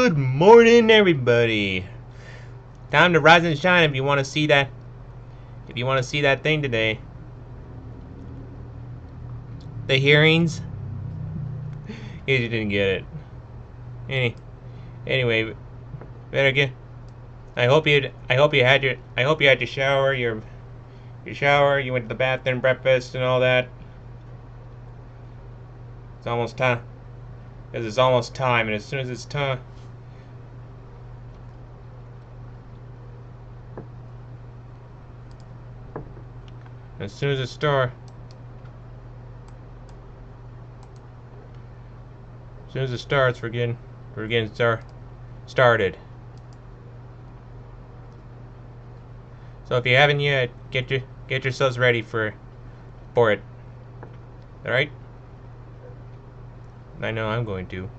Good morning, everybody. Time to rise and shine if you want to see that. If you want to see that thing today. The hearings. You didn't get it. Anyway, better get. I hope you had your shower, your shower. You went to the bathroom, breakfast, and all that. It's almost time. Because it's almost time, and as soon as it's time. As soon as it starts. As soon as it starts, we're getting started. So if you haven't yet, get yourselves ready for it. All right? I know I'm going to.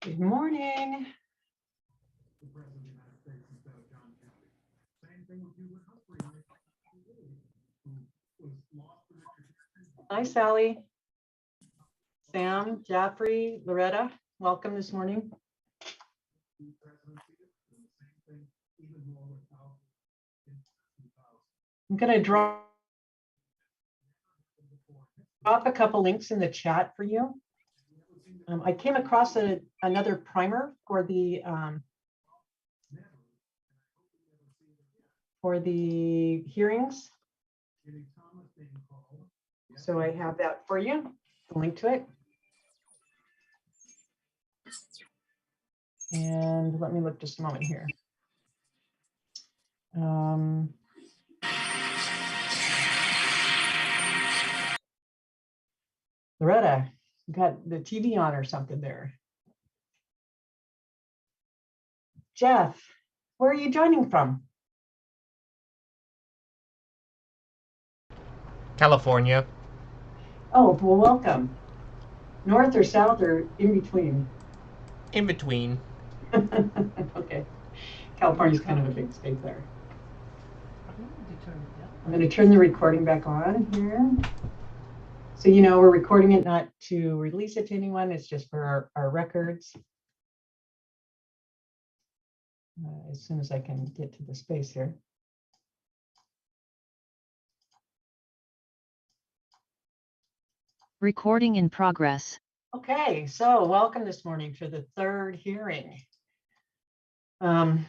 Good morning. Hi, Sally, Sam, Jaffrey, Loretta. Welcome this morning. I'm going to drop a couple links in the chat for you. I came across another primer for the hearings. So I have that for you, the link to it. And let me look just a moment here. Loretta, you got the TV on or something there. Jeff, where are you joining from? California. Oh, well, welcome. North or south or in between? In between. Okay. California's kind of a big state there. I'm going to turn the recording back on here. So, you know, we're recording it not to release it to anyone. It's just for our records. As soon as I can get to the space here. Recording in progress. Okay, so welcome this morning to the third hearing. It's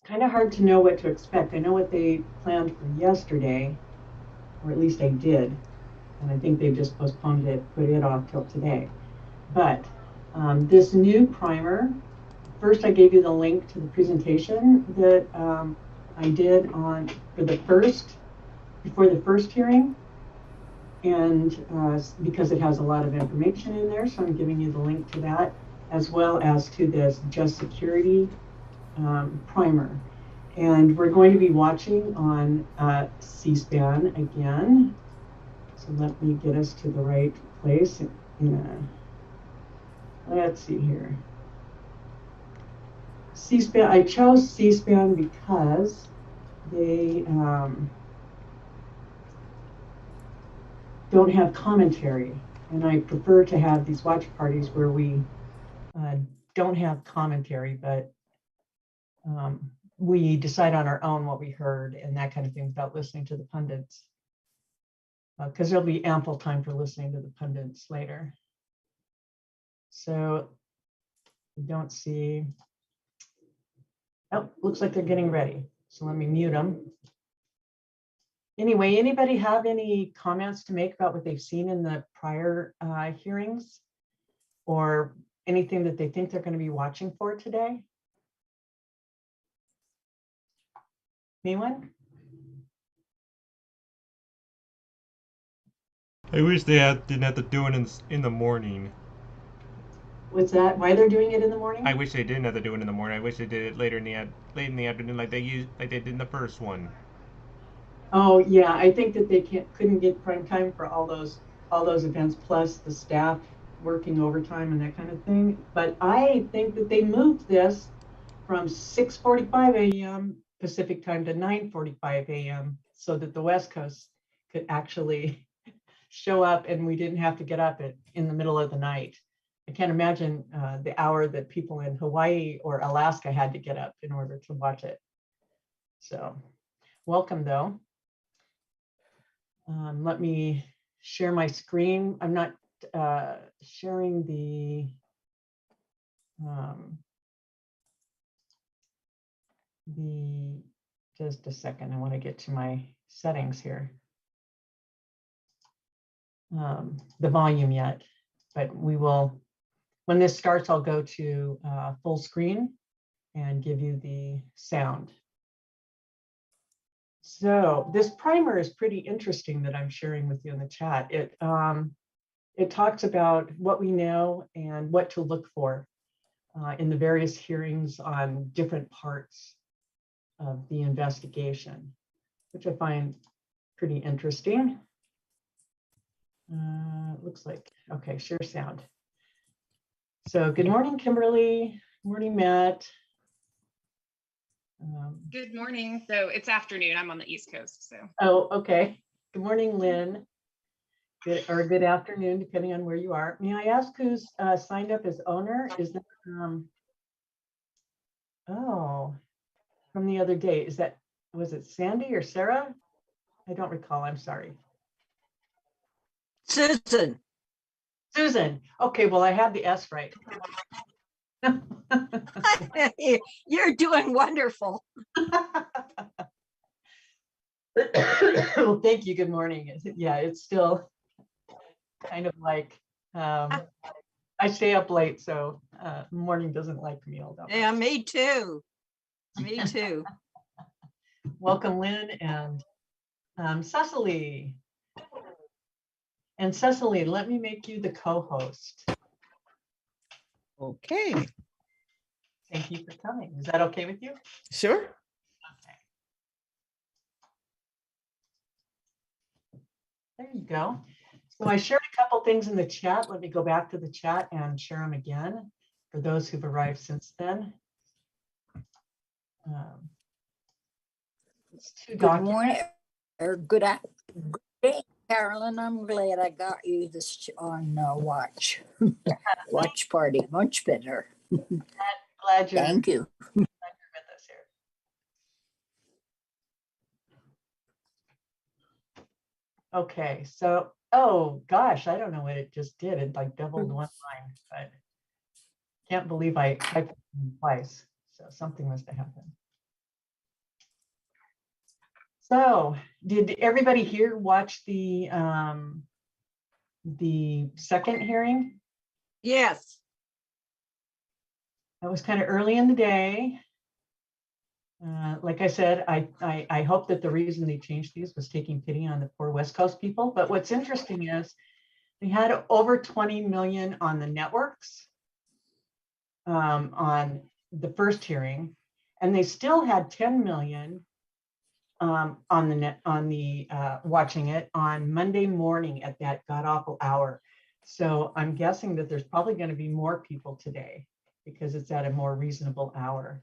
kind of hard to know what to expect. I know what they planned for yesterday, or at least I did, and I think they just postponed it, put it off till today. But this new primer, first I gave you the link to the presentation that I did before the first hearing. And because it has a lot of information in there, so I'm giving you the link to that, as well as to this Just Security primer. And we're going to be watching on C-SPAN again. So let me get us to the right place. Let's see here. C-SPAN, I chose C-SPAN because they don't have commentary, and I prefer to have these watch parties where we don't have commentary, but we decide on our own what we heard and that kind of thing without listening to the pundits, because there'll be ample time for listening to the pundits later. So we don't see, oh, looks like they're getting ready. So let me mute them. Anyway, anybody have any comments to make about what they've seen in the prior hearings, or anything that they think they're going to be watching for today? Anyone? I wish they didn't have to do it in the morning. What's that? Why they're doing it in the morning? I wish they didn't have to do it in the morning. I wish they did it late in the afternoon, like they did in the first one. Oh yeah, I think that they couldn't get prime time for all those events, plus the staff working overtime and that kind of thing. But I think that they moved this from 6:45 a.m. Pacific time to 9:45 a.m. so that the West Coast could actually show up and we didn't have to get up in the middle of the night. I can't imagine the hour that people in Hawaii or Alaska had to get up in order to watch it. So welcome though. Let me share my screen. I'm not sharing just a second. I want to get to my settings here. The volume yet, but we will, when this starts, I'll go to full screen and give you the sound. So this primer is pretty interesting that I'm sharing with you in the chat. It talks about what we know and what to look for in the various hearings on different parts of the investigation, which I find pretty interesting. Looks like, okay, share sound. So good morning, Kimberly. Good morning, Matt. Good morning. So it's afternoon. I'm on the East Coast. So. Oh, okay. Good morning, Lynn. Good afternoon, depending on where you are. May I ask who's signed up as owner? Is that from the other day? Was it Sandy or Sarah? I don't recall. I'm sorry. Susan. Susan. Okay, well, I had the S right. You're doing wonderful. Well, thank you. Good morning. Yeah, it's still kind of like I stay up late, so morning doesn't like me all that much. Yeah, me too. Me too. Welcome, Lynn and Cecily. And Cecily, let me make you the co-host. Okay, Thank you for coming. Is that okay with you? sure. Okay. There you go. So I shared a couple things in the chat. Let me go back to the chat and share them again for those who've arrived since then. It's two Good documents. morning, or good day, Carolyn. I'm glad I got you this on watch. Watch party, much better. Glad you're Thank you. with us here. Okay, so, oh gosh, I don't know what it just did. It like doubled one line, but can't believe I typed it twice. So something must have happened. So did everybody here watch the second hearing? Yes. That was kind of early in the day. Like I said, I hope that the reason they changed these was taking pity on the poor West Coast people. But what's interesting is they had over 20 million on the networks on the first hearing, and they still had 10 million on the net, on the watching it on Monday morning at that god awful hour. So I'm guessing that there's probably going to be more people today because it's at a more reasonable hour.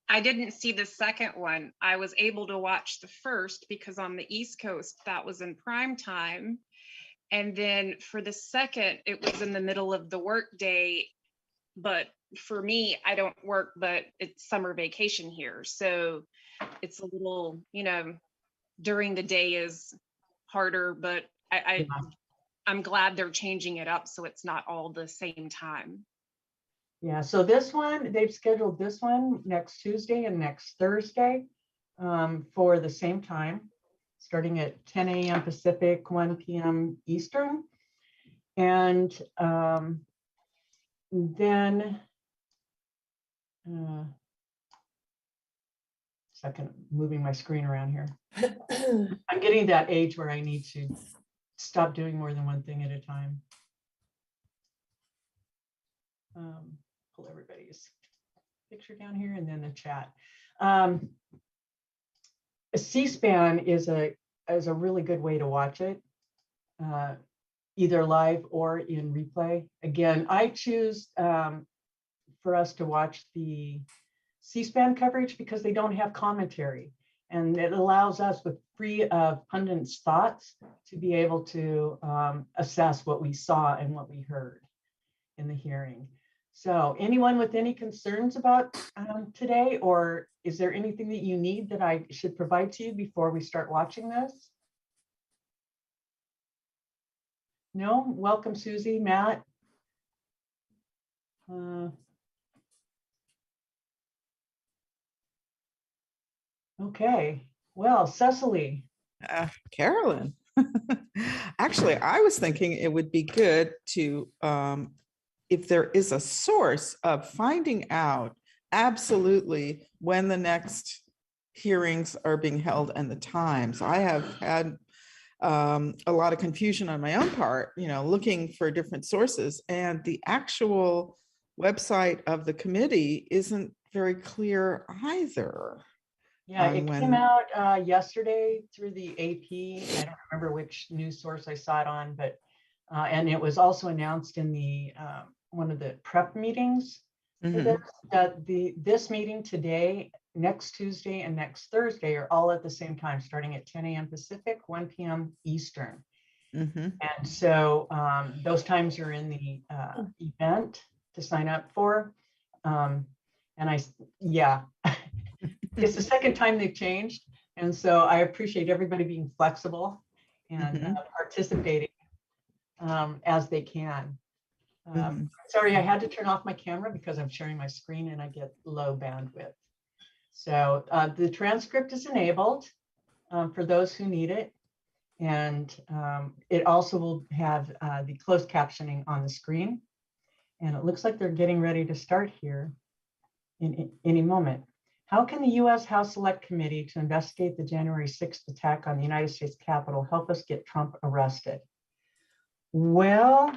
I didn't see the second one. I was able to watch the first because on the East Coast, that was in prime time. And then for the second, it was in the middle of the work day. But for me, I don't work, but it's summer vacation here. So it's a little, during the day is harder, but I'm glad they're changing it up so it's not all the same time. Yeah, so this one, they've scheduled this one next Tuesday and next Thursday for the same time, starting at 10 a.m. Pacific, 1 p.m. Eastern. And then, second, moving my screen around here. I'm getting that age where I need to stop doing more than one thing at a time. Pull everybody's picture down here and then the chat. C-SPAN is a really good way to watch it, either live or in replay. Again, I choose for us to watch the C-SPAN coverage because they don't have commentary, and it allows us, with free of pundits' thoughts, to be able to assess what we saw and what we heard in the hearing. So anyone with any concerns about today, or is there anything that you need that I should provide to you before we start watching this? No? Welcome, Susie, Matt. Okay, well, Cecily. Carolyn. Actually, I was thinking it would be good to, if there is a source of finding out absolutely when the next hearings are being held and the times. I have had a lot of confusion on my own part, looking for different sources, and the actual website of the committee isn't very clear either. Yeah, it came out yesterday through the AP. I don't remember which news source I saw it on, but and it was also announced in the one of the prep meetings for Mhm. this. This meeting today, next Tuesday, and next Thursday are all at the same time, starting at 10 a.m. Pacific, 1 p.m. Eastern. Mhm. And so those times are in the event to sign up for. Yeah, it's the second time they've changed. And so I appreciate everybody being flexible and participating as they can. Mhm. Sorry, I had to turn off my camera because I'm sharing my screen and I get low bandwidth. So the transcript is enabled for those who need it. And it also will have the closed captioning on the screen. And it looks like they're getting ready to start here in any moment. How can the U.S. House Select Committee to investigate the January 6th attack on the United States Capitol help us get Trump arrested? Well,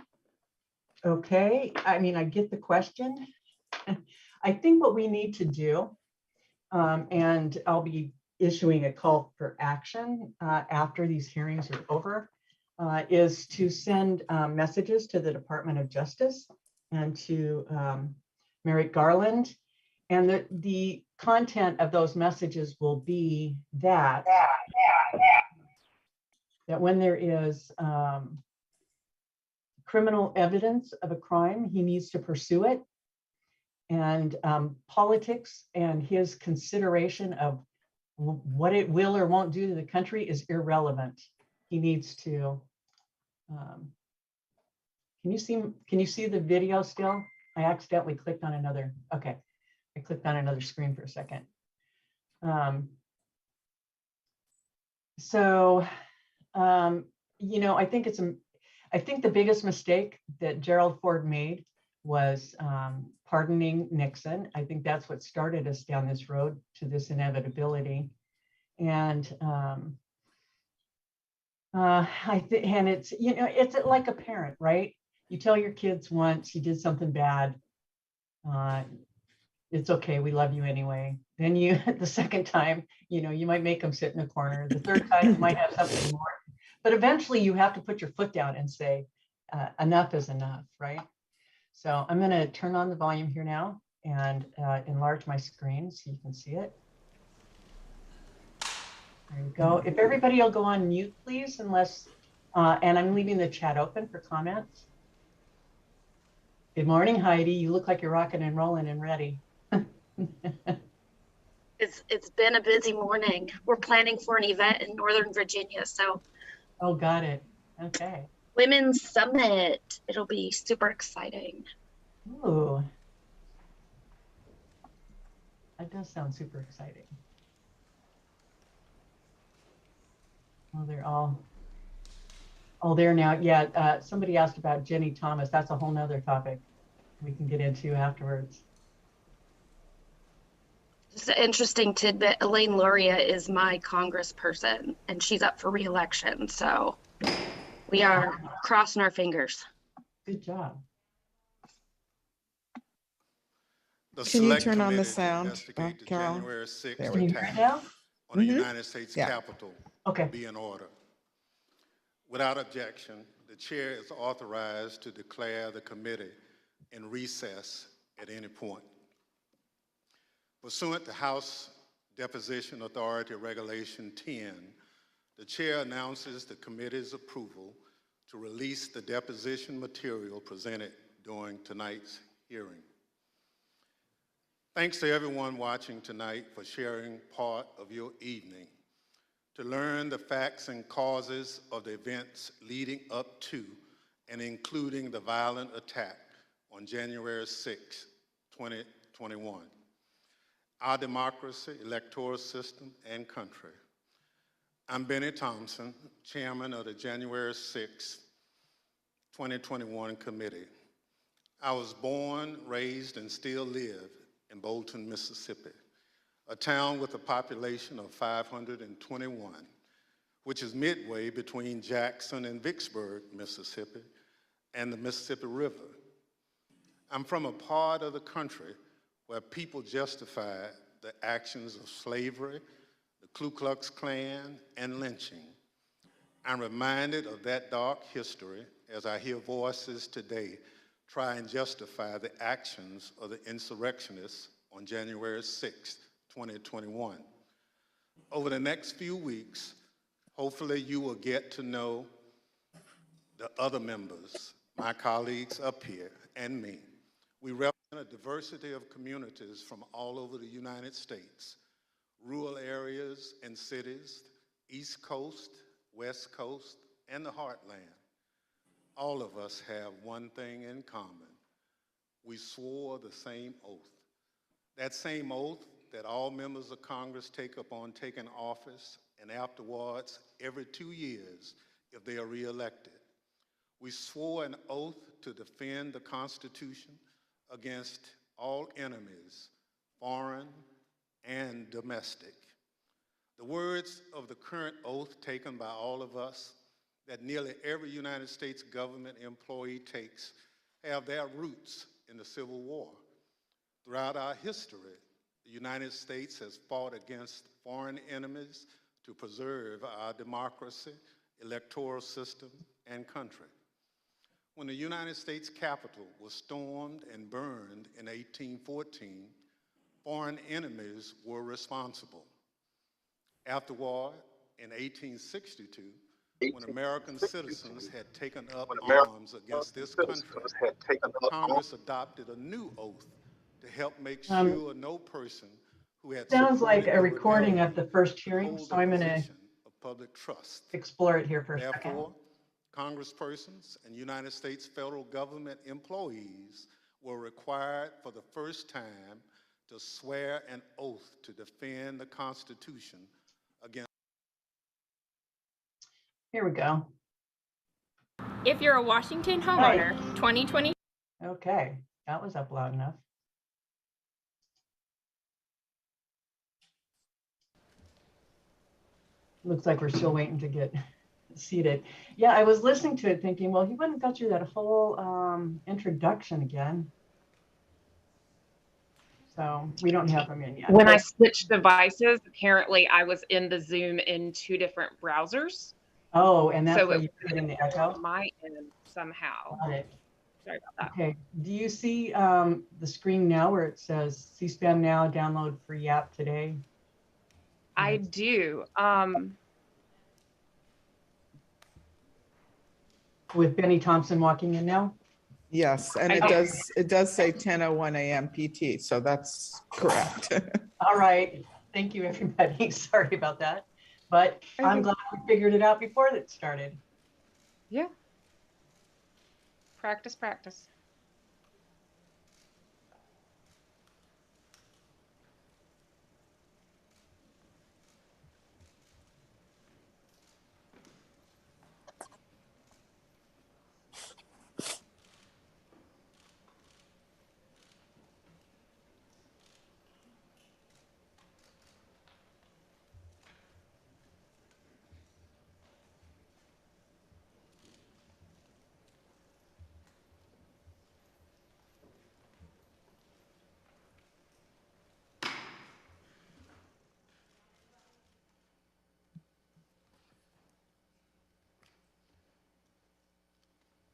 okay. I mean, I get the question. I think what we need to do, and I'll be issuing a call for action after these hearings are over, is to send messages to the Department of Justice and to Merrick Garland. And the content of those messages will be that when there is criminal evidence of a crime, he needs to pursue it. And politics and his consideration of what it will or won't do to the country is irrelevant. He needs to. Can you see the video still? I accidentally clicked on another. Okay, I clicked on another screen for a second. You know, I think the biggest mistake that Gerald Ford made was pardoning Nixon. I think that's what started us down this road to this inevitability. And and it's, you know, it's like a parent, right? You tell your kids once you did something bad, it's okay, we love you anyway. Then you, the second time, you know, you might make them sit in a corner. The third time you might have something more. But eventually you have to put your foot down and say, enough is enough, right? So I'm going to turn on the volume here now and enlarge my screen so you can see it. There you go. If everybody will go on mute, please, unless, and I'm leaving the chat open for comments. Good morning, Heidi. You look like you're rocking and rolling and ready. It's been a busy morning. We're planning for an event in Northern Virginia, so. Oh, got it. Okay. Women's Summit. It'll be super exciting. Ooh. That does sound super exciting. Oh, they're all there now. Yeah, somebody asked about Jenny Thomas. That's a whole nother topic we can get into afterwards. Just an interesting tidbit. Elaine Luria is my congressperson, and she's up for re-election. So we are crossing our fingers. Good job. Can you turn on the sound, Carolyn? January 6th Can you hear it now? on the United States Capitol Okay. be in order. Without objection, the chair is authorized to declare the committee in recess at any point. Pursuant to House Deposition Authority Regulation 10, the chair announces the committee's approval to release the deposition material presented during tonight's hearing. Thanks to everyone watching tonight for sharing part of your evening to learn the facts and causes of the events leading up to and including the violent attack on January 6, 2021. Our democracy, electoral system, and country. I'm Benny Thompson, chairman of the January 6, 2021 committee. I was born, raised, and still live in Bolton, Mississippi, a town with a population of 521, which is midway between Jackson and Vicksburg, Mississippi, and the Mississippi River. I'm from a part of the country where people justify the actions of slavery, the Ku Klux Klan, and lynching. I'm reminded of that dark history as I hear voices today try and justify the actions of the insurrectionists on January 6, 2021. Over the next few weeks, hopefully you will get to know the other members, my colleagues up here, and me. We represent a diversity of communities from all over the United States, rural areas and cities, East Coast, West Coast, and the Heartland. All of us have one thing in common. We swore the same oath. That same oath that all members of Congress take upon taking office and afterwards every 2 years if they are reelected. We swore an oath to defend the Constitution against all enemies, foreign and domestic. The words of the current oath taken by all of us that nearly every United States government employee takes have their roots in the Civil War. Throughout our history, the United States has fought against foreign enemies to preserve our democracy, electoral system, and country. When the United States Capitol was stormed and burned in 1814, foreign enemies were responsible. Afterward, in 1862, when American citizens had taken up arms against this country, Congress adopted a new oath to help make sure no person who had Sounds like supported a the recording rebellion of the first hearing, hold so the I'm going to position of public trust. explore it here for a second. Therefore, congresspersons and United States federal government employees were required for the first time to swear an oath to defend the Constitution against. Here we go. If you're a Washington homeowner, 2020. Okay, that was up loud enough. Looks like we're still waiting to get seated. Yeah, I was listening to it thinking, well, he wouldn't go through that whole introduction again. So we don't have him in yet. When I switched devices, apparently I was in the Zoom in 2 different browsers. Oh, and that's So why it you're getting the echo? on my end somehow. Got it. Sorry about that. Okay. Do you see the screen now where it says C-SPAN now, download free app today? I do. With Benny Thompson walking in now? Yes, and it does say 10:01 a.m. PT, so that's correct. All right. Thank you, everybody. Sorry about that. But I'm glad we figured it out before it started. Yeah. Practice, practice.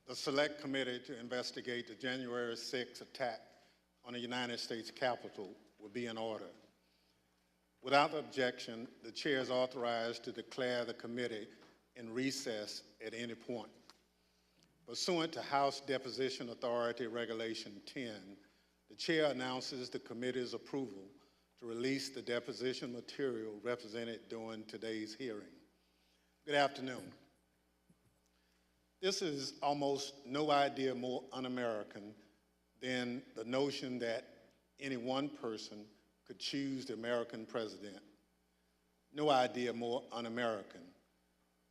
The Select Committee to investigate the January 6 attack on the United States Capitol will be in order. Without objection, the chair is authorized to declare the committee in recess at any point. Pursuant to House Deposition Authority Regulation 10, the chair announces the committee's approval to release the deposition material represented during today's hearing. Good afternoon. This is almost no idea more un-American than the notion that any one person could choose the American president. No idea more un-American.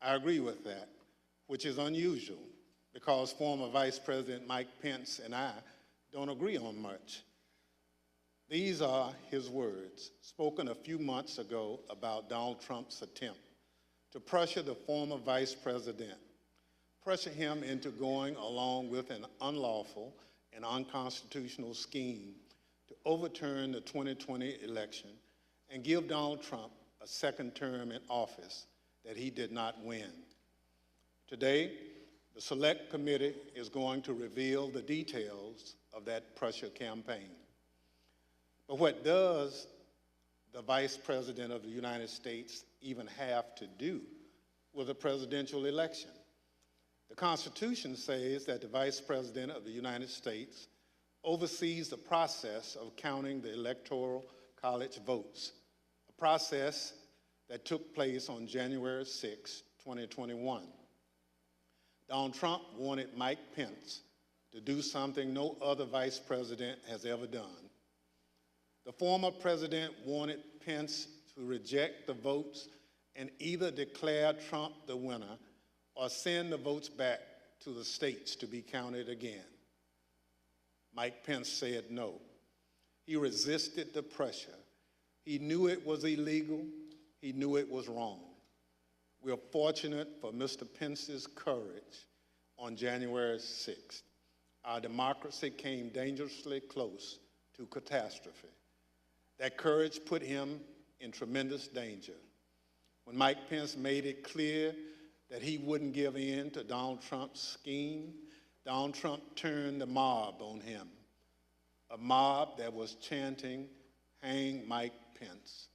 I agree with that, which is unusual because former Vice President Mike Pence and I don't agree on much. These are his words, spoken a few months ago about Donald Trump's attempt to pressure the former vice president, pressure him into going along with an unlawful and unconstitutional scheme to overturn the 2020 election and give Donald Trump a second term in office that he did not win. Today, The Select Committee is going to reveal the details of that pressure campaign. But what does the Vice President of the United States even have to do with a presidential election? The Constitution says that the Vice President of the United States oversees the process of counting the Electoral College votes, a process that took place on January 6, 2021. Donald Trump wanted Mike Pence to do something no other vice president has ever done. The former president wanted Pence to reject the votes and either declare Trump the winner or send the votes back to the states to be counted again. Mike Pence said no. He resisted the pressure. He knew it was illegal. He knew it was wrong. We are fortunate for Mr. Pence's courage on January 6th. Our democracy came dangerously close to catastrophe. That courage put him in tremendous danger. When Mike Pence made it clear that he wouldn't give in to Donald Trump's scheme, Donald Trump turned the mob on him, a mob that was chanting, "Hang Mike Pence,"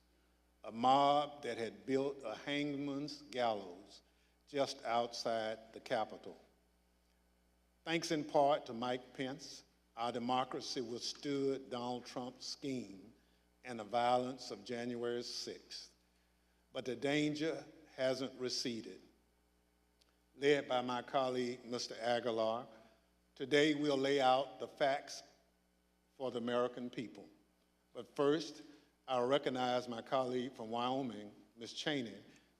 a mob that had built a hangman's gallows just outside the Capitol. Thanks in part to Mike Pence, our democracy withstood Donald Trump's scheme and the violence of January 6th. But the danger hasn't receded. Led by my colleague, Mr. Aguilar, today we'll lay out the facts for the American people. But first, I'll recognize my colleague from Wyoming, Ms. Cheney,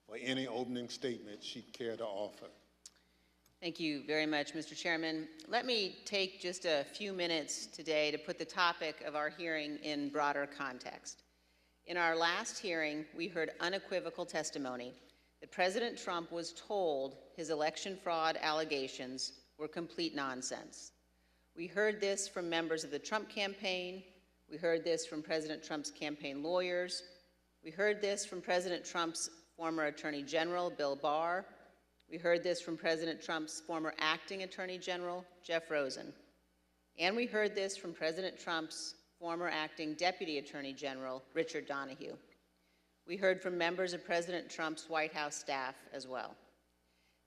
for any opening statement she'd care to offer. Thank you very much, Mr. Chairman. Let me take just a few minutes today to put the topic of our hearing in broader context. In our last hearing, we heard unequivocal testimony that President Trump was told his election fraud allegations were complete nonsense. We heard this from members of the Trump campaign. We heard this from President Trump's campaign lawyers. We heard this from President Trump's former Attorney General, Bill Barr. We heard this from President Trump's former acting Attorney General, Jeff Rosen. And we heard this from President Trump's former acting Deputy Attorney General, Richard Donahue. We heard from members of President Trump's White House staff as well.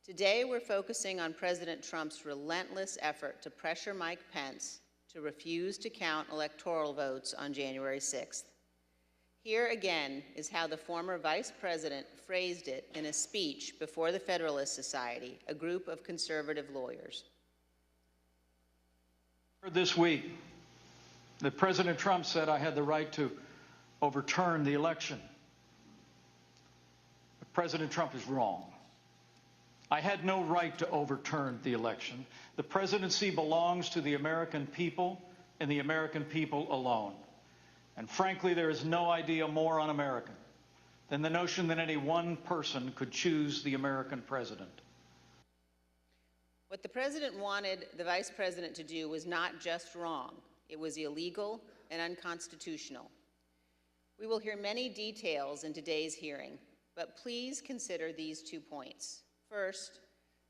Today, we're focusing on President Trump's relentless effort to pressure Mike Pence to refuse to count electoral votes on January 6th. Here again is how the former vice president phrased it in a speech before the Federalist Society, a group of conservative lawyers. This week, that President Trump said I had the right to overturn the election. But President Trump is wrong. I had no right to overturn the election. The presidency belongs to the American people and the American people alone. And frankly, there is no idea more un-American than the notion that any one person could choose the American president. What the president wanted the vice president to do was not just wrong, it was illegal and unconstitutional. We will hear many details in today's hearing, but please consider these 2 points. First,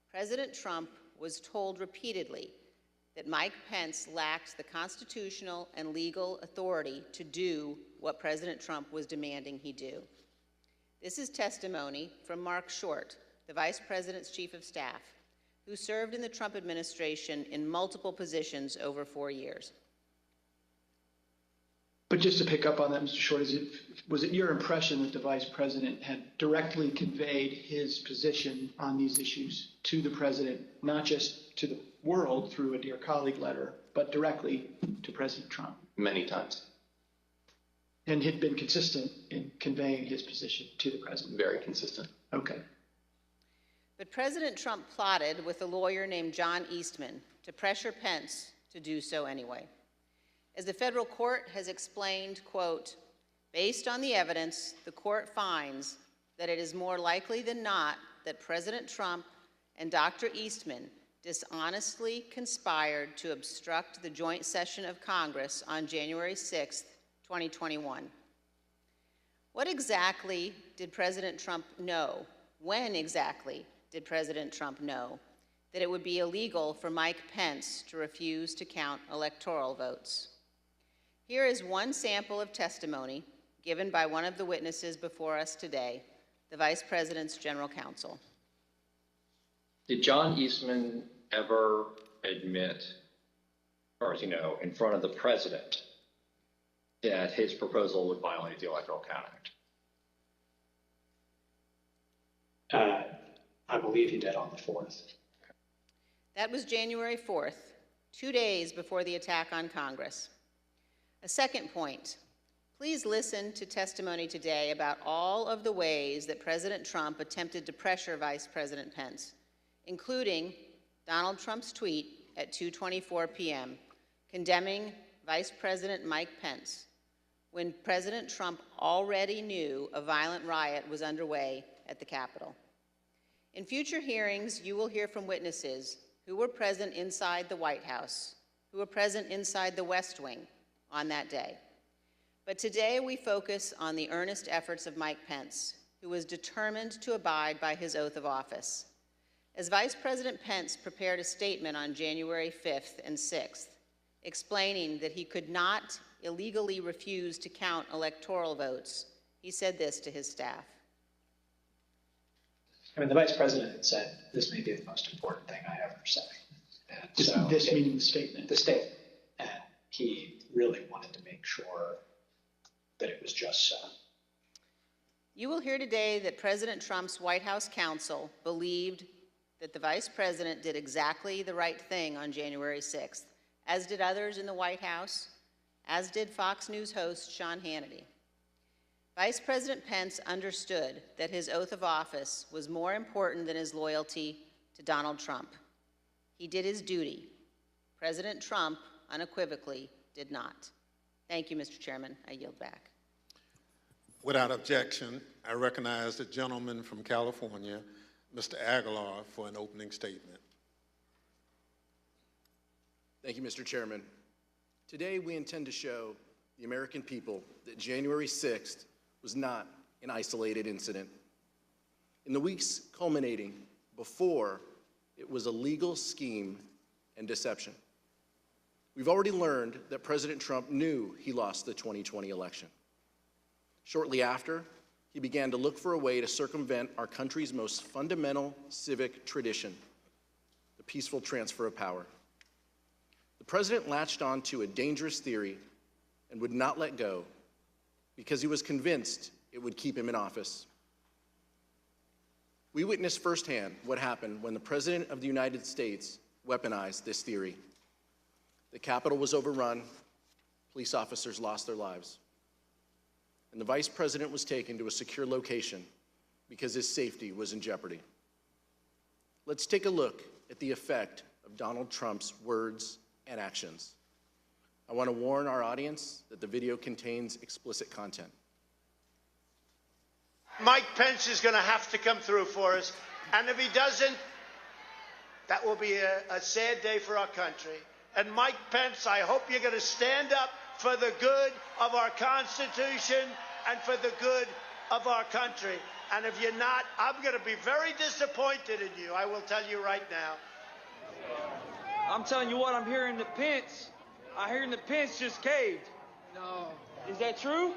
President Trump was told repeatedly that Mike Pence lacked the constitutional and legal authority to do what President Trump was demanding he do. This is testimony from Mark Short, the Vice President's Chief of Staff, who served in the Trump administration in multiple positions over 4 years. But just to pick up on that, Mr. Short, was it your impression that the Vice President had directly conveyed his position on these issues to the President, not just to the world through a Dear Colleague letter, but directly to President Trump? Many times. And had been consistent in conveying his position to the President? Very consistent. Okay. But President Trump plotted with a lawyer named John Eastman to pressure Pence to do so anyway. As the federal court has explained, quote, based on the evidence, the court finds that it is more likely than not that President Trump and Dr. Eastman dishonestly conspired to obstruct the joint session of Congress on January 6, 2021. What exactly did President Trump know? When exactly did President Trump know that it would be illegal for Mike Pence to refuse to count electoral votes. Here is one sample of testimony given by one of the witnesses before us today, the Vice President's General Counsel. Did John Eastman ever admit, as far as you know, in front of the president, that his proposal would violate the Electoral Count Act? I believe he did on the 4th. That was January 4th, 2 days before the attack on Congress. A second point, please listen to testimony today about all of the ways that President Trump attempted to pressure Vice President Pence, including Donald Trump's tweet at 2:24 p.m. condemning Vice President Mike Pence when President Trump already knew a violent riot was underway at the Capitol. In future hearings, you will hear from witnesses who were present inside the White House, who were present inside the West Wing on that day. But today we focus on the earnest efforts of Mike Pence, who was determined to abide by his oath of office. As Vice President Pence prepared a statement on January 5th and 6th, explaining that he could not illegally refuse to count electoral votes, he said this to his staff. I mean, the Vice President had said, this may be the most important thing I ever say. And this meaning the statement? The statement. And he really wanted to make sure that it was just so. You will hear today that President Trump's White House counsel believed that the Vice President did exactly the right thing on January 6th, as did others in the White House, as did Fox News host Sean Hannity. Vice President Pence understood that his oath of office was more important than his loyalty to Donald Trump. He did his duty. President Trump unequivocally did not. Thank you, Mr. Chairman. I yield back. Without objection, I recognize the gentleman from California, Mr. Aguilar, for an opening statement. Thank you, Mr. Chairman. Today, we intend to show the American people that January 6th was not an isolated incident. In the weeks culminating before, it was a legal scheme and deception. We've already learned that President Trump knew he lost the 2020 election. Shortly after, he began to look for a way to circumvent our country's most fundamental civic tradition, the peaceful transfer of power. The president latched on to a dangerous theory and would not let go because he was convinced it would keep him in office. We witnessed firsthand what happened when the President of the United States weaponized this theory. The Capitol was overrun, police officers lost their lives, and the Vice President was taken to a secure location because his safety was in jeopardy. Let's take a look at the effect of Donald Trump's words and actions. I want to warn our audience that the video contains explicit content. Mike Pence is going to have to come through for us, and if he doesn't, that will be a sad day for our country. And Mike Pence, I hope you're going to stand up for the good of our Constitution and for the good of our country. And if you're not, I'm going to be very disappointed in you. I will tell you right now. I'm telling you what, I'm hearing the Pence just caved. No. Is that true?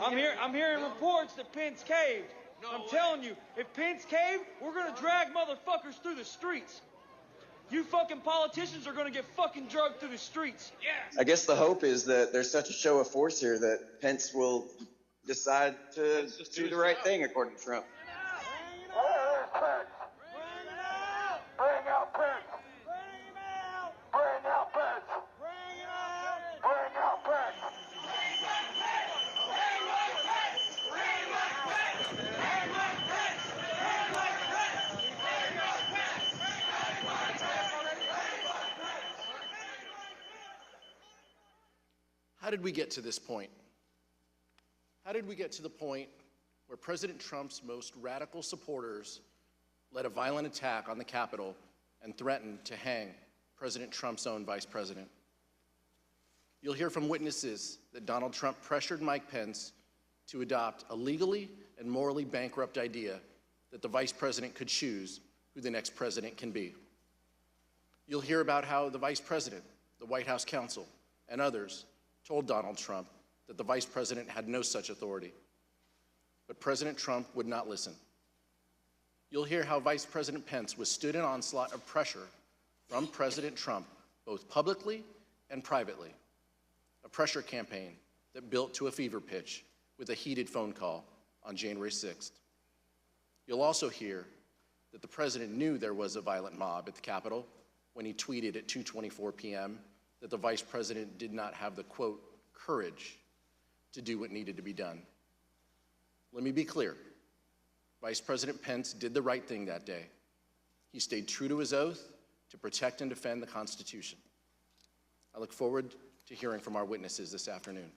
I'm hearing reports that Pence caved. No I'm telling you, if Pence caved, we're gonna drag motherfuckers through the streets. You fucking politicians are gonna get fucking drugged through the streets. I guess the hope is that there's such a show of force here that Pence will decide to do the right thing, according to Trump. Bring out Pence! Bring out Pence! Bring out Pence! How did we get to this point? How did we get to the point where President Trump's most radical supporters led a violent attack on the Capitol and threatened to hang President Trump's own vice president? You'll hear from witnesses that Donald Trump pressured Mike Pence to adopt a legally and morally bankrupt idea that the vice president could choose who the next president can be. You'll hear about how the Vice President, the White House counsel, and others told Donald Trump that the Vice President had no such authority. But President Trump would not listen. You'll hear how Vice President Pence withstood an onslaught of pressure from President Trump, both publicly and privately, a pressure campaign that built to a fever pitch with a heated phone call on January 6th. You'll also hear that the president knew there was a violent mob at the Capitol when he tweeted at 2:24 p.m. that the vice president did not have the, quote, courage to do what needed to be done. Let me be clear. Vice President Pence did the right thing that day. He stayed true to his oath to protect and defend the Constitution. I look forward to hearing from our witnesses this afternoon.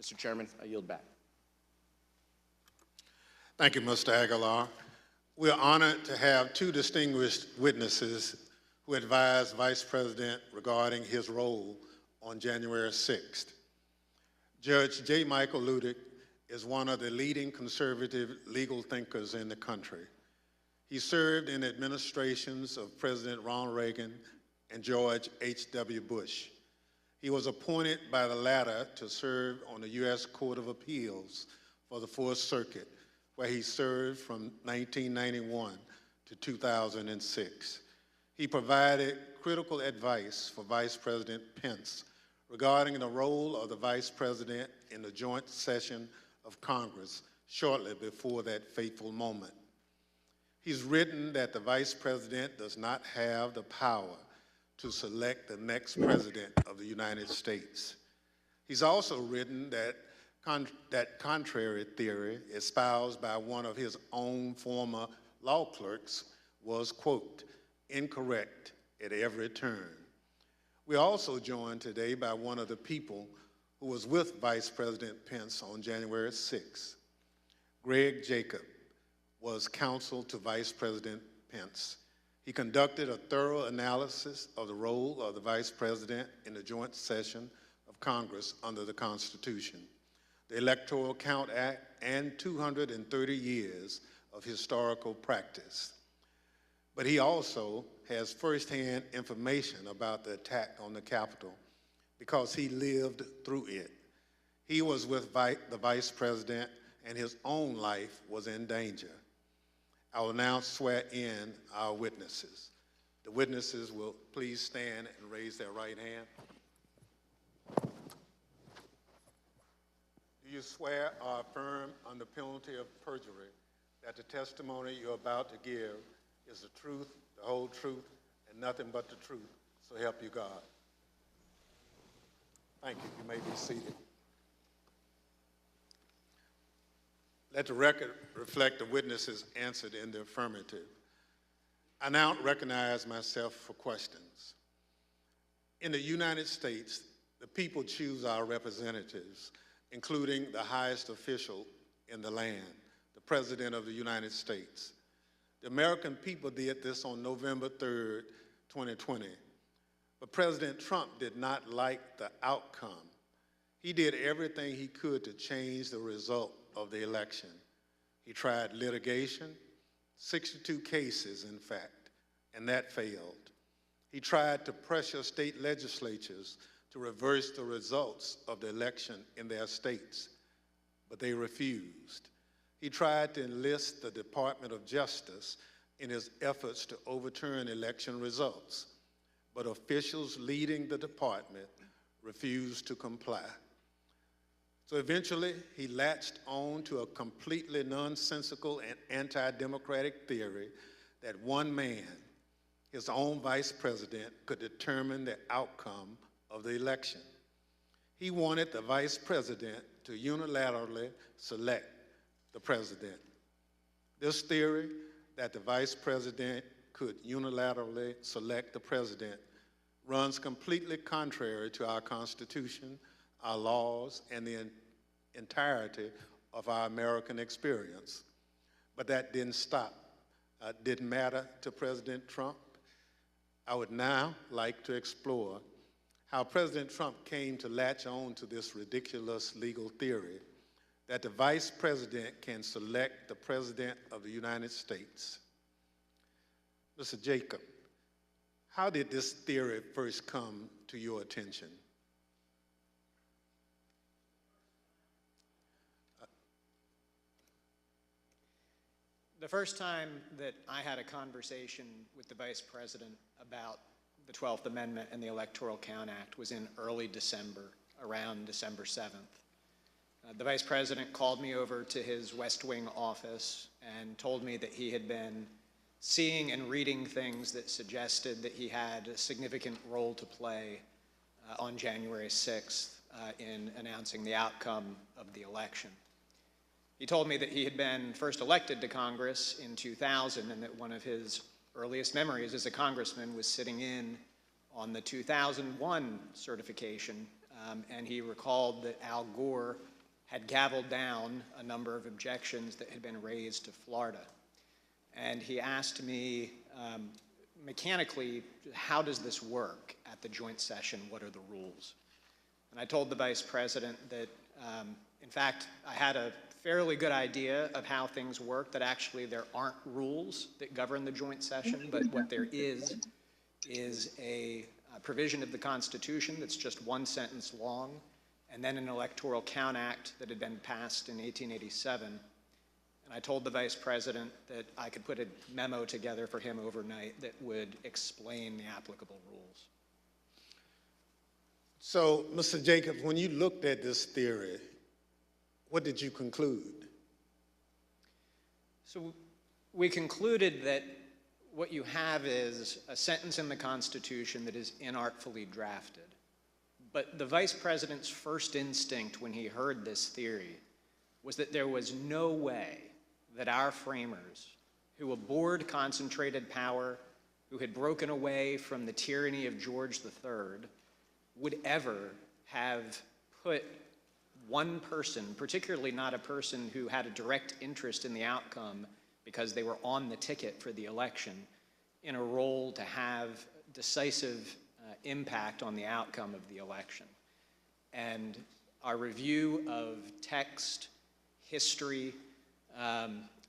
Mr. Chairman, I yield back. Thank you, Mr. Aguilar. We are honored to have two distinguished witnesses who advised Vice President regarding his role on January 6th. Judge J. Michael Luttig is one of the leading conservative legal thinkers in the country. He served in administrations of President Ronald Reagan and George H.W. Bush. He was appointed by the latter to serve on the U.S. Court of Appeals for the Fourth Circuit, where he served from 1991 to 2006. He provided critical advice for Vice President Pence regarding the role of the Vice President in the joint session of Congress shortly before that fateful moment. He's written that the Vice President does not have the power to select the next President of the United States. He's also written that contrary theory espoused by one of his own former law clerks was, quote, incorrect at every turn. We're also joined today by one of the people who was with Vice President Pence on January 6th. Greg Jacob was counsel to Vice President Pence. He conducted a thorough analysis of the role of the Vice President in the joint session of Congress under the Constitution, the Electoral Count Act, and 230 years of historical practice. But he also has firsthand information about the attack on the Capitol because he lived through it. He was with the Vice President and his own life was in danger. I will now swear in our witnesses. The witnesses will please stand and raise their right hand. Do you swear or affirm under penalty of perjury that the testimony you're about to give is the truth, the whole truth, and nothing but the truth, so help you God? Thank you. You may be seated. Let the record reflect the witnesses answered in the affirmative. I now recognize myself for questions. In the United States, the people choose our representatives, including the highest official in the land, the President of the United States. The American people did this on November 3rd, 2020. But President Trump did not like the outcome. He did everything he could to change the result of the election. He tried litigation, 62 cases, in fact, and that failed. He tried to pressure state legislatures to reverse the results of the election in their states, but they refused. He tried to enlist the Department of Justice in his efforts to overturn election results, but officials leading the department refused to comply. So eventually, he latched on to a completely nonsensical and anti-democratic theory that one man, his own vice president, could determine the outcome of the election. He wanted the vice president to unilaterally select the president. This theory that the vice president could unilaterally select the president runs completely contrary to our Constitution, our laws, and the entirety of our American experience. But that didn't matter to President Trump. I would now like to explore how President Trump came to latch on to this ridiculous legal theory that the vice president can select the president of the United States. Mr. Jacob, How did this theory first come to your attention? The first time that I had a conversation with the Vice President about the 12th Amendment and the Electoral Count Act was in early December, around December 7th. The Vice President called me over to his West Wing office and told me that he had been seeing and reading things that suggested that he had a significant role to play on January 6th in announcing the outcome of the election. He told me that he had been first elected to Congress in 2000 and that one of his earliest memories as a congressman was sitting in on the 2001 certification, and he recalled that Al Gore had gavelled down a number of objections that had been raised to Florida. And he asked me mechanically, how does this work at the joint session? What are the rules? And I told the Vice President that, in fact, I had a fairly good idea of how things work, that actually there aren't rules that govern the joint session, but what there is a provision of the Constitution that's just one sentence long, and then an Electoral Count Act that had been passed in 1887. And I told the Vice President that I could put a memo together for him overnight that would explain the applicable rules. So, Mr. Jacobs, when you looked at this theory, what did you conclude? So we concluded that what you have is a sentence in the Constitution that is inartfully drafted. But the Vice President's first instinct when he heard this theory was that there was no way that our framers, who abhorred concentrated power, who had broken away from the tyranny of George III, would ever have put one person, particularly not a person who had a direct interest in the outcome because they were on the ticket for the election, in a role to have decisive impact on the outcome of the election. And our review of text, history,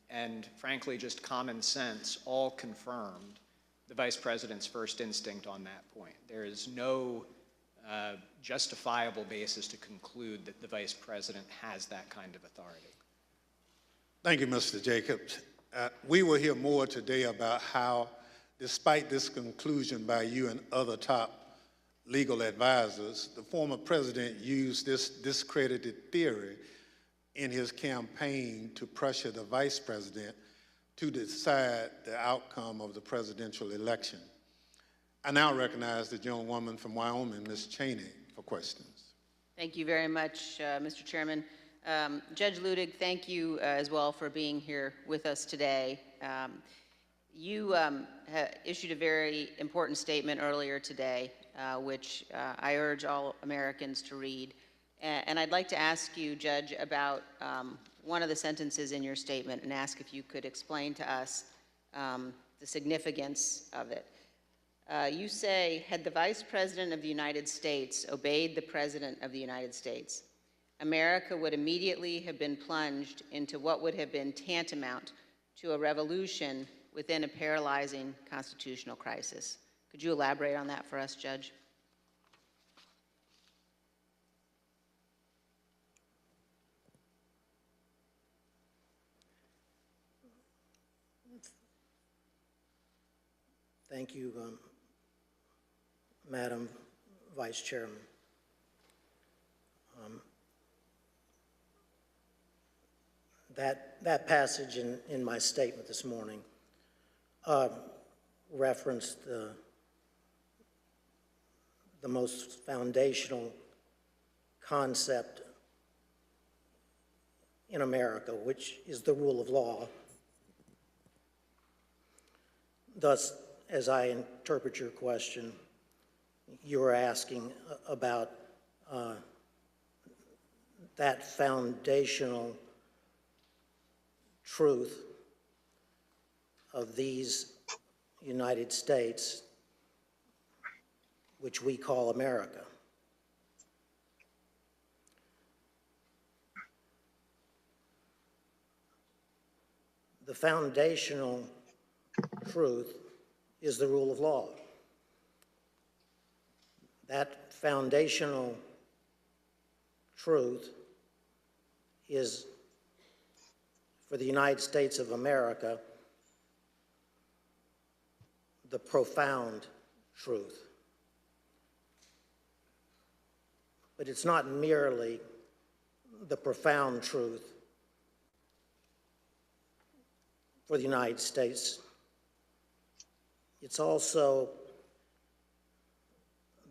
and frankly just common sense all confirmed the Vice President's first instinct on that point. There is no justifiable basis to conclude that the Vice President has that kind of authority. Thank you, Mr. Jacobs. We will hear more today about how, despite this conclusion by you and other top legal advisors, the former president used this discredited theory in his campaign to pressure the Vice President to decide the outcome of the presidential election. I now recognize the gentlewoman from Wyoming, Ms. Cheney, for questions. Thank you very much, Mr. Chairman. Judge Luttig, thank you as well for being here with us today. You issued a very important statement earlier today, which I urge all Americans to read. And I'd like to ask you, Judge, about one of the sentences in your statement and ask if you could explain to us the significance of it. You say, had the Vice President of the United States obeyed the President of the United States, America would immediately have been plunged into what would have been tantamount to a revolution within a paralyzing constitutional crisis. Could you elaborate on that for us, Judge? Thank you, Madam Vice Chairman. That passage in my statement this morning referenced the most foundational concept in America, which is the rule of law. Thus, as I interpret your question, you are asking about that foundational truth of these United States, which we call America. The foundational truth is the rule of law. that foundational truth is, for the United States of America, the profound truth. But it's not merely the profound truth for the United States. It's also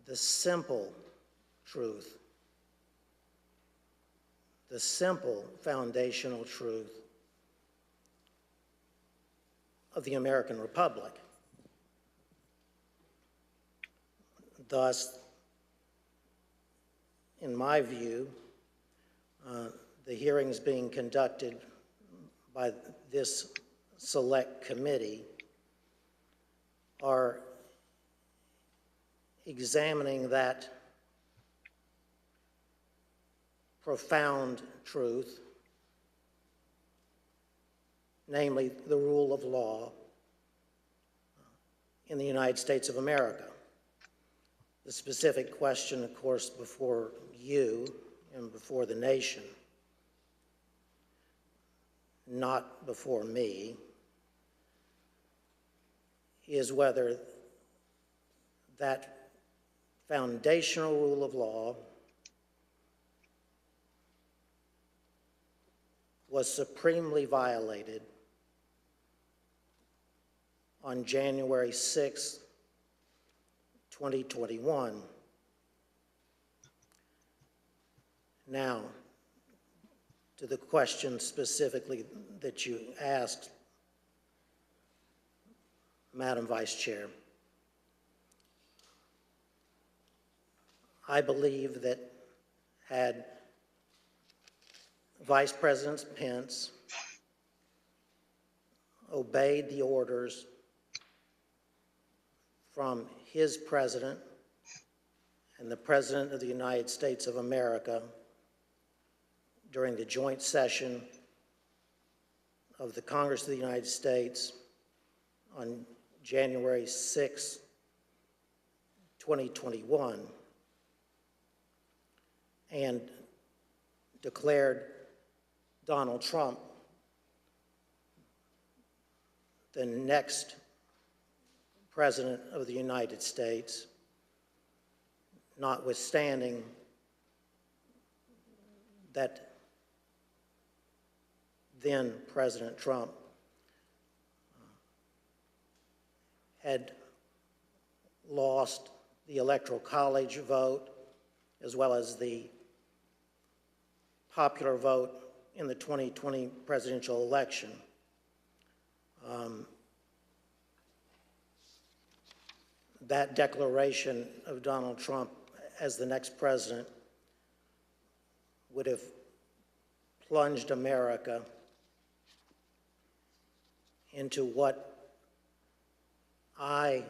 the simple truth, the simple foundational truth of the American Republic. Thus, in my view, the hearings being conducted by this select committee are examining that profound truth, namely the rule of law in the United States of America. The specific question, of course, before you and before the nation, not before me, is whether that foundational rule of law was supremely violated on January 6, 2021. Now, to the question specifically that you asked, Madam Vice Chair, I believe that had Vice President Pence obeyed the orders from his president and the President of the United States of America during the joint session of the Congress of the United States on January 6, 2021, and declared Donald Trump the next President of the United States, notwithstanding that then President Trump had lost the Electoral College vote as well as the popular vote in the 2020 presidential election. That declaration of Donald Trump as the next president would have plunged America into what I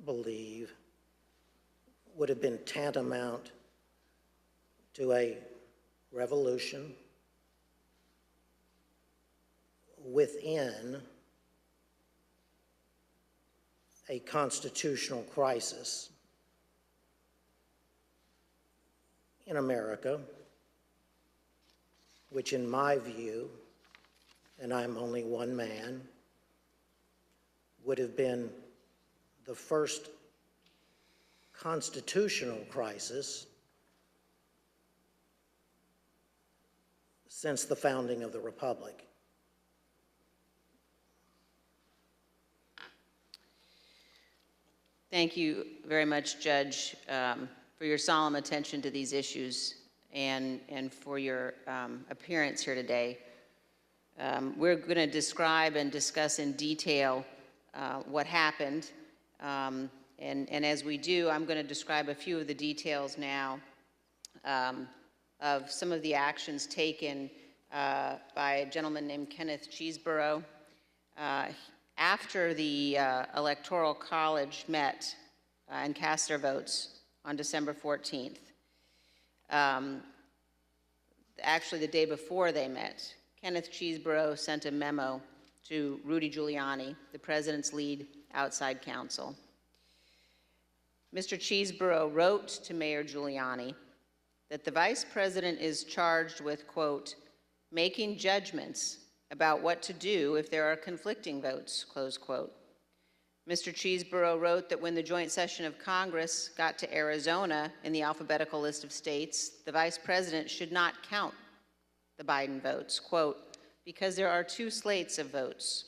believe would have been tantamount to a revolution within a constitutional crisis in America, which in my view, and I'm only one man, would have been the first constitutional crisis since the founding of the Republic. Thank you very much, Judge, for your solemn attention to these issues and for your appearance here today. We're going to describe and discuss in detail what happened. And as we do, I'm going to describe a few of the details now of some of the actions taken by a gentleman named Kenneth Cheeseborough. After the Electoral College met and cast their votes on December 14th, actually the day before they met, Kenneth Cheeseborough sent a memo to Rudy Giuliani, the president's lead outside counsel. Mr. Cheeseborough wrote to Mayor Giuliani that the Vice President is charged with, quote, making judgments about what to do if there are conflicting votes, close quote. Mr. Cheeseborough wrote that when the joint session of Congress got to Arizona in the alphabetical list of states, the Vice President should not count the Biden votes, quote, because there are 2 slates of votes.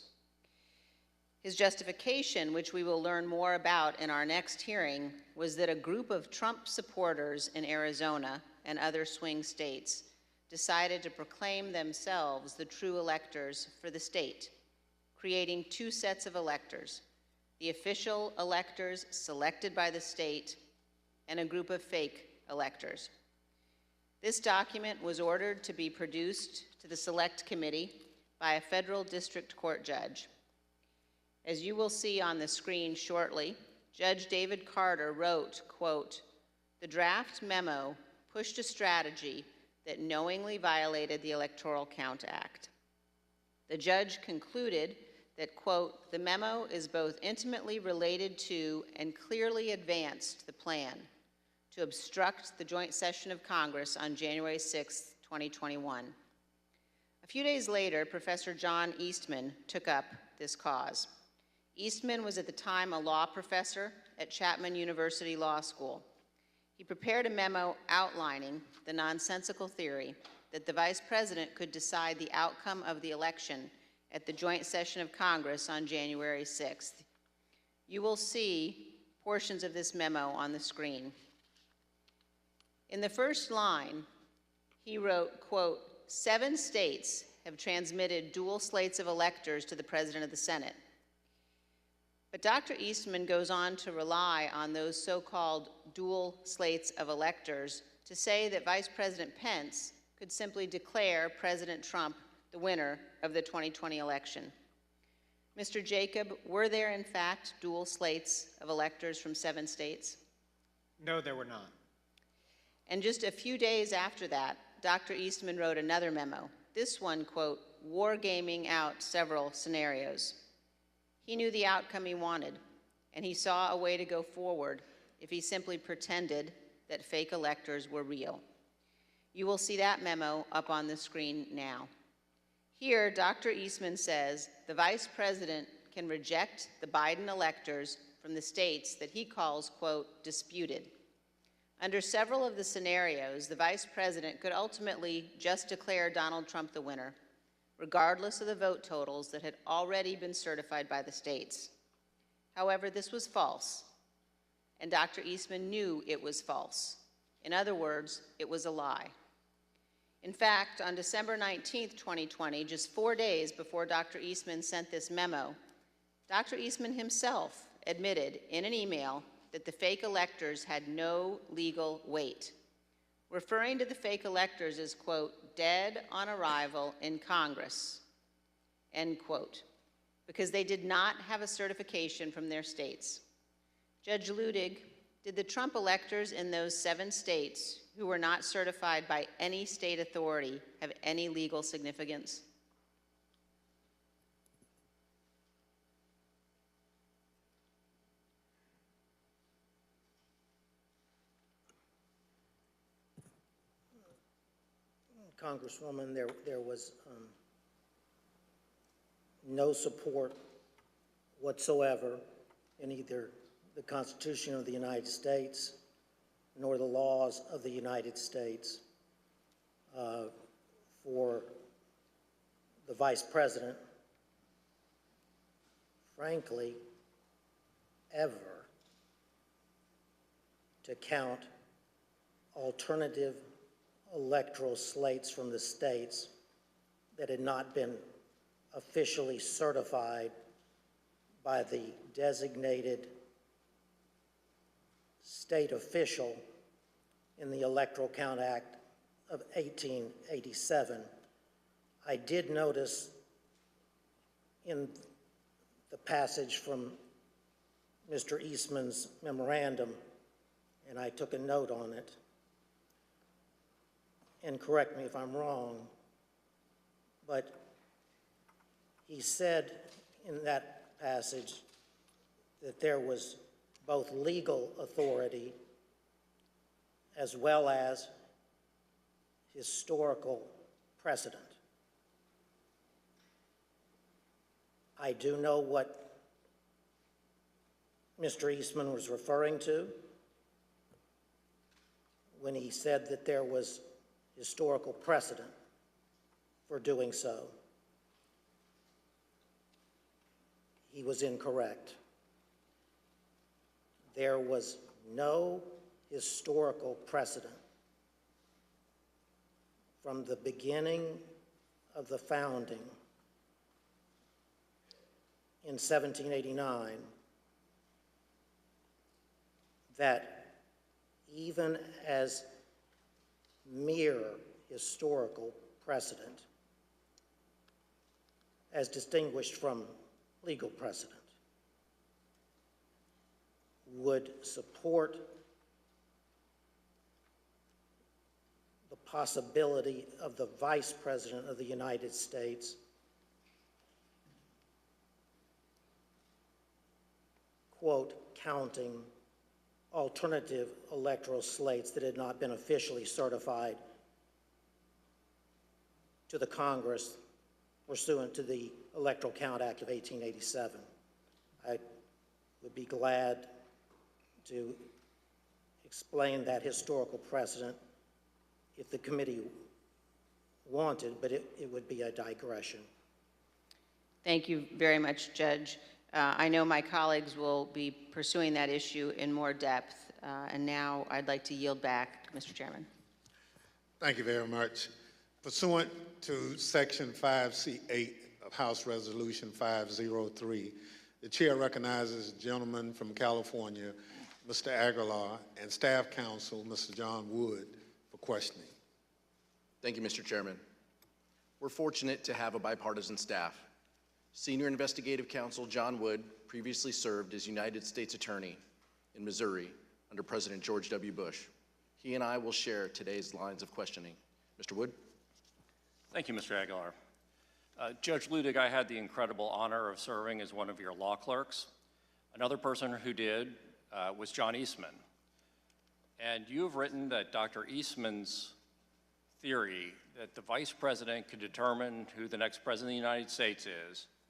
His justification, which we will learn more about in our next hearing, was that a group of Trump supporters in Arizona and other swing states decided to proclaim themselves the true electors for the state, creating 2 sets of electors, the official electors selected by the state and a group of fake electors. This document was ordered to be produced to the Select Committee by a federal district court judge. As you will see on the screen shortly, Judge David Carter wrote, quote, the draft memo pushed a strategy that knowingly violated the Electoral Count Act. The judge concluded that, quote, the memo is both intimately related to and clearly advanced the plan to obstruct the joint session of Congress on January 6, 2021. A few days later, Professor John Eastman took up this cause. Eastman was at the time a law professor at Chapman University Law School. He prepared a memo outlining the nonsensical theory that the Vice President could decide the outcome of the election at the joint session of Congress on January 6th. You will see portions of this memo on the screen. In the first line, he wrote, quote, 7 states have transmitted dual slates of electors to the President of the Senate. But Dr. Eastman goes on to rely on those so-called dual slates of electors to say that Vice President Pence could simply declare President Trump the winner of the 2020 election. Mr. Jacob, were there in fact dual slates of electors from 7 states? No, there were not. And just a few days after that, Dr. Eastman wrote another memo. This one, quote, wargaming out several scenarios. He knew the outcome he wanted, and he saw a way to go forward if he simply pretended that fake electors were real. You will see that memo up on the screen now. Here, Dr. Eastman says the Vice President can reject the Biden electors from the states that he calls, quote, disputed. Under several of the scenarios, the Vice President could ultimately just declare Donald Trump the winner, regardless of the vote totals that had already been certified by the states. However, this was false, and Dr. Eastman knew it was false. In other words, it was a lie. In fact, on December 19th, 2020, just 4 days before Dr. Eastman sent this memo, Dr. Eastman himself admitted in an email that the fake electors had no legal weight, referring to the fake electors as, quote, dead on arrival in Congress, end quote, because they did not have a certification from their states. Judge Luttig, did the Trump electors in those 7 states who were not certified by any state authority have any legal significance? Congresswoman, there was no support whatsoever in either the Constitution of the United States nor the laws of the United States for the Vice President, frankly, ever to count alternative electoral slates from the states that had not been officially certified by the designated state official in the Electoral Count Act of 1887. I did notice in the passage from Mr. Eastman's memorandum, and I took a note on it, and correct me if I'm wrong, but he said in that passage that there was both legal authority as well as historical precedent. I do know what Mr. Eastman was referring to when he said that there was historical precedent for doing so. He was incorrect. There was no historical precedent from the beginning of the founding in 1789 that even as mere historical precedent, as distinguished from legal precedent, would support the possibility of the Vice President of the United States quote, counting alternative electoral slates that had not been officially certified to the Congress pursuant to the Electoral Count Act of 1887. I would be glad to explain that historical precedent if the committee wanted, but it would be a digression. Thank you very much, Judge. I know my colleagues will be pursuing that issue in more depth, and now I'd like to yield back to Mr. Chairman. Thank you very much. Pursuant to Section 5C8 of House Resolution 503, the chair recognizes the gentleman from California, Mr. Aguilar, and staff counsel, Mr. John Wood, for questioning. Thank you, Mr. Chairman. We're fortunate to have a bipartisan staff. Senior Investigative Counsel John Wood previously served as United States Attorney in Missouri under President George W. Bush. He and I will share today's lines of questioning. Mr. Wood. Thank you, Mr. Aguilar. Judge Luttig, I had the incredible honor of serving as one of your law clerks. Another person who did was John Eastman. And you have written that Dr. Eastman's theory that the Vice President could determine who the next President of the United States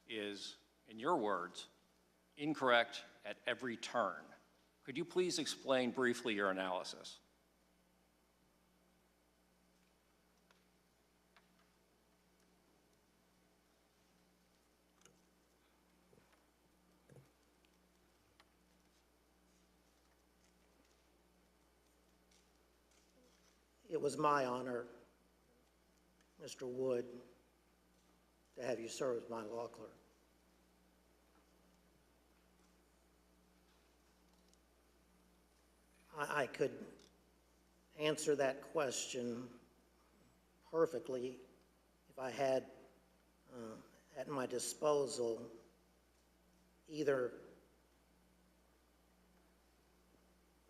is, in your words, incorrect at every turn. Could you please explain briefly your analysis? It was my honor, Mr. Wood, to have you serve as my law clerk. I could answer that question perfectly if I had at my disposal either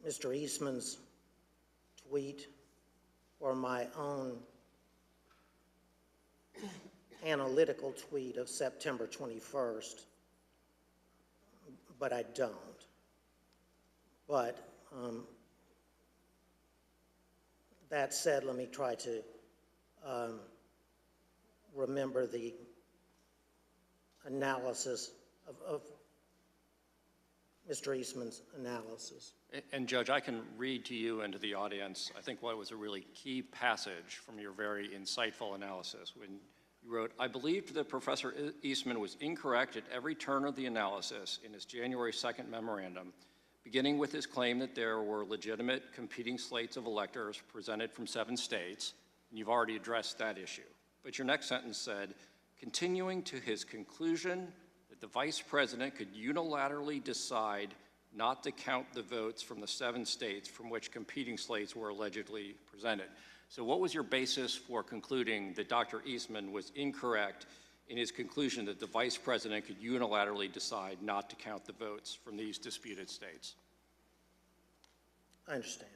Mr. Eastman's tweet or my own analytical tweet of September 21st, but I don't. But that said, let me try to remember the analysis of Mr. Eastman's analysis. And Judge, I can read to you and to the audience, I think what was a really key passage from your very insightful analysis when you wrote, I believed that Professor Eastman was incorrect at every turn of the analysis in his January 2nd memorandum, beginning with his claim that there were legitimate competing slates of electors presented from 7 states, and you've already addressed that issue. But your next sentence said, continuing to his conclusion that the Vice President could unilaterally decide not to count the votes from the 7 states from which competing slates were allegedly presented. So what was your basis for concluding that Dr. Eastman was incorrect in his conclusion that the Vice President could unilaterally decide not to count the votes from these disputed states? I understand.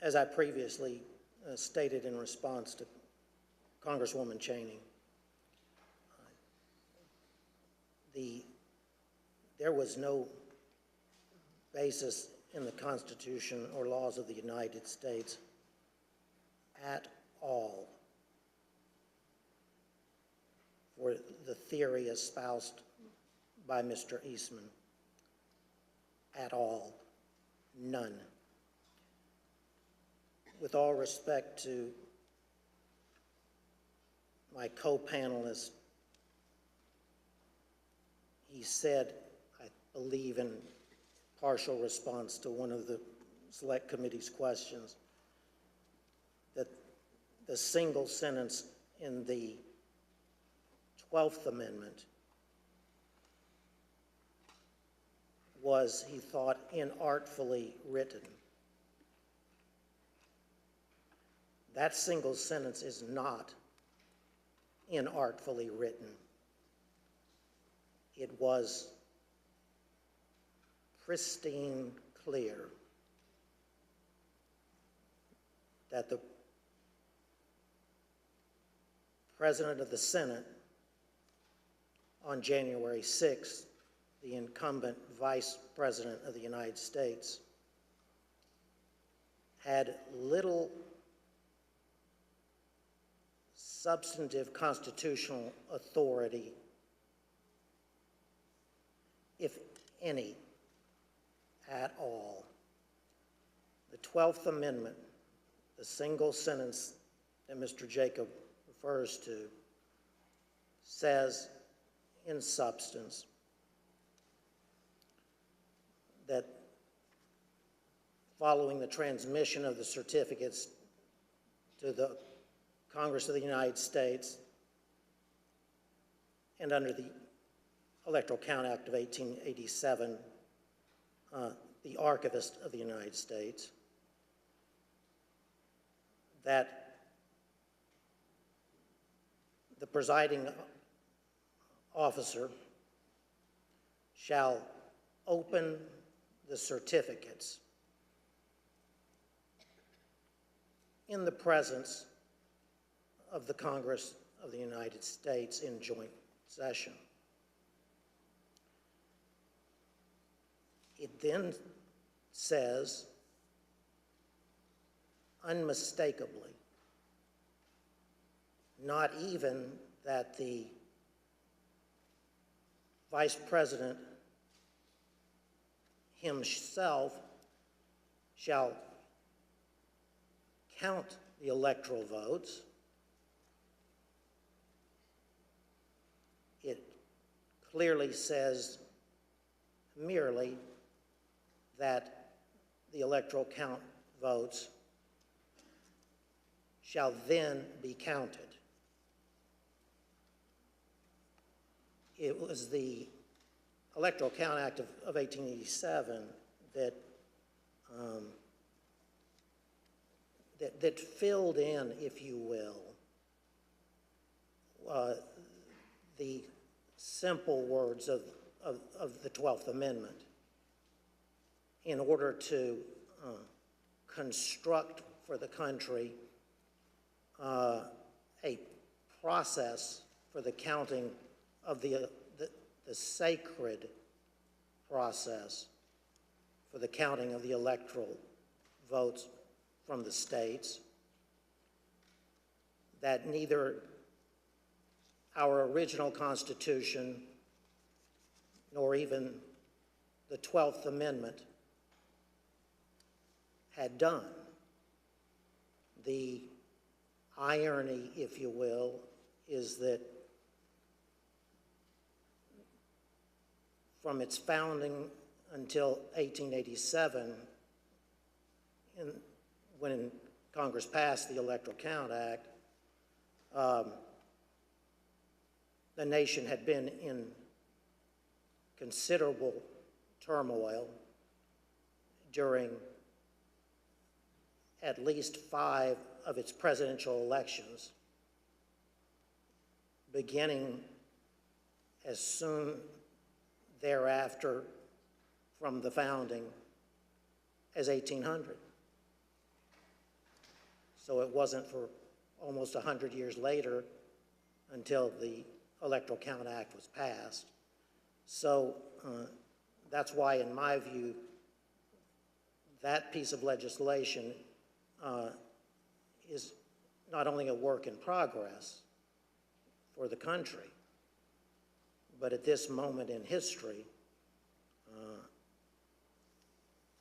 As I previously stated in response to Congresswoman Cheney, the there was no basis in the Constitution or laws of the United States at all for the theory espoused by Mr. Eastman. At all. None. With all respect to my co-panelist, he said, I believe in partial response to one of the Select Committee's questions, that the single sentence in the 12th Amendment was, he thought, inartfully written. That single sentence is not inartfully written. It was pristine clear that the President of the Senate on January 6th, the incumbent Vice President of the United States, had little substantive constitutional authority, if any, at all. The 12th Amendment, the single sentence that Mr. Jacob refers to, says in substance that following the transmission of the certificates to the Congress of the United States and under the Electoral Count Act of 1887, the Archivist of the United States, that the presiding officer shall open the certificates in the presence of the Congress of the United States in joint session. It then says unmistakably, not even that the Vice President himself shall count the electoral votes. It clearly says merely that the electoral count votes shall then be counted. It was the Electoral Count Act of 1887 that filled in, if you will, the simple words of the 12th Amendment in order to construct for the country a process for the counting of the sacred process for the counting of the electoral votes from the states, that neither our original Constitution nor even the 12th Amendment had done. The irony, if you will, is that from its founding until 1887, when Congress passed the Electoral Count Act, the nation had been in considerable turmoil during at least 5 of its presidential elections, beginning as soon thereafter from the founding as 1800. So it wasn't for almost 100 years later until the Electoral Count Act was passed. So That's why, in my view, that piece of legislation is not only a work in progress for the country, but at this moment in history,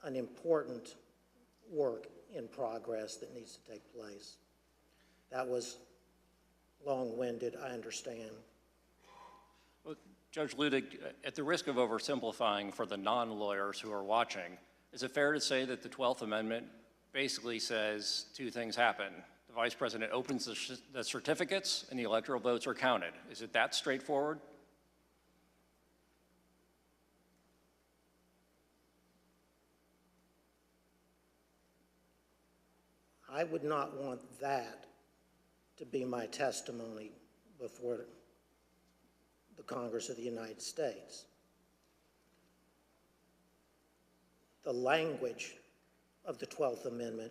an important work in progress that needs to take place. That was long-winded, I understand. Well, Judge Luttig, at the risk of oversimplifying for the non-lawyers who are watching, is it fair to say that the 12th Amendment basically says two things happen? The Vice President opens the certificates and the electoral votes are counted. Is it that straightforward? I would not want that to be my testimony before the Congress of the United States. The language of the 12th Amendment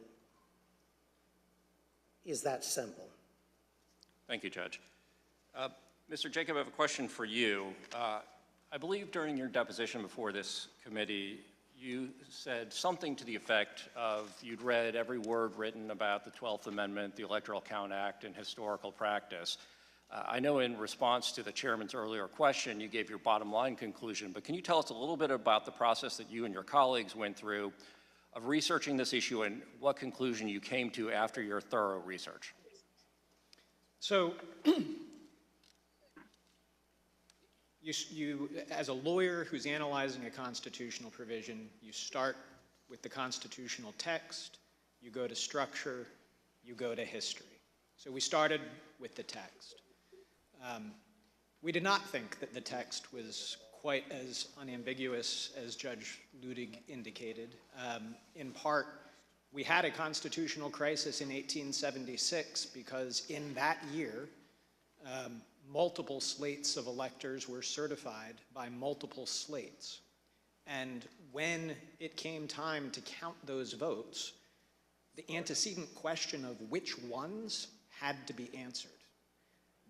is that simple. Thank you, Judge. Mr. Jacob, I have a question for you. I believe during your deposition before this committee, you said something to the effect of you'd read every word written about the 12th Amendment, the Electoral Count Act, and historical practice. I know in response to the chairman's earlier question, you gave your bottom line conclusion, but can you tell us a little bit about the process that you and your colleagues went through of researching this issue and what conclusion you came to after your thorough research? So, you, as a lawyer who's analyzing a constitutional provision, you start with the constitutional text, you go to structure, you go to history. So we started with the text. We did not think that the text was quite as unambiguous as Judge Luttig indicated. In part, we had a constitutional crisis in 1876 because in that year, multiple slates of electors were certified by multiple slates. And when it came time to count those votes, the antecedent question of which ones had to be answered.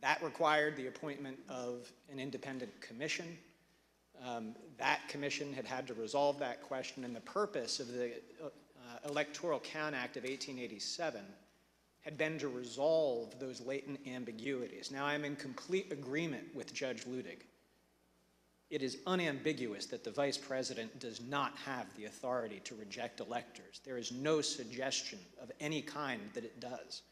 That required the appointment of an independent commission. That commission had to resolve that question, and the purpose of the Electoral Count Act of 1887 had been to resolve those latent ambiguities. Now, I'm in complete agreement with Judge Luttig. It is unambiguous that the Vice President does not have the authority to reject electors. There is no suggestion of any kind that it does.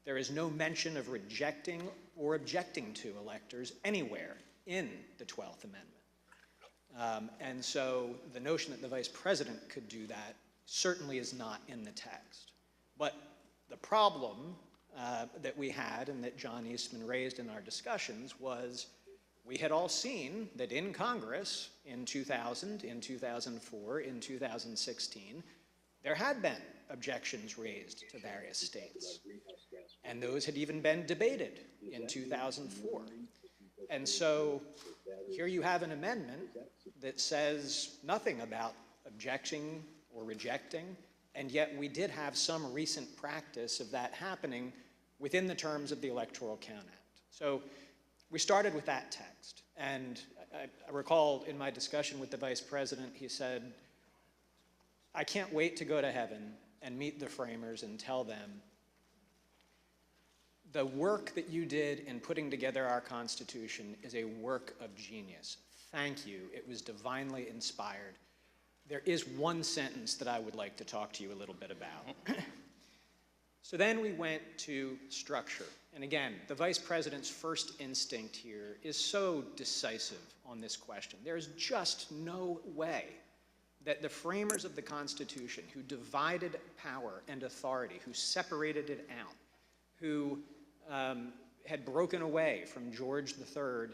There is no mention of rejecting or objecting to electors anywhere in the 12th Amendment. And so the notion that the Vice President could do that certainly is not in the text. But the problem that we had and that John Eastman raised in our discussions was we had all seen that in Congress in 2000, in 2004, in 2016, there had been objections raised to various states. And those had even been debated in 2004. And so here you have an amendment that says nothing about objecting or rejecting, and yet we did have some recent practice of that happening within the terms of the Electoral Count Act. So we started with that text. And I recall in my discussion with the Vice President, he said, I can't wait to go to heaven and meet the framers and tell them the work that you did in putting together our Constitution is a work of genius. Thank you. It was divinely inspired. There is one sentence that I would like to talk to you a little bit about. So then we went to structure. And again, the Vice President's first instinct here is so decisive on this question. There's just no way that the framers of the Constitution, who divided power and authority, who separated it out, who had broken away from George III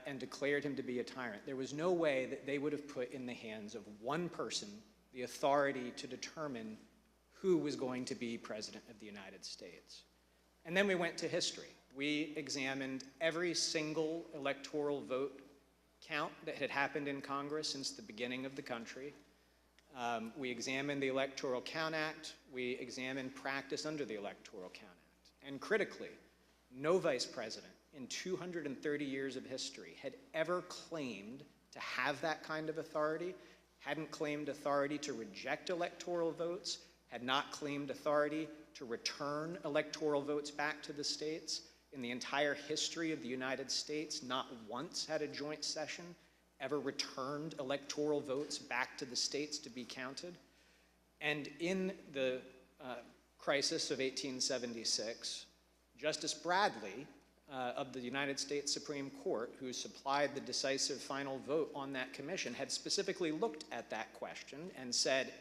and declared him to be a tyrant, there was no way that they would have put in the hands of one person the authority to determine who was going to be President of the United States. And then we went to history. We examined every single electoral vote count that had happened in Congress since the beginning of the country. We examined the Electoral Count Act. We examined practice under the Electoral Count Act. And critically, no Vice President in 230 years of history had ever claimed to have that kind of authority, hadn't claimed authority to reject electoral votes, had not claimed authority to return electoral votes back to the states. In the entire history of the United States, not once had a joint session ever returned electoral votes back to the states to be counted. And in the crisis of 1876, Justice Bradley of the United States Supreme Court, who supplied the decisive final vote on that commission, had specifically looked at that question and said,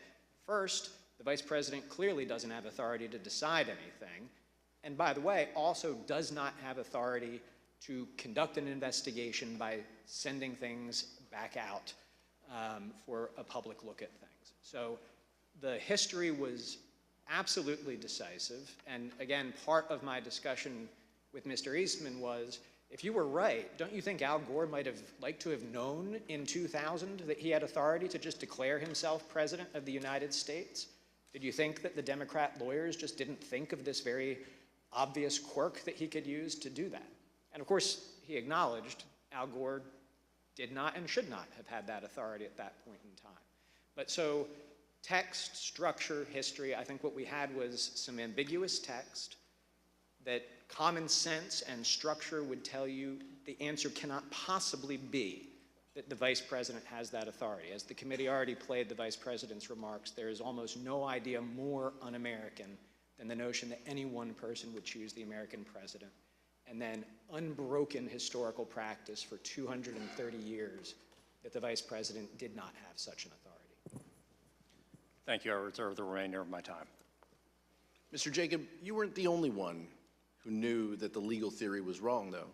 first, the vice president clearly doesn't have authority to decide anything, and by the way, also does not have authority to conduct an investigation by sending things back out for a public look at things. So the history was absolutely decisive, and again, part of my discussion with Mr. Eastman was, if you were right, don't you think Al Gore might have liked to have known in 2000 that he had authority to just declare himself president of the United States? Did you think that the Democrat lawyers just didn't think of this very obvious quirk that he could use to do that? And of course, he acknowledged Al Gore did not and should not have had that authority at that point in time. But so text, structure, history, I think what we had was some ambiguous text that common sense and structure would tell you the answer cannot possibly be that the vice president has that authority. As the committee already played the vice president's remarks, there is almost no idea more un-American than the notion that any one person would choose the American president. And then unbroken historical practice for 230 years that the vice president did not have such an authority. Thank you. I reserve the remainder of my time. Mr. Jacob, you weren't the only one who knew that the legal theory was wrong, though.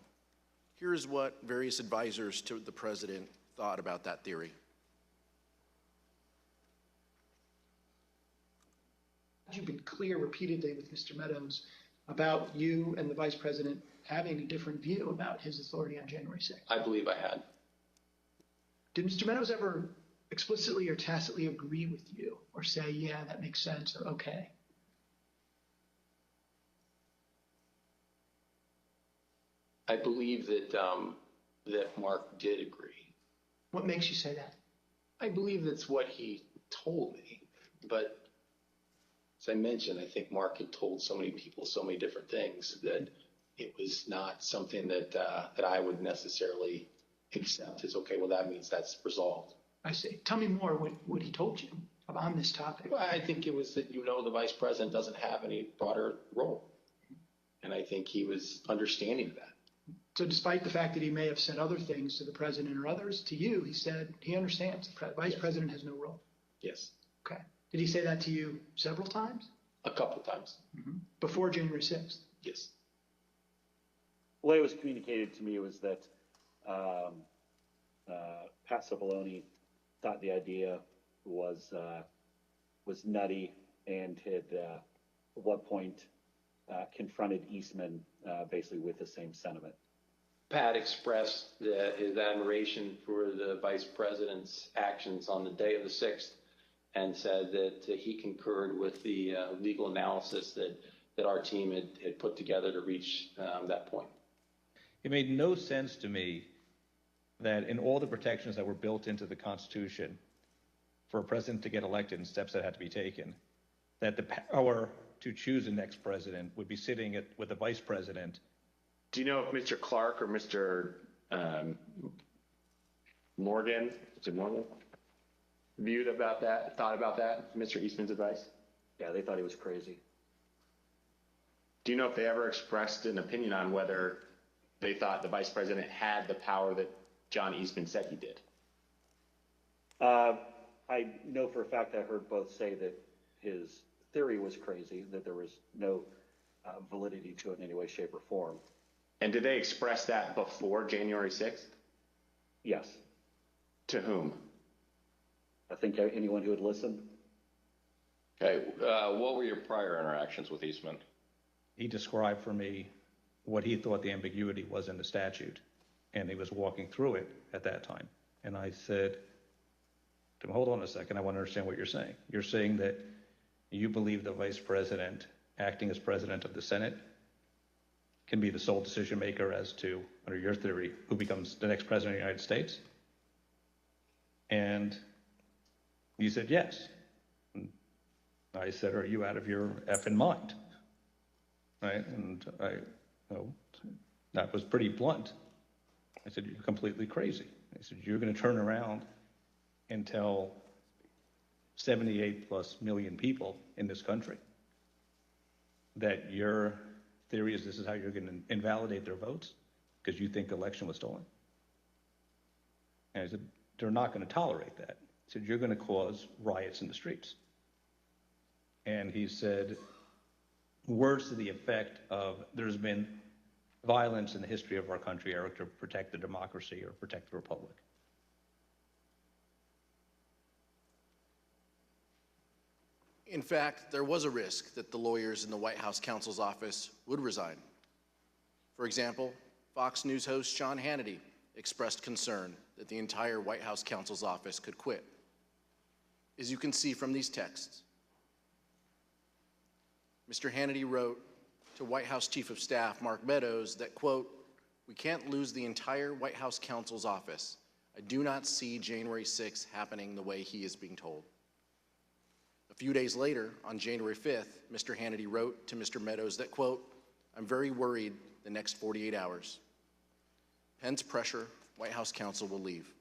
Here's what various advisors to the president thought about that theory. You've been clear repeatedly with Mr. Meadows about you and the vice president having a different view about his authority on January 6th. I believe I had. Did Mr. Meadows ever explicitly or tacitly agree with you or say, yeah, that makes sense, or okay? I believe that that Mark did agree. What makes you say that? I believe that's what he told me. But as I mentioned, I think Mark had told so many people so many different things that it was not something that that I would necessarily accept as, okay, well, that means that's resolved. I see. Tell me more what he told you on this topic. Well, I think it was that, the vice president doesn't have any broader role. And I think he was understanding of that. So despite the fact that he may have said other things to the president or others, to you, he said he understands the vice president has no role. Yes. Okay. Did he say that to you several times? A couple times. Mm-hmm. Before January 6th? Yes. The way it was communicated to me was that Pat Cipollone thought the idea was nutty and had at one point confronted Eastman basically with the same sentiment. Pat expressed his admiration for the vice president's actions on the day of the 6th and said that he concurred with the legal analysis that our team had put together to reach that point. It made no sense to me that in all the protections that were built into the Constitution for a president to get elected and steps that had to be taken, that the power to choose the next president would be sitting with the vice president. Do you know if Mr. Clark or Mr. Morgan, thought about that, Mr. Eastman's advice? Yeah, they thought he was crazy. Do you know if they ever expressed an opinion on whether they thought the vice president had the power that John Eastman said he did? I know for a fact I heard both say that his theory was crazy, that there was no validity to it in any way, shape, or form. And did they express that before January 6th? Yes. To whom? I think anyone who would listen. Okay, what were your prior interactions with Eastman? He described for me what he thought the ambiguity was in the statute, and he was walking through it at that time. And I said to him, hold on a second, I want to understand what you're saying. You're saying that you believe the vice president, acting as president of the Senate, can be the sole decision maker as to, under your theory, who becomes the next president of the United States? And he said, yes. And I said, are you out of your effing mind? Right? And that was pretty blunt. I said, you're completely crazy. I said, you're going to turn around and tell 78 plus million people in this country that your theory is this is how you're going to invalidate their votes because you think the election was stolen? And I said, they're not going to tolerate that. He said, you're going to cause riots in the streets. And he said words to the effect of there's been violence in the history of our country either to protect the democracy or protect the republic. In fact, there was a risk that the lawyers in the White House counsel's office would resign. For example, Fox News host Sean Hannity expressed concern that the entire White House counsel's office could quit. As you can see from these texts, Mr. Hannity wrote to White House Chief of Staff Mark Meadows that, quote, "We can't lose the entire White House counsel's office. I do not see January 6th happening the way he is being told." A few days later, on January 5th, Mr. Hannity wrote to Mr. Meadows that, quote, "I'm very worried the next 48 hours. Pence pressure, White House counsel will leave."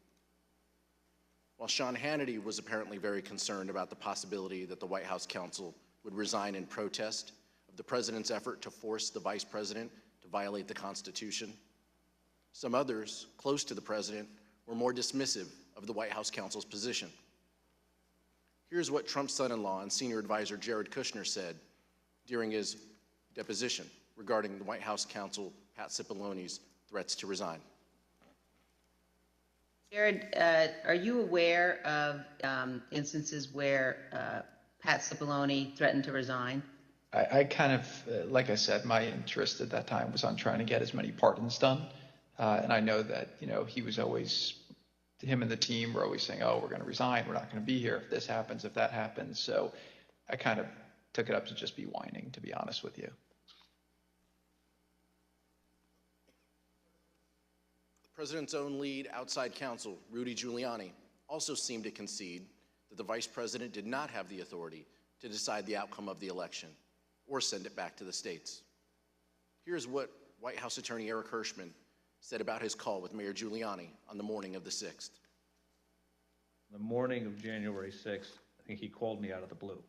While Sean Hannity was apparently very concerned about the possibility that the White House counsel would resign in protest of the president's effort to force the vice president to violate the Constitution, some others close to the president were more dismissive of the White House counsel's position. Here's what Trump's son-in-law and senior advisor Jared Kushner said during his deposition regarding the White House counsel Pat Cipollone's threats to resign. Jared, are you aware of instances where Pat Cipollone threatened to resign? I kind of, like I said, my interest at that time was on trying to get as many pardons done. And I know that, he was always, him and the team were always saying, oh, we're going to resign. We're not going to be here if this happens, if that happens. So I kind of took it up to just be whining, to be honest with you. The president's own lead outside counsel, Rudy Giuliani, also seemed to concede that the vice president did not have the authority to decide the outcome of the election or send it back to the states. Here's what White House attorney Eric Hirschman said about his call with Mayor Giuliani on the morning of the 6th. The morning of January 6th, I think he called me out of the blue,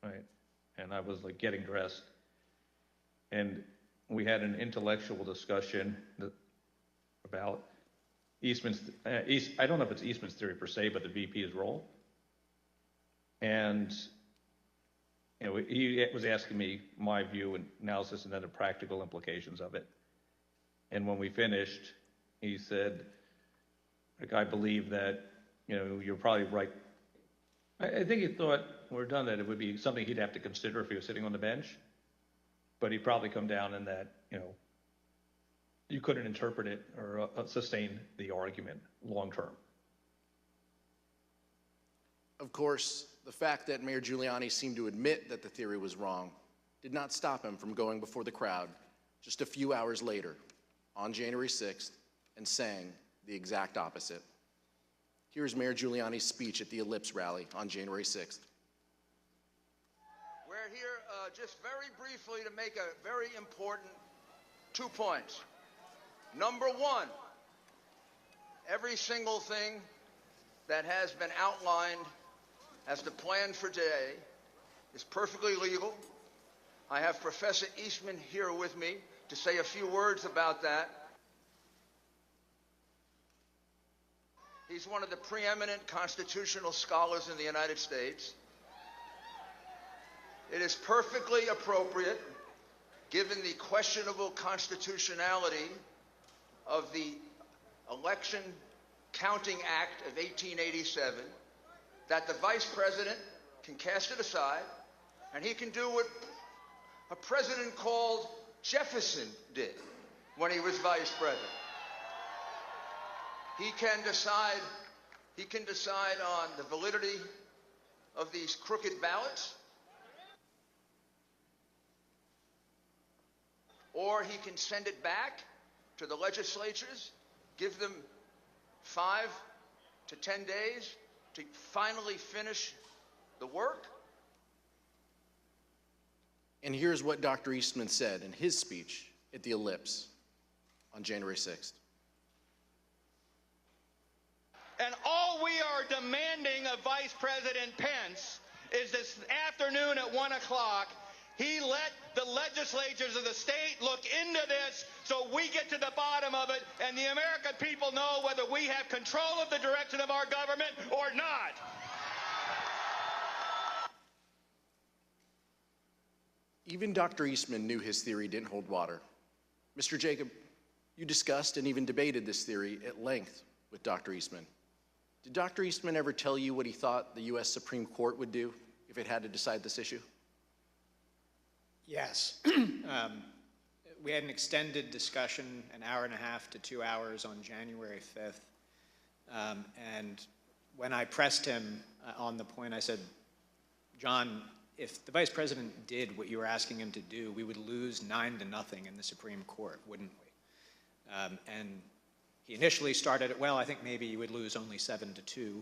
right? And I was like getting dressed. And we had an intellectual discussion about Eastman's, I don't know if it's Eastman's theory per se, but the VP's role. And he was asking me my view and analysis and then the practical implications of it. And when we finished, he said, like, I believe that, you're probably right. I think he thought when we're done that it would be something he'd have to consider if he was sitting on the bench. But he'd probably come down in that, you couldn't interpret it or sustain the argument long term. Of course, the fact that Mayor Giuliani seemed to admit that the theory was wrong did not stop him from going before the crowd just a few hours later on January 6th and saying the exact opposite. Here's Mayor Giuliani's speech at the Ellipse rally on January 6th. We're here just very briefly to make a very important 2 points. Number one, every single thing that has been outlined as the plan for today is perfectly legal. I have Professor Eastman here with me to say a few words about that. He's one of the preeminent constitutional scholars in the United States. It is perfectly appropriate, given the questionable constitutionality of the Election Counting Act of 1887, that the vice president can cast it aside and he can do what a president called Jefferson did when he was vice president. He can decide on the validity of these crooked ballots, or he can send it back to the legislatures, give them 5 to 10 days to finally finish the work? And here's what Dr. Eastman said in his speech at the Ellipse on January 6th. And all we are demanding of Vice President Pence is this afternoon at 1 o'clock, he let the legislatures of the state look into this so we get to the bottom of it and the American people know whether we have control of the direction of our government or not. Even Dr. Eastman knew his theory didn't hold water. Mr. Jacob, you discussed and even debated this theory at length with Dr. Eastman. Did Dr. Eastman ever tell you what he thought the U.S. Supreme Court would do if it had to decide this issue? Yes. We had an extended discussion, an hour and a half to 2 hours on January 5th. And when I pressed him on the point, I said, John, if the Vice President did what you were asking him to do, we would lose 9-0 in the Supreme Court, wouldn't we? And he initially started it, well, I think maybe you would lose only 7-2.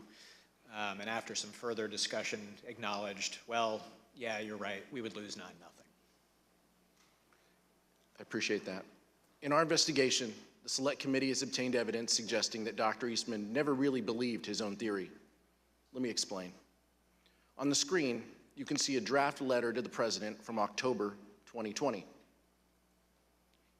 And after some further discussion, acknowledged, well, yeah, you're right, we would lose 9-0. I appreciate that. In our investigation, the Select Committee has obtained evidence suggesting that Dr. Eastman never really believed his own theory. Let me explain. On the screen, you can see a draft letter to the President from October 2020.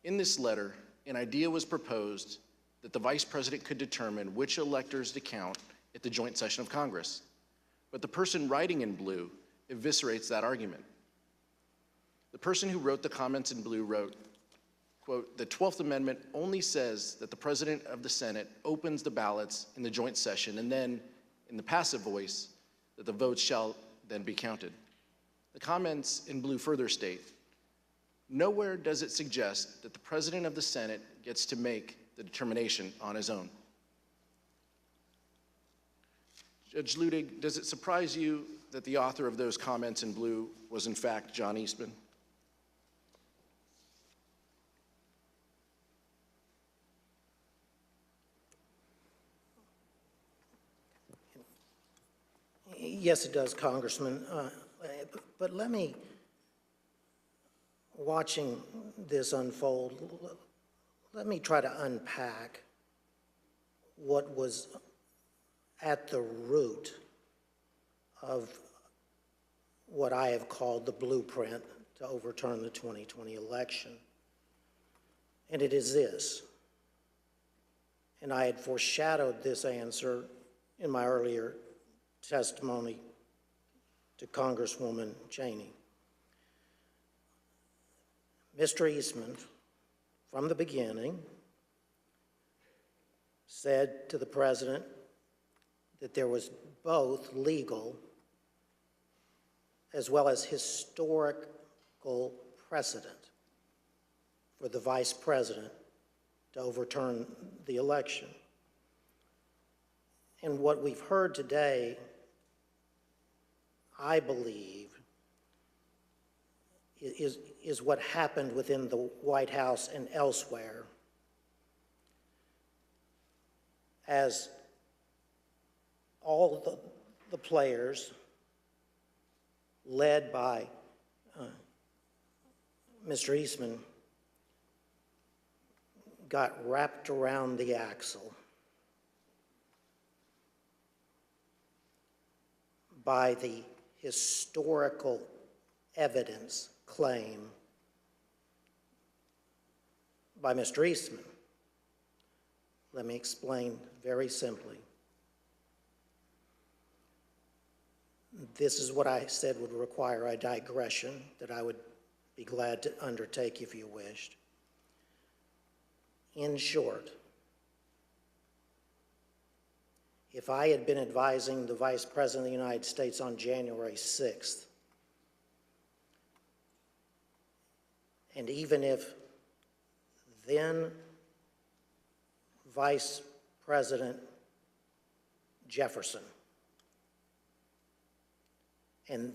In this letter, an idea was proposed that the Vice President could determine which electors to count at the joint session of Congress. But the person writing in blue eviscerates that argument. The person who wrote the comments in blue wrote, quote, the 12th Amendment only says that the President of the Senate opens the ballots in the joint session and then, in the passive voice, that the votes shall then be counted. The comments in blue further state, nowhere does it suggest that the President of the Senate gets to make the determination on his own. Judge Luttig, does it surprise you that the author of those comments in blue was in fact John Eastman? Yes, it does, Congressman. But let me, watching this unfold, let me try to unpack what was at the root of what I have called the blueprint to overturn the 2020 election. And it is this, and I had foreshadowed this answer in my earlier testimony to Congresswoman Cheney. Mr. Eastman, from the beginning, said to the President that there was both legal as well as historical precedent for the Vice President to overturn the election. And what we've heard today, I believe, is what happened within the White House and elsewhere as all the players led by Mr. Eastman got wrapped around the axle by the historical evidence claim by Mr. Eastman. Let me explain very simply. This is what I said would require a digression that I would be glad to undertake if you wished. In short, if I had been advising the Vice President of the United States on January 6th, and even if then Vice President Jefferson and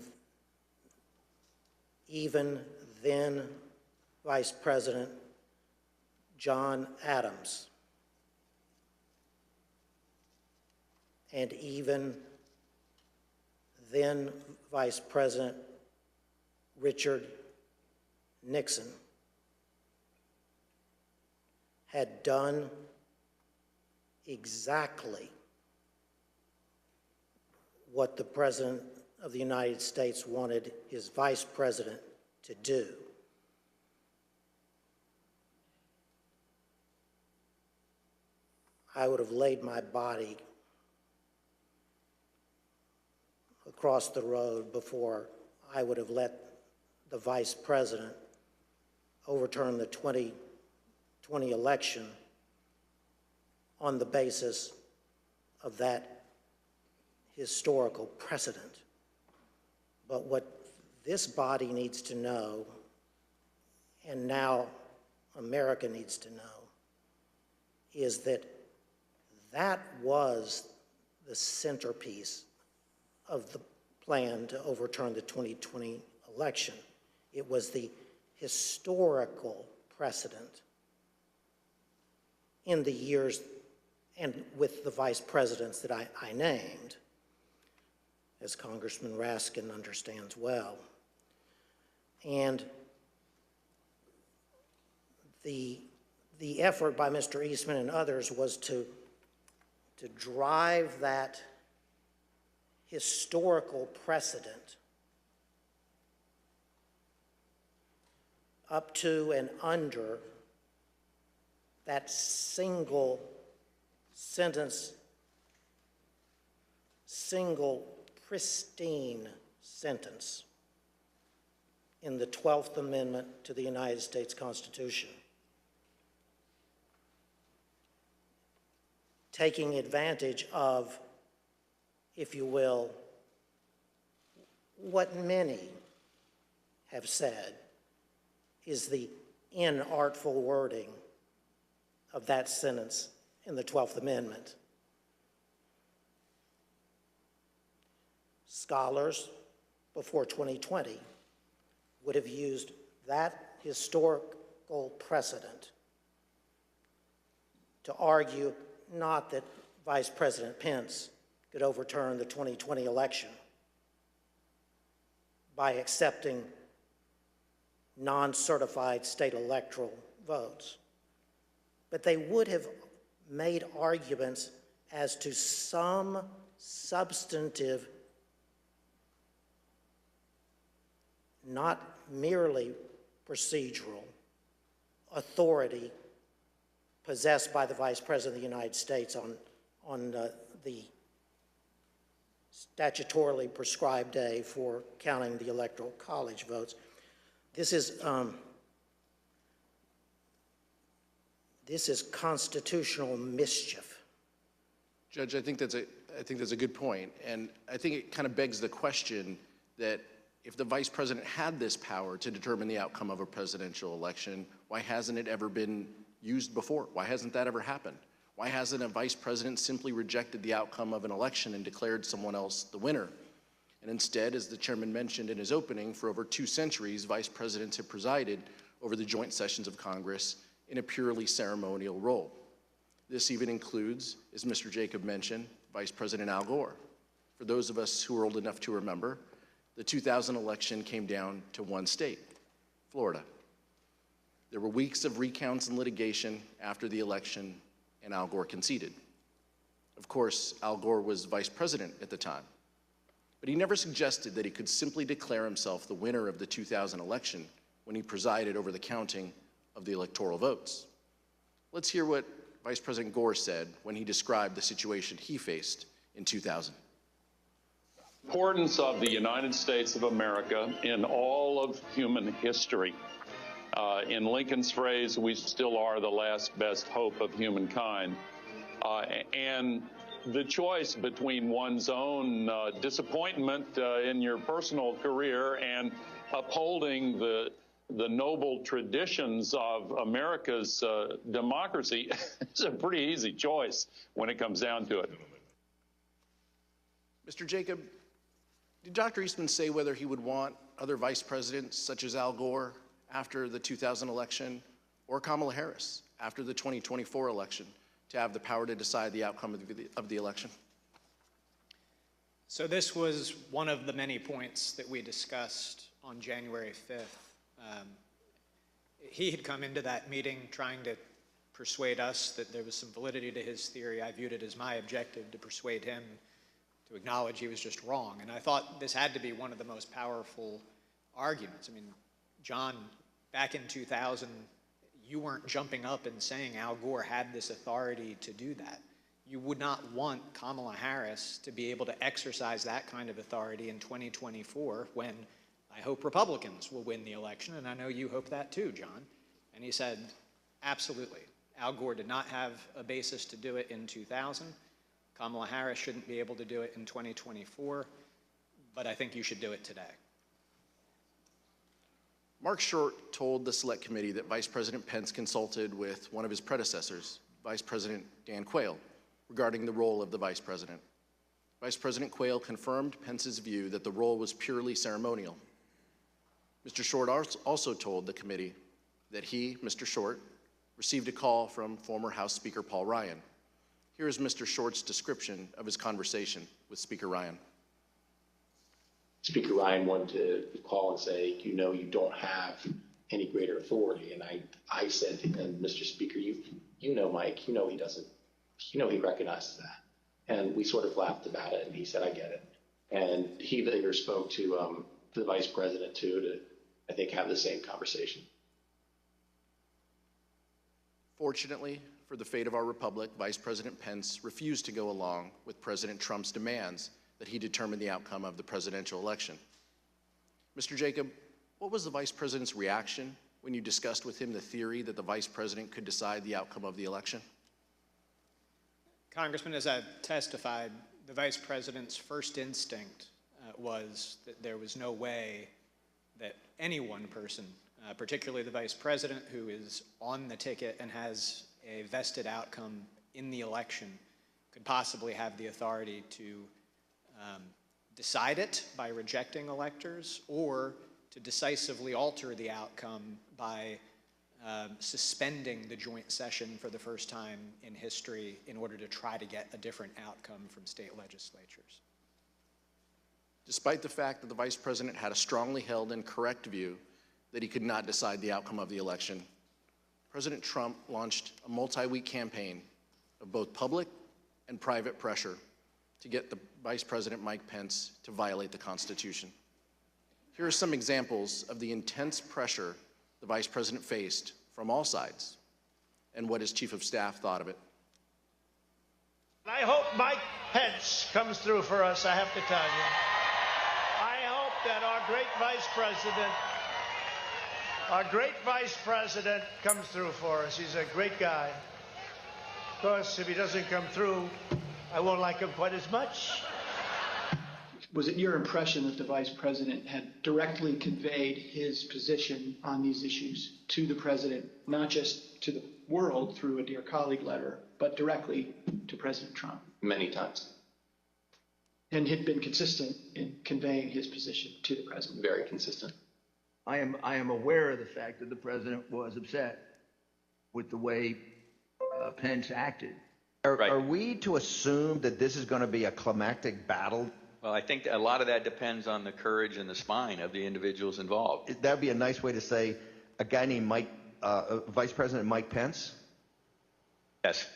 even then Vice President John Adams and even then Vice President Richard Nixon had done exactly what the President of the United States wanted his Vice President to do. I would have laid my body across the road before I would have let the Vice President overturn the 2020 election on the basis of that historical precedent. But what this body needs to know, and now America needs to know, is that that was the centerpiece of the plan to overturn the 2020 election. It was the historical precedent in the years and with the vice presidents that I named, as Congressman Raskin understands well. And the effort by Mr. Eastman and others was to drive that historical precedent up to and under that single sentence, single pristine sentence in the 12th Amendment to the United States Constitution, taking advantage of, if you will, what many have said is the inartful wording of that sentence in the 12th Amendment. Scholars before 2020 would have used that historical precedent to argue not that Vice President Pence could overturn the 2020 election by accepting non-certified state electoral votes, but they would have made arguments as to some substantive, not merely procedural, authority possessed by the Vice President of the United States on the statutorily prescribed day for counting the Electoral College votes. This is constitutional mischief. Judge, I think that's a good point, and I think it kind of begs the question that if the Vice President had this power to determine the outcome of a presidential election, why hasn't it ever been used before? Why hasn't that ever happened? Why hasn't a Vice President simply rejected the outcome of an election and declared someone else the winner? And instead, as the chairman mentioned in his opening, for over 2 centuries, Vice Presidents have presided over the joint sessions of Congress in a purely ceremonial role. This even includes, as Mr. Jacob mentioned, Vice President Al Gore. For those of us who are old enough to remember, the 2000 election came down to one state, Florida. There were weeks of recounts and litigation after the election, and Al Gore conceded. Of course, Al Gore was vice president at the time, but he never suggested that he could simply declare himself the winner of the 2000 election when he presided over the counting of the electoral votes. Let's hear what Vice President Gore said when he described the situation he faced in 2000. Importance of the United States of America in all of human history. In Lincoln's phrase, we still are the last best hope of humankind. And the choice between one's own disappointment in your personal career and upholding the noble traditions of America's democracy is a pretty easy choice when it comes down to it. Mr. Jacob, did Dr. Eastman say whether he would want other vice presidents such as Al Gore after the 2000 election or Kamala Harris after the 2024 election to have the power to decide the outcome of the election? So this was one of the many points that we discussed on January 5th. He had come into that meeting trying to persuade us that there was some validity to his theory. I viewed it as my objective to persuade him to acknowledge he was just wrong. And I thought this had to be one of the most powerful arguments. I mean, John, back in 2000, you weren't jumping up and saying Al Gore had this authority to do that. You would not want Kamala Harris to be able to exercise that kind of authority in 2024 when I hope Republicans will win the election, and I know you hope that too, John. And he said, absolutely. Al Gore did not have a basis to do it in 2000. Kamala Harris shouldn't be able to do it in 2024, but I think you should do it today. Mark Short told the Select Committee that Vice President Pence consulted with one of his predecessors, Vice President Dan Quayle, regarding the role of the Vice President. Vice President Quayle confirmed Pence's view that the role was purely ceremonial. Mr. Short also told the committee that he, Mr. Short, received a call from former House Speaker Paul Ryan. Here is Mr. Short's description of his conversation with Speaker Ryan. Speaker Ryan wanted to call and say, you know, you don't have any greater authority. And I said to him, Mr. Speaker, you know, Mike, you know he doesn't, you know he recognizes that. And we sort of laughed about it, and he said, I get it. And he later spoke to the Vice President, too, to, I think, have the same conversation. Fortunately for the fate of our republic, Vice President Pence refused to go along with President Trump's demands that he determine the outcome of the presidential election. Mr. Jacob, what was the Vice President's reaction when you discussed with him the theory that the Vice President could decide the outcome of the election? Congressman, as I've testified, the Vice President's first instinct was that there was no way that any one person, particularly the Vice President, who is on the ticket and has a vested outcome in the election, could possibly have the authority to decide it by rejecting electors or to decisively alter the outcome by suspending the joint session for the first time in history in order to try to get a different outcome from state legislatures. Despite the fact that the Vice President had a strongly held and correct view that he could not decide the outcome of the election, President Trump launched a multi-week campaign of both public and private pressure to get the Vice President Mike Pence to violate the Constitution. Here are some examples of the intense pressure the Vice President faced from all sides and what his Chief of Staff thought of it. I hope Mike Pence comes through for us, I have to tell you. I hope that our great Vice President comes through for us. He's a great guy. Of course, if he doesn't come through, I won't like him quite as much. Was it your impression that the Vice President had directly conveyed his position on these issues to the President, not just to the world through a Dear Colleague letter, but directly to President Trump? Many times. And had been consistent in conveying his position to the President? Very consistent. I am aware of the fact that the President was upset with the way Pence acted. Are we to assume that this is going to be a climactic battle? Well, I think a lot of that depends on the courage and the spine of the individuals involved. That would be a nice way to say a guy named Vice President Mike Pence? Yes.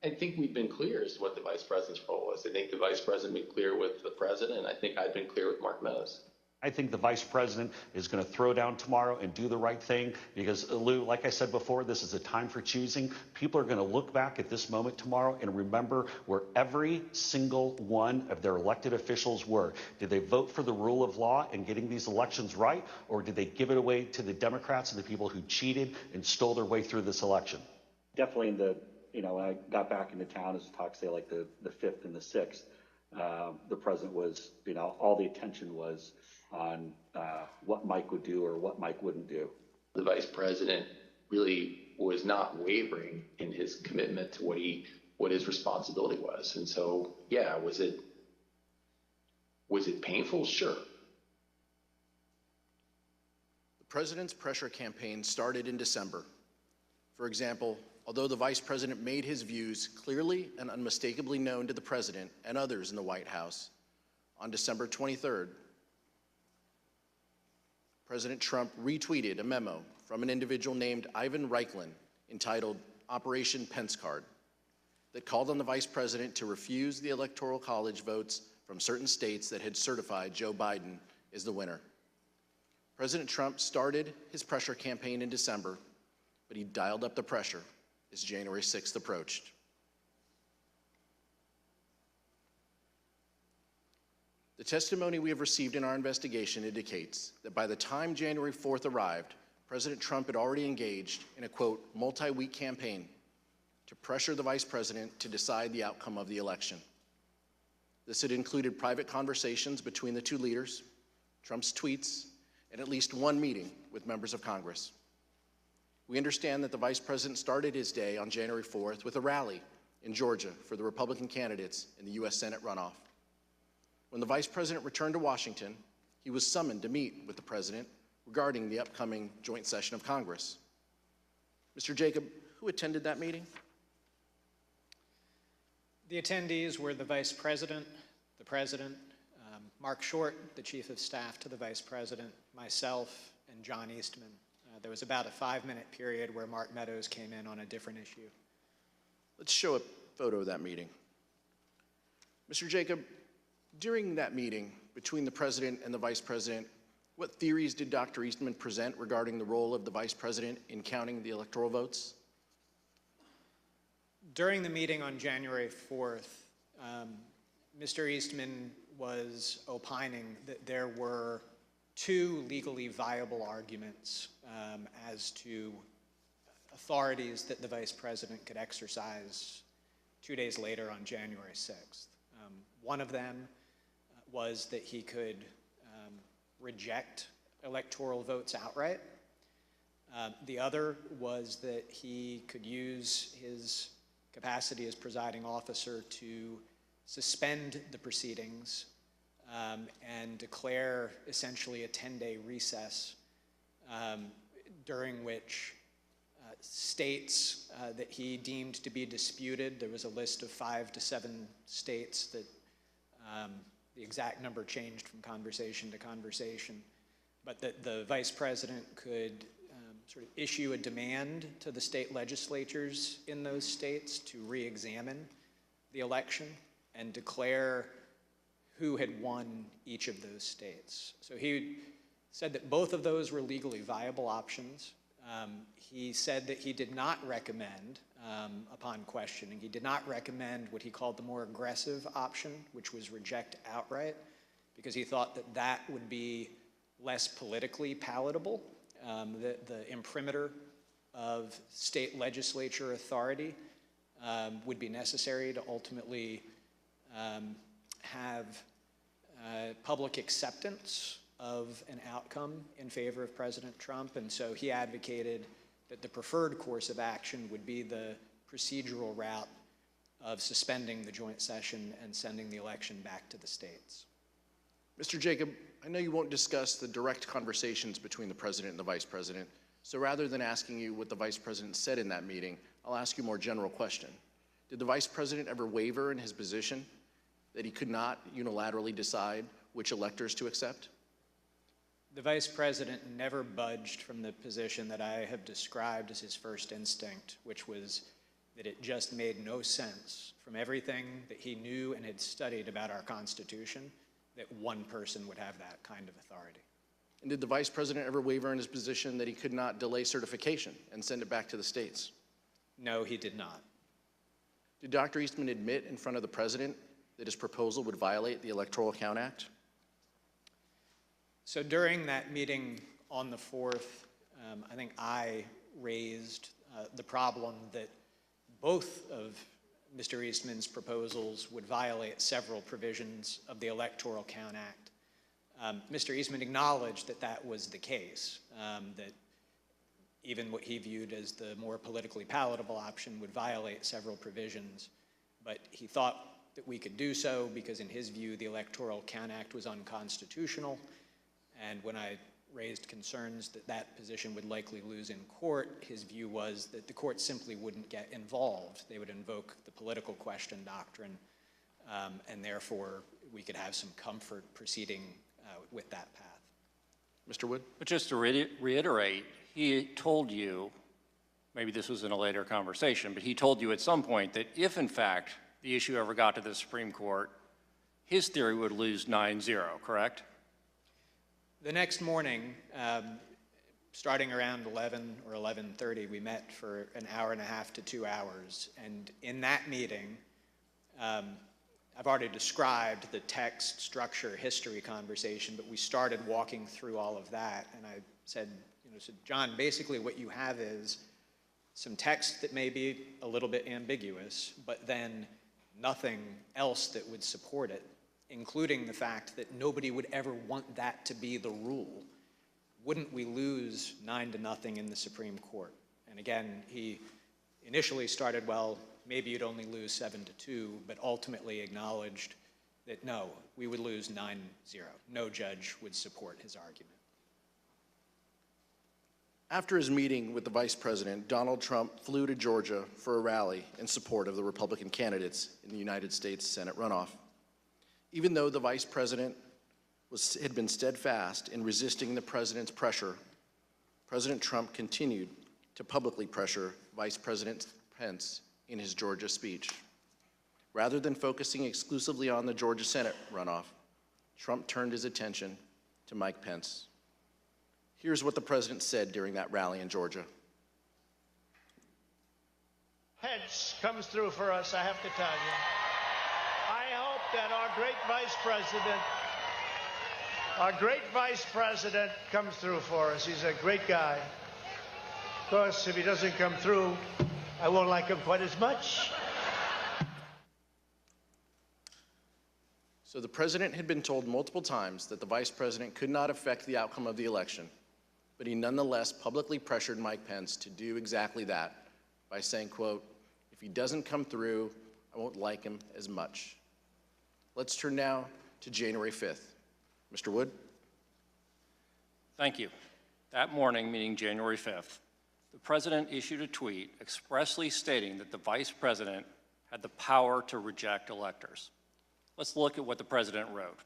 I think we've been clear as to what the Vice President's role was. I think the Vice President been clear with the President, and I think I've been clear with Mark Meadows. I think the Vice President is going to throw down tomorrow and do the right thing because, Lou, like I said before, this is a time for choosing. People are going to look back at this moment tomorrow and remember where every single one of their elected officials were. Did they vote for the rule of law and getting these elections right, or did they give it away to the Democrats and the people who cheated and stole their way through this election? Definitely in the, when I got back into town, as talk say like the 5th and the 6th, the President was, all the attention was on what Mike would do or what Mike wouldn't do. The Vice President really was not wavering in his commitment to what his responsibility was. And so, yeah, was it painful? Sure. The President's pressure campaign started in December. For example, although the Vice President made his views clearly and unmistakably known to the President and others in the White House, On December 23rd, President Trump retweeted a memo from an individual named Ivan Reichlen entitled Operation Pence Card that called on the Vice President to refuse the Electoral College votes from certain states that had certified Joe Biden as the winner. President Trump started his pressure campaign in December, but he dialed up the pressure as January 6th approached. The testimony we have received in our investigation indicates that by the time January 4th arrived, President Trump had already engaged in a, quote, multi-week campaign to pressure the Vice President to decide the outcome of the election. This had included private conversations between the two leaders, Trump's tweets, and at least one meeting with members of Congress. We understand that the Vice President started his day on January 4th with a rally in Georgia for the Republican candidates in the U.S. Senate runoff. When the Vice President returned to Washington, he was summoned to meet with the President regarding the upcoming joint session of Congress. Mr. Jacob, who attended that meeting? The attendees were the Vice President, the President, Mark Short, the Chief of Staff to the Vice President, myself, and John Eastman. There was about a 5-minute period where Mark Meadows came in on a different issue. Let's show a photo of that meeting. Mr. Jacob, during that meeting between the President and the Vice President, what theories did Dr. Eastman present regarding the role of the Vice President in counting the electoral votes? During the meeting on January 4th, Mr. Eastman was opining that there were two legally viable arguments as to authorities that the Vice President could exercise 2 days later on January 6th. One of them was that he could reject electoral votes outright. The other was that he could use his capacity as presiding officer to suspend the proceedings and declare essentially a 10-day recess during which states that he deemed to be disputed, there was a list of 5 to 7 states that the exact number changed from conversation to conversation, but that the Vice President could sort of issue a demand to the state legislatures in those states to re-examine the election and declare who had won each of those states. So he said that both of those were legally viable options. He said that he did not recommend, upon questioning, he did not recommend what he called the more aggressive option, which was reject outright, because he thought that that would be less politically palatable. The imprimatur of state legislature authority would be necessary to ultimately have public acceptance of an outcome in favor of President Trump, and so he advocated that the preferred course of action would be the procedural route of suspending the joint session and sending the election back to the states. Mr. Jacob, I know you won't discuss the direct conversations between the President and the Vice President, so rather than asking you what the Vice President said in that meeting, I'll ask you a more general question. Did the Vice President ever waver in his position that he could not unilaterally decide which electors to accept? The Vice President never budged from the position that I have described as his first instinct, which was that it just made no sense from everything that he knew and had studied about our Constitution that one person would have that kind of authority. And did the Vice President ever waver in his position that he could not delay certification and send it back to the states? No, he did not. Did Dr. Eastman admit in front of the President that his proposal would violate the Electoral Count Act? So during that meeting on the 4th, I think I raised the problem that both of Mr. Eastman's proposals would violate several provisions of the Electoral Count Act. Mr. Eastman acknowledged that that was the case, that even what he viewed as the more politically palatable option would violate several provisions, but he thought that we could do so because in his view the Electoral Count Act was unconstitutional, and when I raised concerns that that position would likely lose in court, his view was that the court simply wouldn't get involved. They would invoke the political question doctrine and therefore we could have some comfort proceeding with that path. Mr. Wood? But just to reiterate, he told you, maybe this was in a later conversation, but he told you at some point that if, in fact, the issue ever got to the Supreme Court, his theory would lose 9-0, correct? The next morning, starting around 11 or 11:30, we met for an hour and a half to 2 hours. And in that meeting, I've already described the text, structure, history conversation, but we started walking through all of that. And I said, John, basically what you have is some text that may be a little bit ambiguous, but then nothing else that would support it, including the fact that nobody would ever want that to be the rule. Wouldn't we lose 9-0 in the Supreme Court? And again, he initially started, well, maybe you'd only lose 7-2, but ultimately acknowledged that no, we would lose 9-0. No judge would support his argument. After his meeting with the Vice President, Donald Trump flew to Georgia for a rally in support of the Republican candidates in the United States Senate runoff. Even though the Vice President had been steadfast in resisting the President's pressure, President Trump continued to publicly pressure Vice President Pence in his Georgia speech. Rather than focusing exclusively on the Georgia Senate runoff, Trump turned his attention to Mike Pence. Here's what the President said during that rally in Georgia. Pence comes through for us, I have to tell you. I hope that our great Vice President comes through for us. He's a great guy. Of course, if he doesn't come through, I won't like him quite as much. So the President had been told multiple times that the Vice President could not affect the outcome of the election, but he nonetheless publicly pressured Mike Pence to do exactly that by saying, quote, if he doesn't come through, I won't like him as much. Let's turn now to January 5th. Mr. Wood? Thank you. That morning, meaning January 5th, the President issued a tweet expressly stating that the Vice President had the power to reject electors. Let's look at what the President wrote.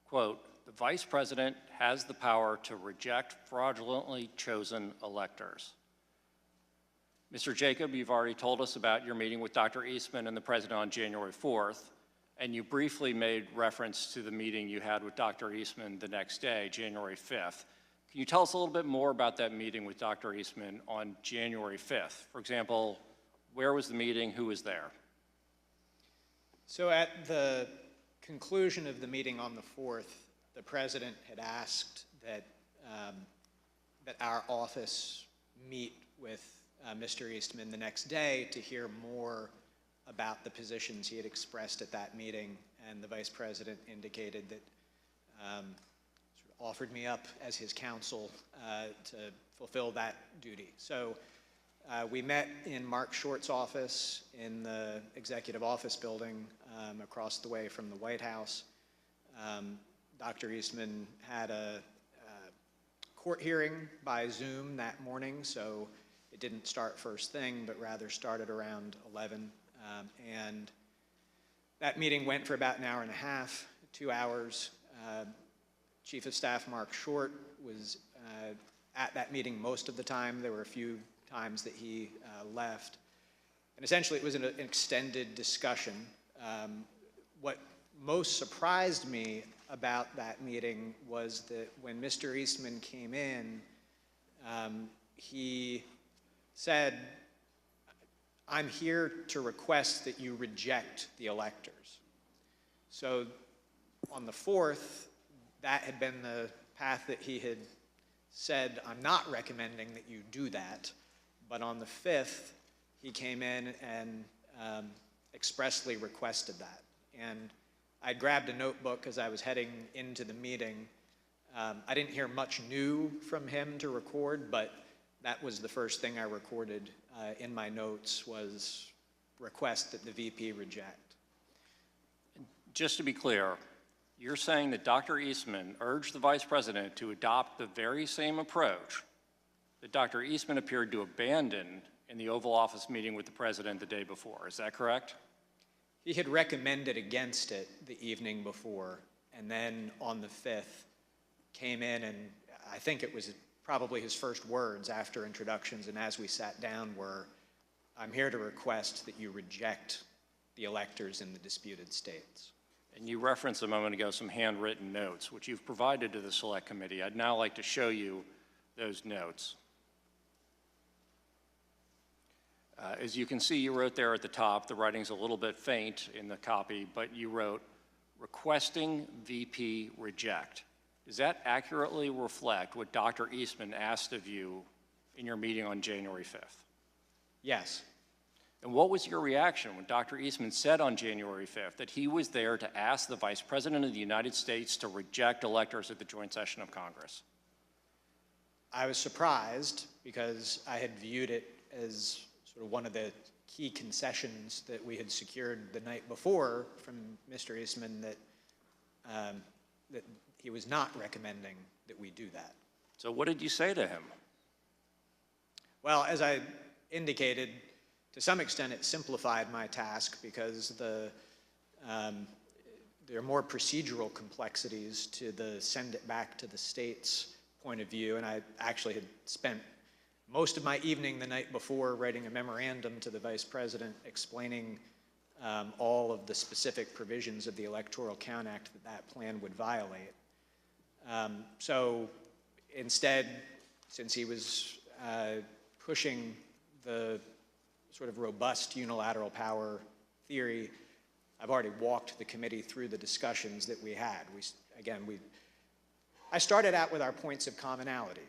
Quote, the Vice President has the power to reject fraudulently chosen electors. Mr. Jacob, you've already told us about your meeting with Dr. Eastman and the President on January 4th, and you briefly made reference to the meeting you had with Dr. Eastman the next day, January 5th. Can you tell us a little bit more about that meeting with Dr. Eastman on January 5th? For example, where was the meeting? Who was there? So at the conclusion of the meeting on the 4th, the President had asked that, that our office meet with Mr. Eastman the next day to hear more about the positions he had expressed at that meeting, and the Vice President indicated that sort of offered me up as his counsel to fulfill that duty. So we met in Mark Short's office in the Executive Office Building across the way from the White House. Dr. Eastman had a court hearing by Zoom that morning, so it didn't start first thing, but rather started around 11. And that meeting went for about an hour and a half, 2 hours. Chief of Staff Mark Short was at that meeting most of the time. There were a few times that he left. And essentially it was an extended discussion. What most surprised me about that meeting was that when Mr. Eastman came in, he said, I'm here to request that you reject the electors. So on the 4th, that had been the path that he had said, I'm not recommending that you do that. But on the 5th, he came in and expressly requested that. And I grabbed a notebook as I was heading into the meeting. I didn't hear much new from him to record, but that was the first thing I recorded in my notes was request that the VP reject. Just to be clear, you're saying that Dr. Eastman urged the Vice President to adopt the very same approach that Dr. Eastman appeared to abandon in the Oval Office meeting with the President the day before. Is that correct? He had recommended against it the evening before, and then on the 5th came in, and I think it was probably his first words after introductions and as we sat down were, "I'm here to request that you reject the electors in the disputed states." And you referenced a moment ago some handwritten notes, which you've provided to the Select Committee. I'd now like to show you those notes. As you can see, you wrote there at the top, the writing's a little bit faint in the copy, but you wrote, "Requesting VP reject." Does that accurately reflect what Dr. Eastman asked of you in your meeting on January 5th? Yes. And what was your reaction when Dr. Eastman said on January 5th that he was there to ask the Vice President of the United States to reject electors at the joint session of Congress? I was surprised because I had viewed it as sort of one of the key concessions that we had secured the night before from Mr. Eastman that, that he was not recommending that we do that. So what did you say to him? Well, as I indicated, to some extent it simplified my task because there are more procedural complexities to the send it back to the states point of view, and I actually had spent most of my evening the night before writing a memorandum to the Vice President explaining all of the specific provisions of the Electoral Count Act that plan would violate. So instead, since he was pushing the sort of robust unilateral power theory, I've already walked the committee through the discussions that we had. I started out with our points of commonality,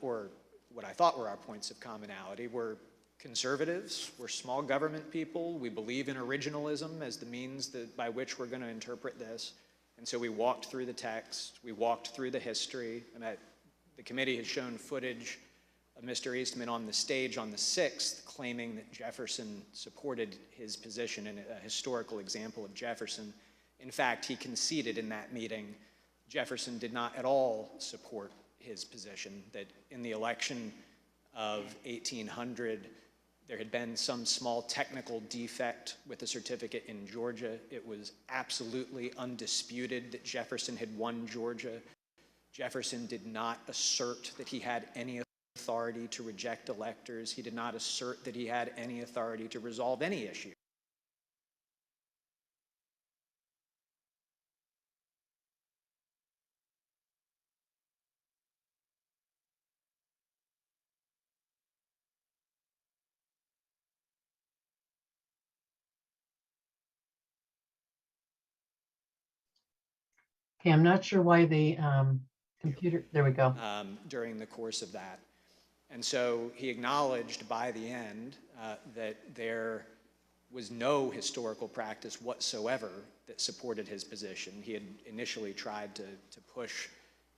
or what I thought were our points of commonality. We're conservatives, we're small government people, we believe in originalism as the means by which we're going to interpret this. And so we walked through the text, we walked through the history, and the committee has shown footage of Mr. Eastman on the stage on the 6th claiming that Jefferson supported his position in a historical example of Jefferson. In fact, he conceded in that meeting Jefferson did not at all support his position, that in the election of 1800, there had been some small technical defect with the certificate in Georgia. It was absolutely undisputed that Jefferson had won Georgia. Jefferson did not assert that he had any authority to reject electors. He did not assert that he had any authority to resolve any issue. Okay, I'm not sure why the computer, there we go. During the course of that. And so he acknowledged by the end that there was no historical practice whatsoever that supported his position. He had initially tried to push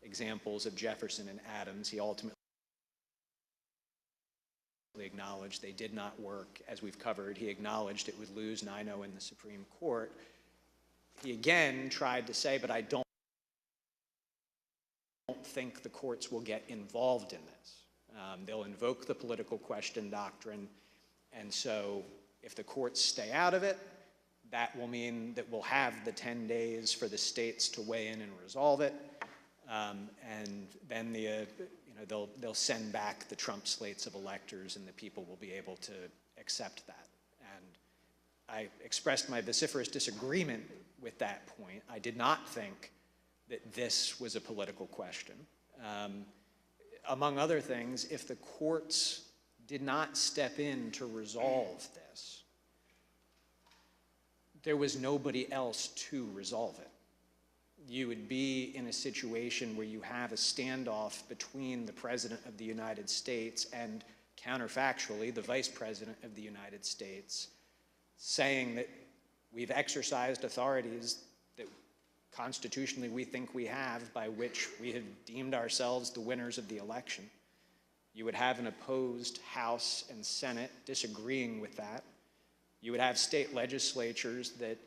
examples of Jefferson and Adams. He ultimately acknowledged they did not work. As we've covered, he acknowledged it would lose 9-0 in the Supreme Court. He again tried to say, but I don't think the courts will get involved in this. They'll invoke the political question doctrine, and so if the courts stay out of it, that will mean that we'll have the 10 days for the states to weigh in and resolve it, and then they'll send back the Trump slates of electors, and the people will be able to accept that. And I expressed my vociferous disagreement with that point. I did not think that this was a political question. Among other things, if the courts did not step in to resolve this, there was nobody else to resolve it. You would be in a situation where you have a standoff between the President of the United States and, counterfactually, the Vice President of the United States, saying that we've exercised authorities that constitutionally we think we have, by which we have deemed ourselves the winners of the election. You would have an opposed House and Senate disagreeing with that. You would have state legislatures that,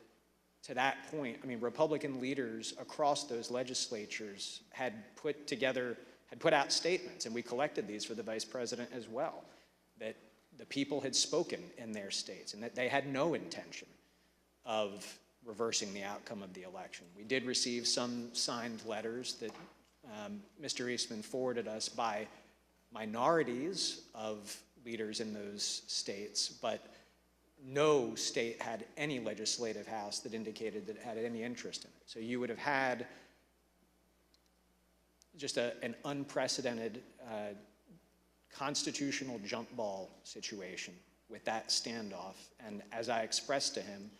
to that point, I mean, Republican leaders across those legislatures had put out statements, and we collected these for the Vice President as well, that the people had spoken in their states and that they had no intention of reversing the outcome of the election. We did receive some signed letters that Mr. Eastman forwarded us by minorities of leaders in those states, but no state had any legislative house that indicated that it had any interest in it. So you would have had just an unprecedented constitutional jump ball situation with that standoff. And as I expressed to him,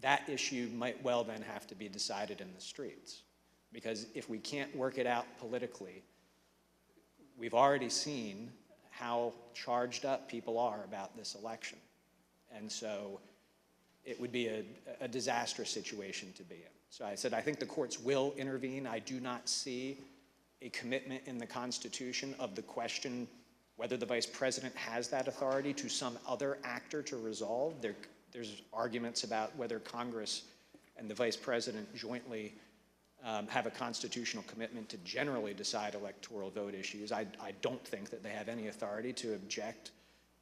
that issue might well then have to be decided in the streets. Because if we can't work it out politically, we've already seen how charged up people are about this election. And so it would be a disastrous situation to be in. So I said, I think the courts will intervene. I do not see a commitment in the Constitution of the question whether the Vice President has that authority to some other actor to resolve. There's arguments about whether Congress and the Vice President jointly have a constitutional commitment to generally decide electoral vote issues. I don't think that they have any authority to object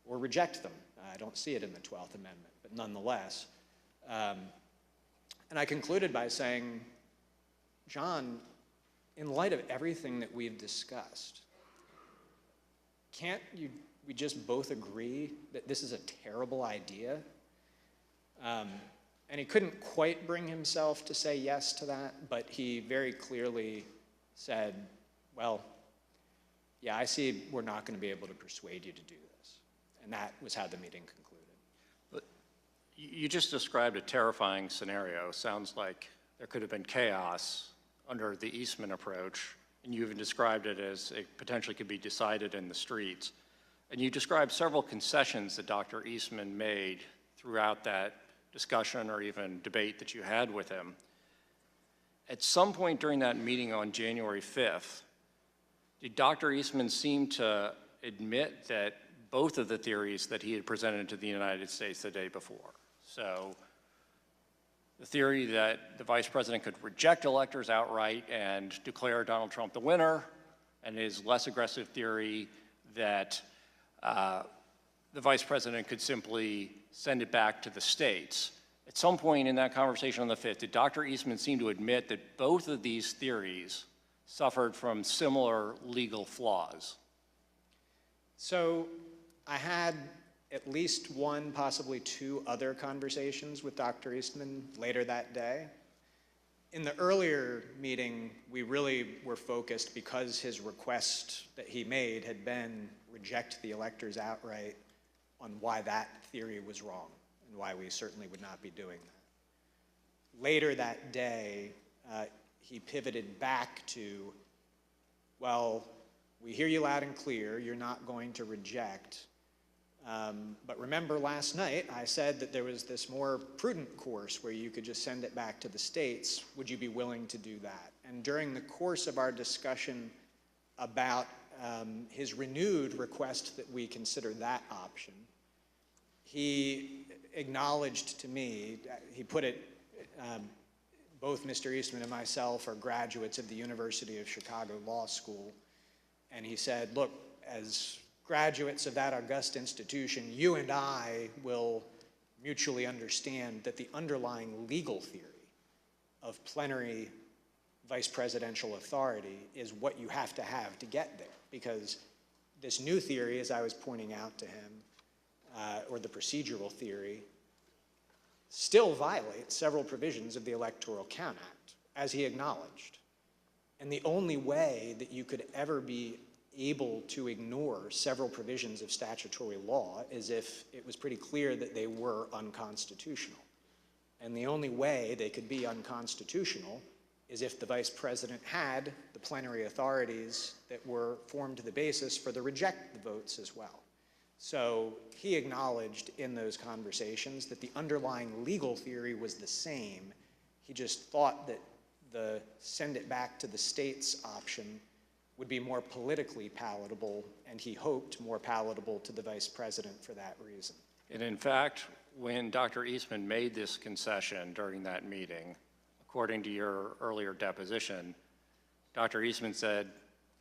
or reject them. I don't see it in the 12th Amendment, but nonetheless. And I concluded by saying, John, in light of everything that we've discussed, can't we just both agree that this is a terrible idea? And he couldn't quite bring himself to say yes to that, but he very clearly said, well, yeah, I see we're not going to be able to persuade you to do this. And that was how the meeting concluded. But you just described a terrifying scenario. Sounds like there could have been chaos under the Eastman approach, and you even described it as it potentially could be decided in the streets. And you described several concessions that Dr. Eastman made throughout that discussion or even debate that you had with him. At some point during that meeting on January 5th, did Dr. Eastman seem to admit that both of the theories that he had presented to the United States the day before? So the theory that the Vice President could reject electors outright and declare Donald Trump the winner, and his less aggressive theory that the Vice President could simply send it back to the states. At some point in that conversation on the 5th, did Dr. Eastman seem to admit that both of these theories suffered from similar legal flaws? So I had at least one, possibly two other conversations with Dr. Eastman later that day. In the earlier meeting, we really were focused, because his request that he made had been reject the electors outright, on why that theory was wrong and why we certainly would not be doing that. Later that day, he pivoted back to, well, we hear you loud and clear, you're not going to reject. But remember last night, I said that there was this more prudent course where you could just send it back to the states. Would you be willing to do that? And during the course of our discussion about his renewed request that we consider that option, he acknowledged to me, he put it, both Mr. Eastman and myself are graduates of the University of Chicago Law School, and he said, look, as graduates of that august institution, you and I will mutually understand that the underlying legal theory of plenary vice presidential authority is what you have to get there. Because this new theory, as I was pointing out to him, or the procedural theory, still violates several provisions of the Electoral Count Act, as he acknowledged. And the only way that you could ever be able to ignore several provisions of statutory law is if it was pretty clear that they were unconstitutional. And the only way they could be unconstitutional is if the Vice President had the plenary authorities that were formed the basis for the reject the votes as well. So he acknowledged in those conversations that the underlying legal theory was the same. He just thought that the send it back to the states option would be more politically palatable, and he hoped more palatable to the Vice President for that reason. And in fact, when Dr. Eastman made this concession during that meeting, according to your earlier deposition, Dr. Eastman said,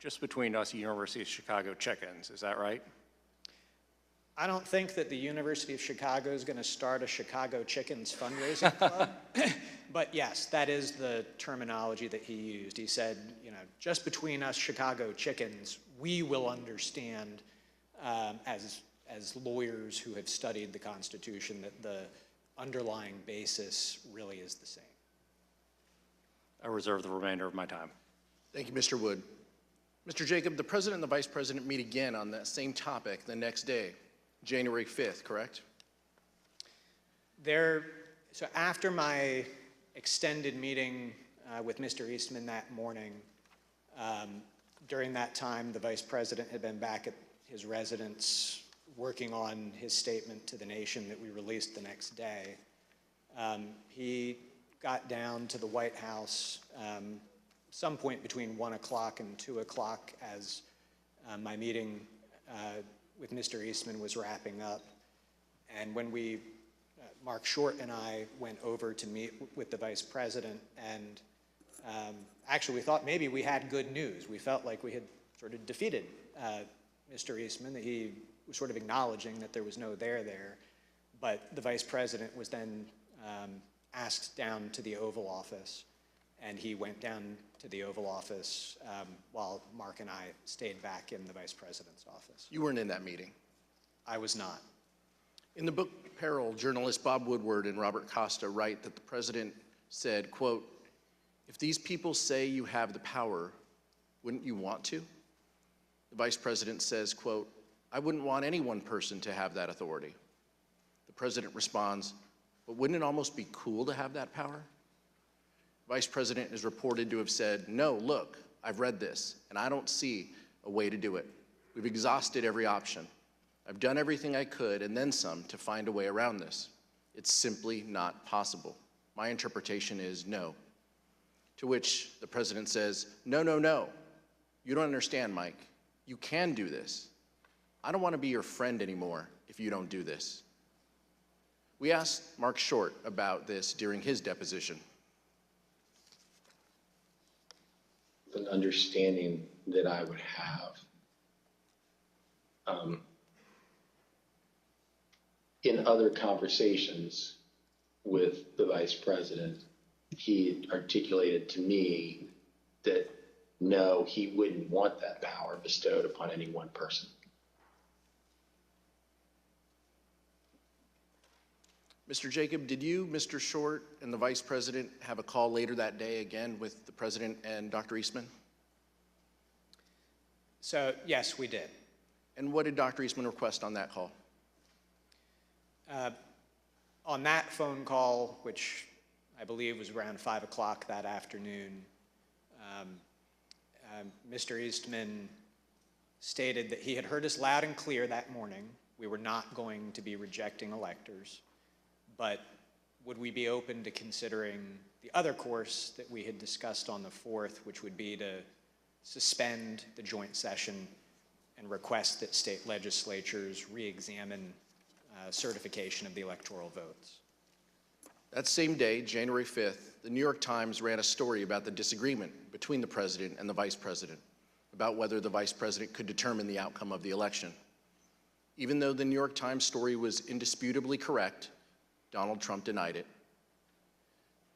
just between us, University of Chicago chickens, is that right? I don't think that the University of Chicago is going to start a Chicago Chickens fundraising club. But yes, that is the terminology that he used. He said, you know, just between us Chicago chickens, we will understand as lawyers who have studied the Constitution that the underlying basis really is the same. I reserve the remainder of my time. Thank you, Mr. Wood. Mr. Jacob, the President and the Vice President meet again on that same topic the next day, January 5th, correct? So after my extended meeting with Mr. Eastman that morning, during that time, the Vice President had been back at his residence working on his statement to the nation that we released the next day. He got down to the White House some point between 1 o'clock and 2 o'clock as my meeting with Mr. Eastman was wrapping up. And when we, Mark Short and I went over to meet with the Vice President, and actually we thought maybe we had good news. We felt like we had sort of defeated Mr. Eastman, that he was sort of acknowledging that there was no there. But the Vice President was then asked down to the Oval Office, and he went down to the Oval Office while Mark and I stayed back in the Vice President's office. You weren't in that meeting. I was not. In the book Peril, journalists Bob Woodward and Robert Costa write that the President said, quote, "If these people say you have the power, wouldn't you want to?" The Vice President says, quote, "I wouldn't want any one person to have that authority." The President responds, "But wouldn't it almost be cool to have that power?" The Vice President is reported to have said, "No, look, I've read this, and I don't see a way to do it. We've exhausted every option. I've done everything I could and then some to find a way around this. It's simply not possible. My interpretation is no." To which the President says, "No, no, no. You don't understand, Mike. You can do this. I don't want to be your friend anymore if you don't do this." We asked Mark Short about this during his deposition. An understanding that I would have in other conversations with the Vice President, he articulated to me that no, he wouldn't want that power bestowed upon any one person. Mr. Jacob, did you, Mr. Short, and the Vice President have a call later that day again with the President and Dr. Eastman? So, yes, we did. And what did Dr. Eastman request on that call? On that phone call, which I believe was around 5 o'clock that afternoon, Mr. Eastman stated that he had heard us loud and clear that morning. We were not going to be rejecting electors, but would we be open to considering the other course that we had discussed on the 4th, which would be to suspend the joint session and request that state legislatures re-examine certification of the electoral votes. That same day, January 5th, the New York Times ran a story about the disagreement between the President and the Vice President about whether the Vice President could determine the outcome of the election. Even though the New York Times story was indisputably correct, Donald Trump denied it.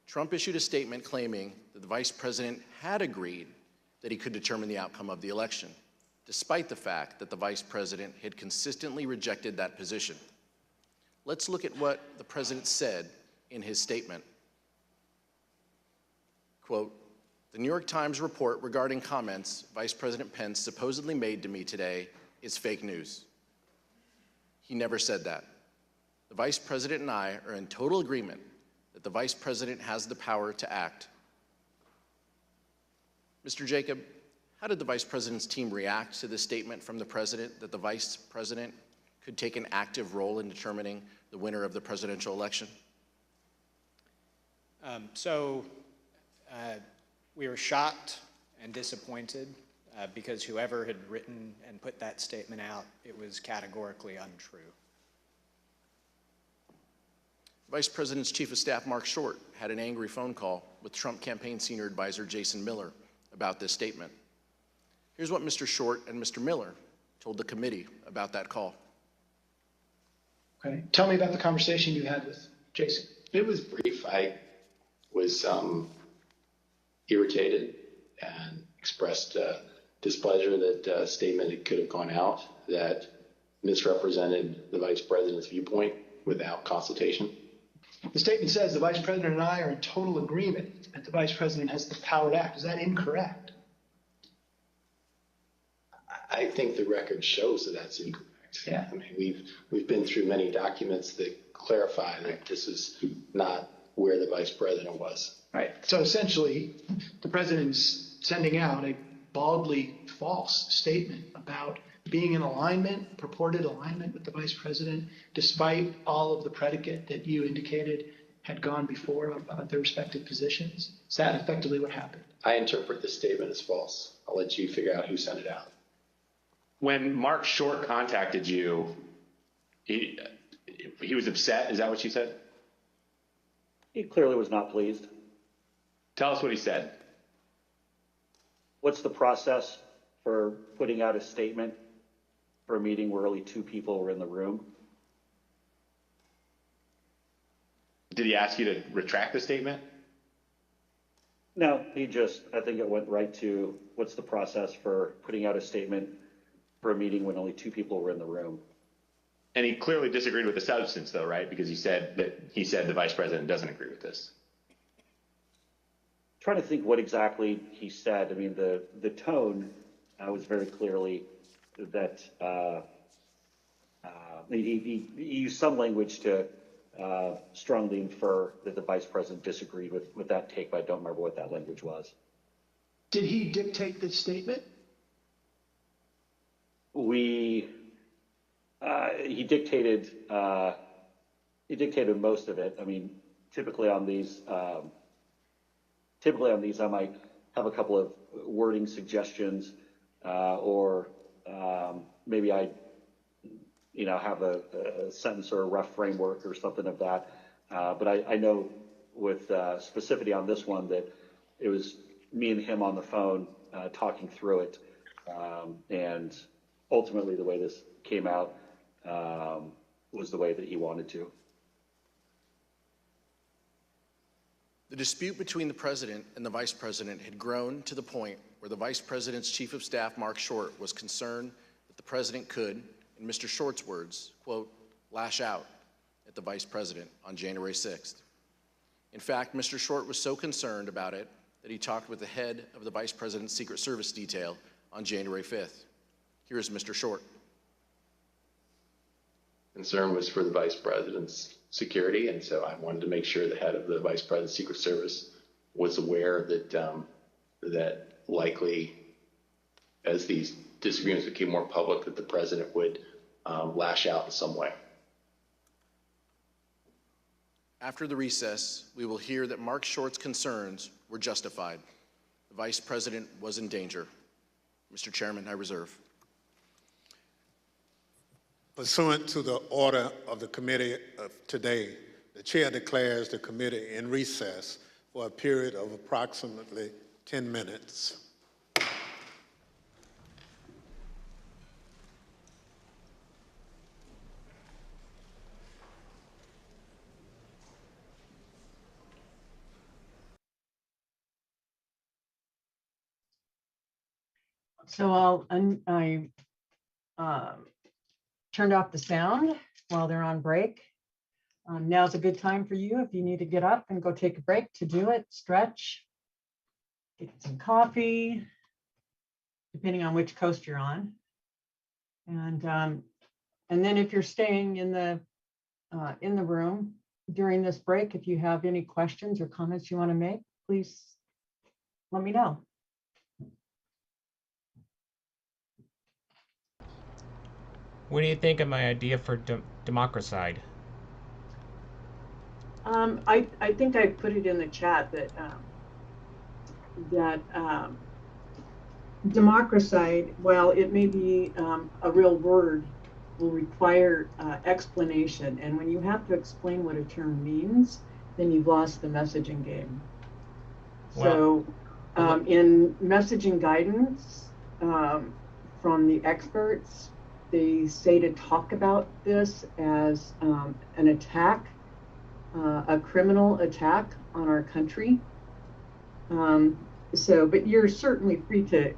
Trump issued a statement claiming that the Vice President had agreed that he could determine the outcome of the election, despite the fact that the Vice President had consistently rejected that position. Let's look at what the President said in his statement. Quote, "The New York Times report regarding comments Vice President Pence supposedly made to me today is fake news. He never said that. The Vice President and I are in total agreement that the Vice President has the power to act." Mr. Jacob, how did the Vice President's team react to the statement from the President that the Vice President could take an active role in determining the winner of the presidential election? We were shocked and disappointed because whoever had written and put that statement out, it was categorically untrue. Vice President's Chief of Staff, Mark Short, had an angry phone call with Trump campaign senior advisor Jason Miller about this statement. Here's what Mr. Short and Mr. Miller told the committee about that call. Okay. Tell me about the conversation you had with Jason. It was brief. I was irritated and expressed displeasure that a statement could have gone out that misrepresented the vice president's viewpoint without consultation. The statement says the vice president and I are in total agreement that the vice president has the power to act. Is that incorrect? I think the record shows that that's incorrect. Yeah. I mean, we've been through many documents that clarify that this is not where the vice president was. Right. So essentially, the president's sending out a baldly false statement about being in alignment, purported alignment with the vice president, despite all of the predicate that you indicated had gone before about their respective positions. Is that effectively what happened? I interpret this statement as false. I'll let you figure out who sent it out. When Mark Short contacted you, he was upset. Is that what you said? He clearly was not pleased. Tell us what he said. What's the process for putting out a statement for a meeting where only 2 people were in the room? Did he ask you to retract the statement? No, I think it went right to what's the process for putting out a statement for a meeting when only 2 people were in the room. And he clearly disagreed with the substance, though, right? Because he said the vice president doesn't agree with this. Trying to think what exactly he said. I mean, the tone was very clearly that he used some language to strongly infer that the vice president disagreed with that take, but I don't remember what that language was. Did he dictate this statement? He dictated most of it. I mean, typically on these, I might have a couple of wording suggestions, or maybe I, have a sentence or a rough framework or something of that. But I know with specificity on this one that it was me and him on the phone talking through it, and ultimately the way this came out was the way that he wanted to. The dispute between the president and the vice president had grown to the point where the vice president's chief of staff, Mark Short, was concerned that the president could, in Mr. Short's words, quote, lash out at the vice president on January 6th. In fact, Mr. Short was so concerned about it that he talked with the head of the vice president's Secret Service detail on January 5th. Here is Mr. Short. Concern was for the vice president's security, and so I wanted to make sure the head of the vice president's Secret Service was aware that that likely, as these disagreements became more public, that the president would lash out in some way. After the recess, we will hear that Mark Short's concerns were justified. The vice president was in danger. Mr. Chairman, I reserve. Pursuant to the order of the committee of today, the chair declares the committee in recess for a period of approximately 10 minutes. So I turned off the sound while they're on break. Now's a good time for you if you need to get up and go take a break to do it, stretch, get some coffee, depending on which coast you're on. And then if you're staying in the room during this break, if you have any questions or comments you want to make, please let me know. What do you think of my idea for democracide? I think I put it in the chat that democracide, while it may be a real word, will require explanation. And when you have to explain what a term means, then you've lost the messaging game. Well, so in messaging guidance from the experts, they say to talk about this as an attack, a criminal attack on our country. But you're certainly free to,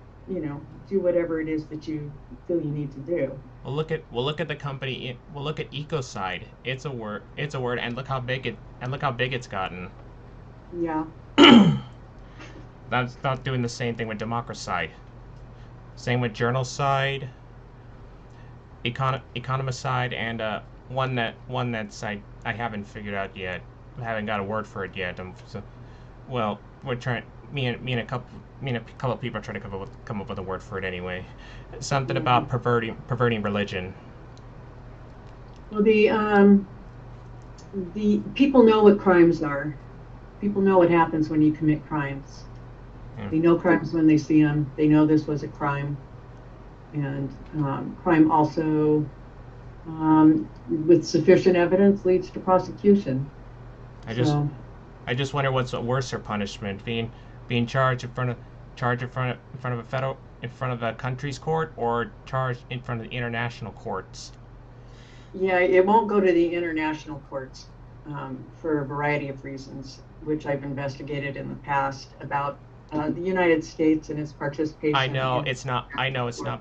do whatever it is that you feel you need to do. We'll look at the company. We'll look at ecocide. It's a word, and look how big it's gotten. Yeah. That's not doing the same thing with democracide. Same with journalcide, economicide, and one that's I haven't figured out yet. I haven't got a word for it yet. We're trying. Me and a couple of people are trying to come up with a word for it anyway. Something about perverting religion. Well, the people know what crimes are. People know what happens when you commit crimes. Yeah. They know crimes when they see them. They know this was a crime, and crime also, with sufficient evidence, leads to prosecution. I just wonder what's a worser punishment: being charged in front of a country's court, or charged in front of the international courts. Yeah, it won't go to the international courts for a variety of reasons, which I've investigated in the past about the United States and its participation. I know it's not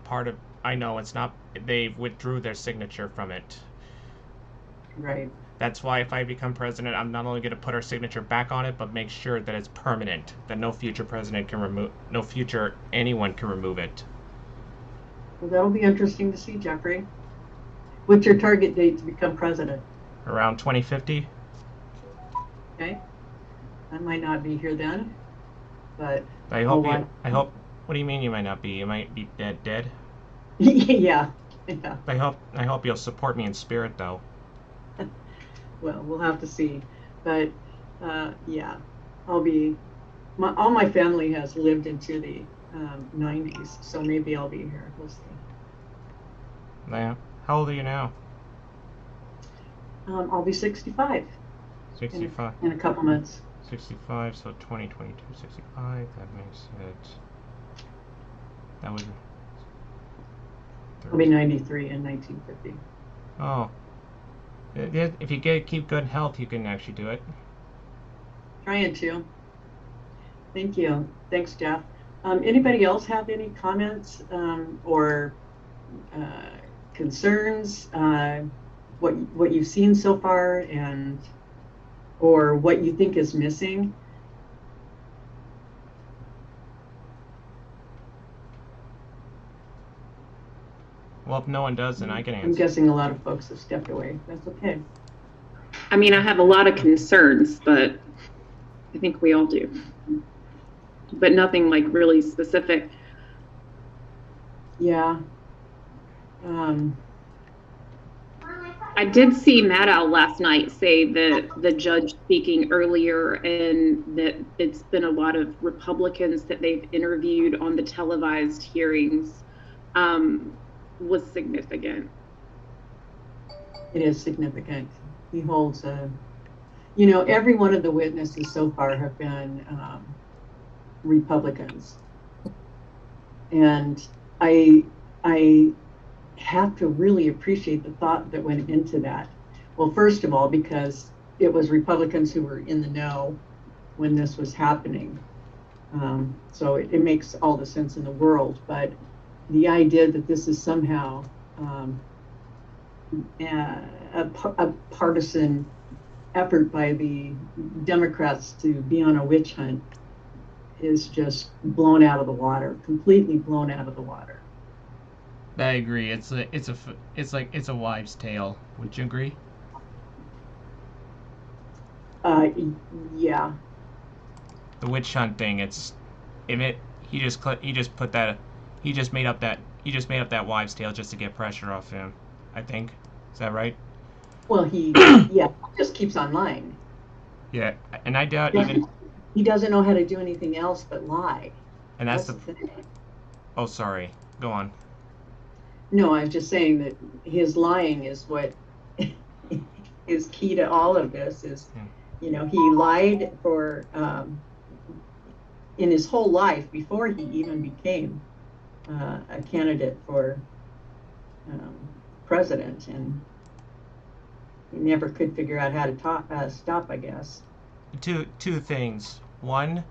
part of. I know it's not. They withdrew their signature from it. Right. That's why if I become president, I'm not only going to put our signature back on it, but make sure that it's permanent, that no future president can remove, anyone can remove it. Well, that'll be interesting to see, Jeffrey. What's your target date to become president? Around 2050. Okay. I might not be here then, but I hope. What do you mean you might not be? You might be dead. Yeah. I hope you'll support me in spirit, though. Well, we'll have to see, but yeah, I'll be. All my family has lived into the 90s, so maybe I'll be here. We'll see. Yeah. How old are you now? I'll be 65. 65. In a couple months. 65, so 2022, 65. That makes it. That was. I'll be 93 in 1950. Oh. If you keep good health, you can actually do it. Trying to. Thank you. Thanks, Jeff. Anybody else have any comments or concerns? What you've seen so far, or what you think is missing? Well, if no one does, then I can answer. I'm guessing a lot of folks have stepped away. That's okay. I mean, I have a lot of concerns, but I think we all do. But nothing like really specific. Yeah. I did see Maddow last night say that the judge speaking earlier, and that it's been a lot of Republicans that they've interviewed on the televised hearings, was significant. It is significant. He holds a, every one of the witnesses so far have been Republicans. And I have to really appreciate the thought that went into that. Well, first of all, because it was Republicans who were in the know when this was happening. So it makes all the sense in the world. But the idea that this is somehow a partisan effort by the Democrats to be on a witch hunt is just blown out of the water, completely blown out of the water. I agree. It's a wives' tale. Would you agree? Yeah. The witch hunt thing. He just made up that wives' tale just to get pressure off him. I think. Is that right? Well, he just keeps on lying. Yeah, and I doubt even he doesn't know how to do anything else but lie. And that's the thing. Oh, sorry. Go on. No, I was just saying that his lying is what is key to all of this. Is he lied for in his whole life before he even became a candidate for president, and he never could figure out how to stop, I guess. Two things. One,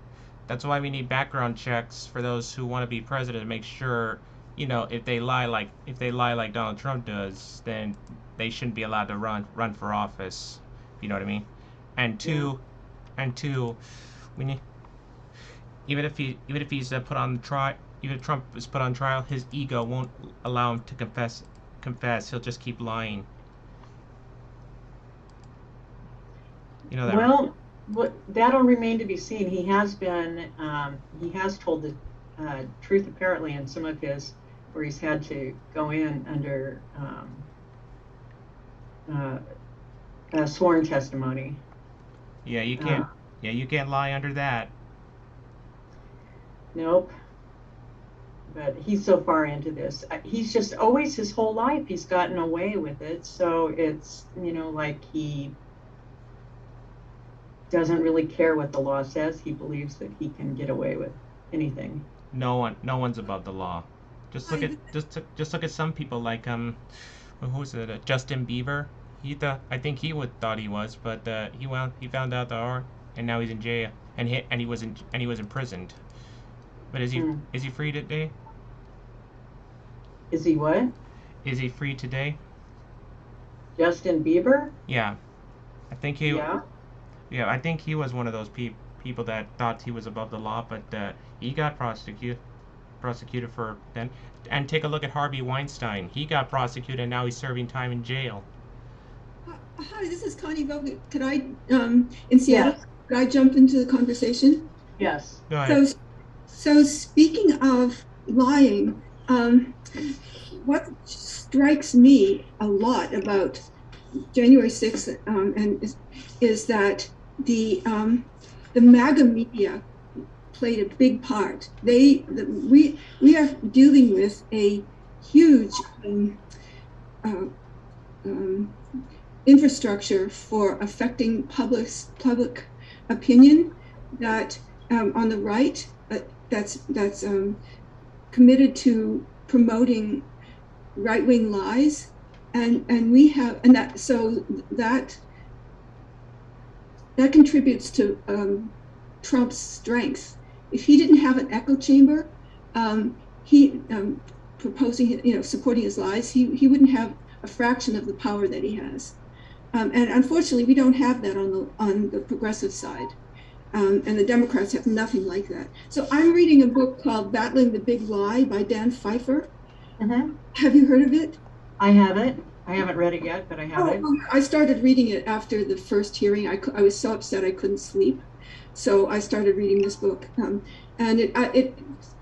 that's why we need background checks for those who want to be president to make sure, if they lie like Donald Trump does, then they shouldn't be allowed to run for office. If you know what I mean. And two, we need, even if he's put on trial, even if Trump is put on trial, his ego won't allow him to confess. He'll just keep lying. You know that. Well, that'll remain to be seen. He has told the truth apparently in some of his, where he's had to go in under sworn testimony. Yeah, you can't. You can't lie under that. Nope. But he's so far into this. He's just always, his whole life, he's gotten away with it. So it's, like he doesn't really care what the law says. He believes that he can get away with anything. No one's above the law. Just look at some people like who was it? Justin Bieber. I think he thought he was, but he found out and now he's in jail, and he was imprisoned. But is he free today? Is he what? Is he free today? Justin Bieber? Yeah, I think he. Yeah. Yeah, I think he was one of those people that thought he was above the law, but he got prosecuted for then. And take a look at Harvey Weinstein. He got prosecuted, and now he's serving time in jail. Hi, this is Connie Velvet. Could I, in Seattle, could I jump into the conversation? Yes. Go ahead. So speaking of lying, what strikes me a lot about January 6th is that the MAGA media played a big part. We are dealing with a huge infrastructure for affecting public opinion that on the right that's committed to promoting right-wing lies, and that contributes to Trump's strength. If he didn't have an echo chamber, supporting his lies, he wouldn't have a fraction of the power that he has. And unfortunately, we don't have that on the progressive side. And the Democrats have nothing like that. So I'm reading a book called Battling the Big Lie by Dan Pfeiffer. Mm-hmm. Have you heard of it? I haven't. I haven't read it yet, but I have it. I started reading it after the first hearing. I was so upset I couldn't sleep. So I started reading this book. And it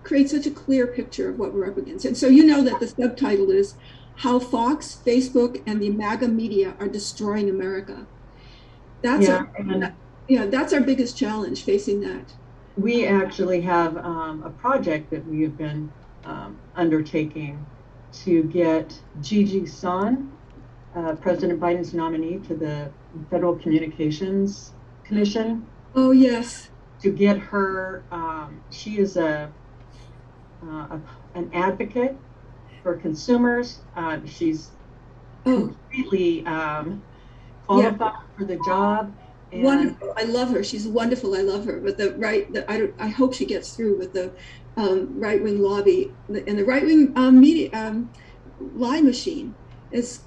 creates such a clear picture of what we're up against. And so you know that the subtitle is How Fox, Facebook, and the MAGA Media Are Destroying America. That's our biggest challenge, facing that. We actually have a project that we have been undertaking to get Gigi Son, President Biden's nominee to the Federal Communications Commission. Oh, yes. To get her, she is an advocate for consumers. She's completely qualified for the job. And wonderful. I love her. She's wonderful. I love her. But I hope she gets through with the right-wing lobby and the right-wing media lie machine is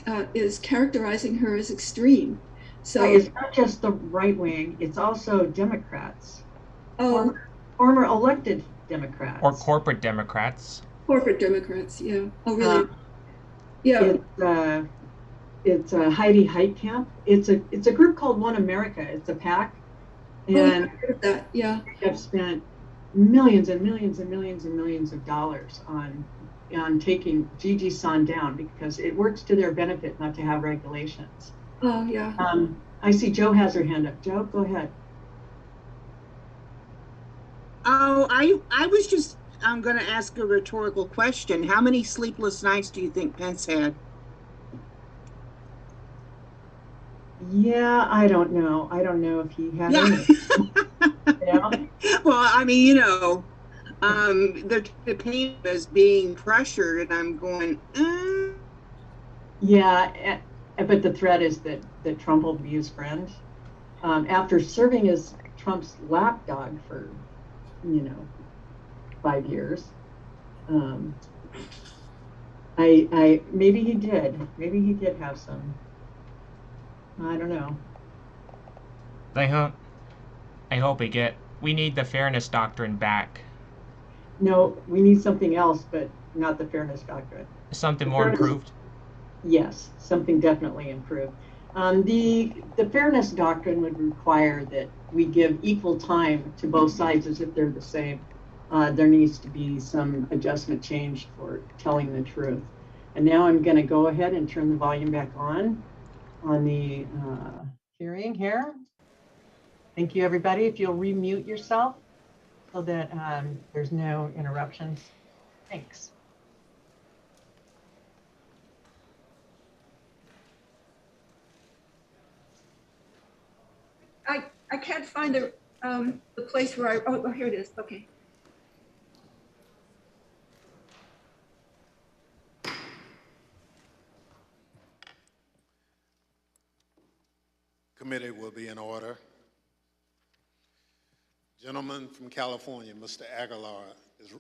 characterizing her as extreme. So it's not just the right wing; it's also Democrats, former elected Democrats, or corporate Democrats. Corporate Democrats, yeah. Oh, really? Yeah. It's Heidi Heitkamp. It's a group called One America. It's a PAC, and I've heard of that. Yeah. They have spent millions and millions and millions and millions of dollars on taking Gigi Son down because it works to their benefit not to have regulations. Oh, yeah. I see Joe has her hand up. Joe, go ahead. Oh, I was just, I'm going to ask a rhetorical question. How many sleepless nights do you think Pence had? Yeah, I don't know. I don't know if he had any. Yeah. Well, I mean, the pain is being pressured, and I'm going, Yeah, but the threat is that Trump will be his friend. After serving as Trump's lapdog for, 5 years. I maybe he did. Maybe he did have some. I don't know. I hope we need the fairness doctrine back. No, we need something else, but not the fairness doctrine. Something more improved? Yes, something definitely improved. The fairness doctrine would require that we give equal time to both sides as if they're the same. There needs to be some adjustment change for telling the truth. And now I'm going to go ahead and turn the volume back on the hearing here. Thank you, everybody. If you'll remute yourself so that there's no interruptions. Thanks. I can't find the place where oh, here it is. Okay. Committee will be in order. Gentleman from California, Mr. Aguilar, is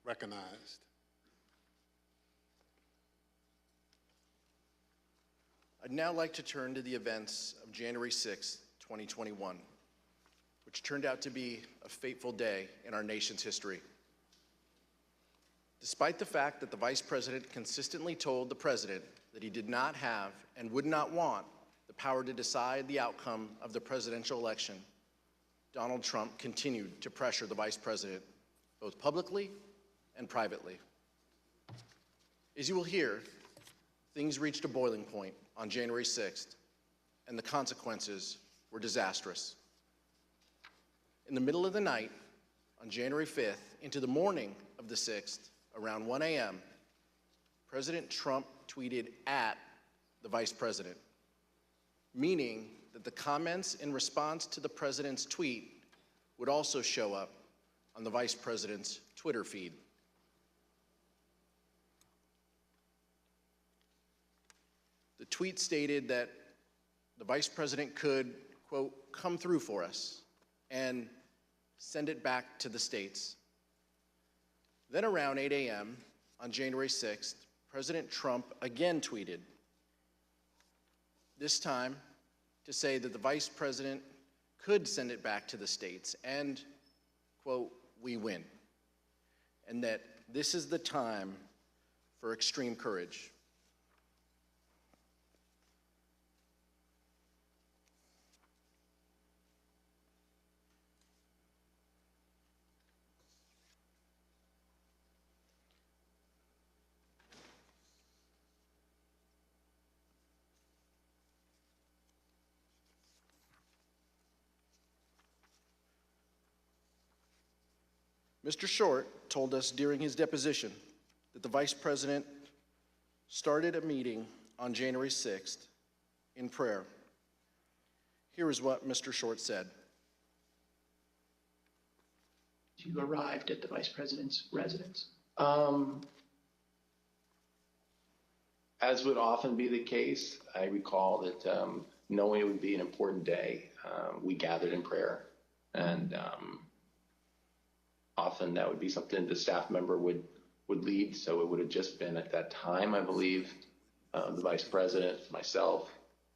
recognized. I'd now like to turn to the events of January 6, 2021, which turned out to be a fateful day in our nation's history. Despite the fact that the Vice President consistently told the President that he did not have and would not want the power to decide the outcome of the presidential election, Donald Trump continued to pressure the Vice President, both publicly and privately. As you will hear, things reached a boiling point on January 6th, and the consequences were disastrous. In the middle of the night, on January 5th, into the morning of the 6th, around 1 a.m., President Trump tweeted at the Vice President, meaning that the comments in response to the President's tweet would also show up on the Vice President's Twitter feed. The tweet stated that the Vice President could, quote, come through for us and send it back to the states. Then around 8 a.m. on January 6th, President Trump again tweeted, this time to say that the Vice President could send it back to the states and, quote, we win, and that this is the time for extreme courage. Mr. Short told us during his deposition that the Vice President started a meeting on January 6th in prayer. Here is what Mr. Short said. You arrived at the Vice President's residence. As would often be the case, I recall that knowing it would be an important day, we gathered in prayer, and often that would be something the staff member would lead. So it would have just been at that time, I believe, the Vice President, myself,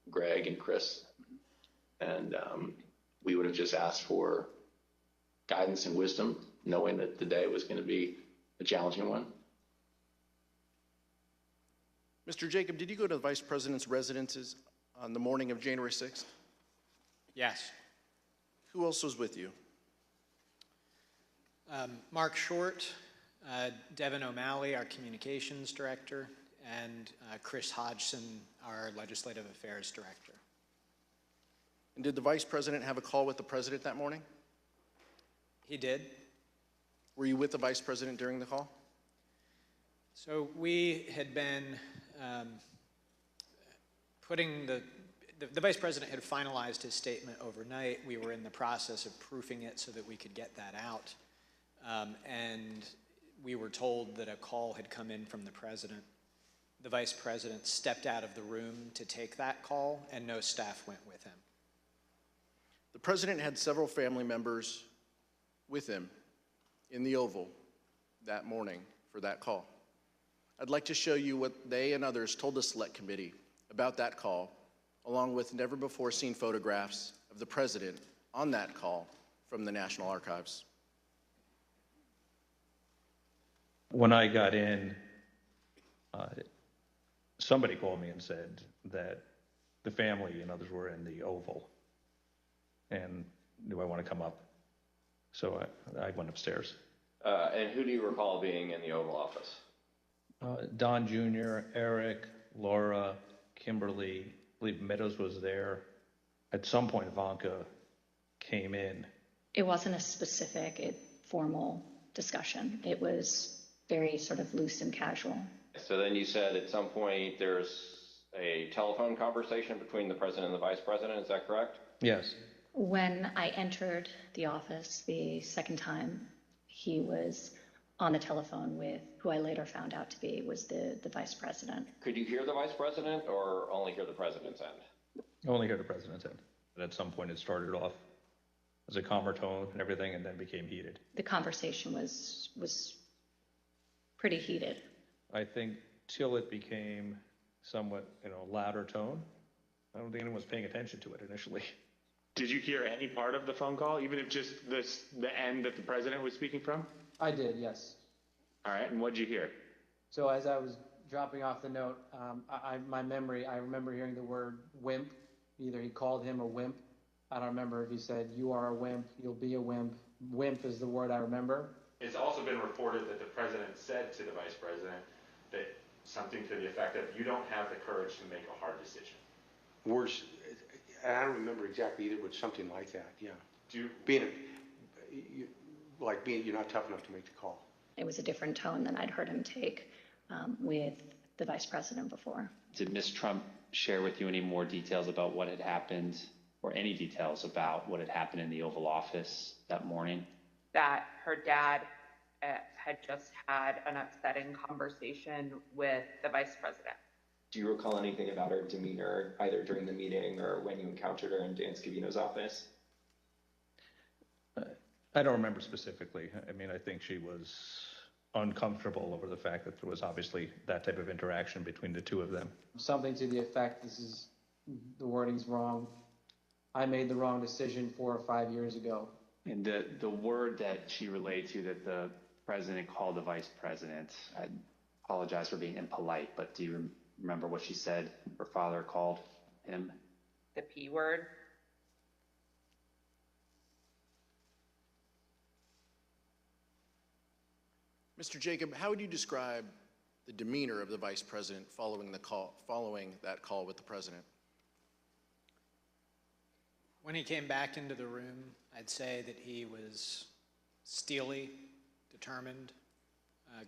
Greg, and Chris, and we would have just asked for guidance and wisdom, knowing that the day was going to be a challenging one. Mr. Jacob, did you go to the Vice President's residences on the morning of January 6th? Yes. Who else was with you? Mark Short, Devin O'Malley, our communications director, and Chris Hodgson, our legislative affairs director. And did the Vice President have a call with the President that morning? He did. Were you with the Vice President during the call? So we had been putting the Vice President had finalized his statement overnight. We were in the process of proofing it so that we could get that out. And we were told that a call had come in from the President the vice president stepped out of the room to take that call, and no staff went with him. The president had several family members with him in the Oval that morning for that call. I'd like to show you what they and others told the Select Committee about that call, along with never-before-seen photographs of the president on that call from the National Archives. When I got in, somebody called me and said that the family and others were in the Oval, and do I want to come up? So I went upstairs. And who do you recall being in the Oval Office? Don Jr., Eric, Laura, Kimberly, I believe Meadows was there. At some point, Ivanka came in. It wasn't a specific, formal discussion. It was very sort of loose and casual. So then you said at some point there's a telephone conversation between the president and the vice president, is that correct? Yes. When I entered the office the second time, he was on the telephone with who I later found out to be was the vice president. Could you hear the vice president or only hear the president's end? Only hear the president's end. But at some point it started off as a calmer tone and everything, and then became heated. The conversation was pretty heated. I think till it became somewhat, louder tone. I don't think anyone was paying attention to it initially. Did you hear any part of the phone call, even if just the end that the president was speaking from? I did, yes. All right, and what did you hear? So as I was dropping off the note, I remember hearing the word wimp. Either he called him a wimp. I don't remember if he said, you are a wimp, you'll be a wimp. Wimp is the word I remember. It's also been reported that the president said to the vice president that something to the effect of, you don't have the courage to make a hard decision. Words, I don't remember exactly either, but something like that, yeah. Do you, you're not tough enough to make the call. It was a different tone than I'd heard him take with the vice president before. Did Ms. Trump share with you any more details about what had happened, or any details about what had happened in the Oval Office that morning? That her dad had just had an upsetting conversation with the vice president. Do you recall anything about her demeanor, either during the meeting or when you encountered her in Dan Scavino's office? I don't remember specifically. I mean, I think she was uncomfortable over the fact that there was obviously that type of interaction between the two of them. Something to the effect, the wording's wrong. I made the wrong decision 4 or 5 years ago. And the word that she relayed to that the president called the vice president, I apologize for being impolite, but do you remember what she said her father called him? The P word. Mr. Jacob, how would you describe the demeanor of the vice president following that call with the president? When he came back into the room, I'd say that he was steely, determined,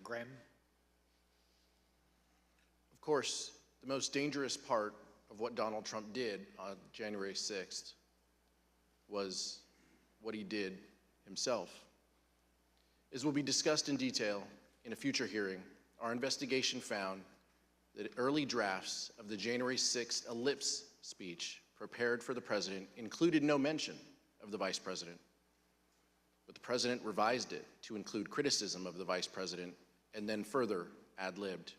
grim. Of course, the most dangerous part of what Donald Trump did on January 6th was what he did himself. As will be discussed in detail in a future hearing, our investigation found that early drafts of the January 6th ellipse speech prepared for the president included no mention of the vice president. But the president revised it to include criticism of the vice president and then further ad-libbed.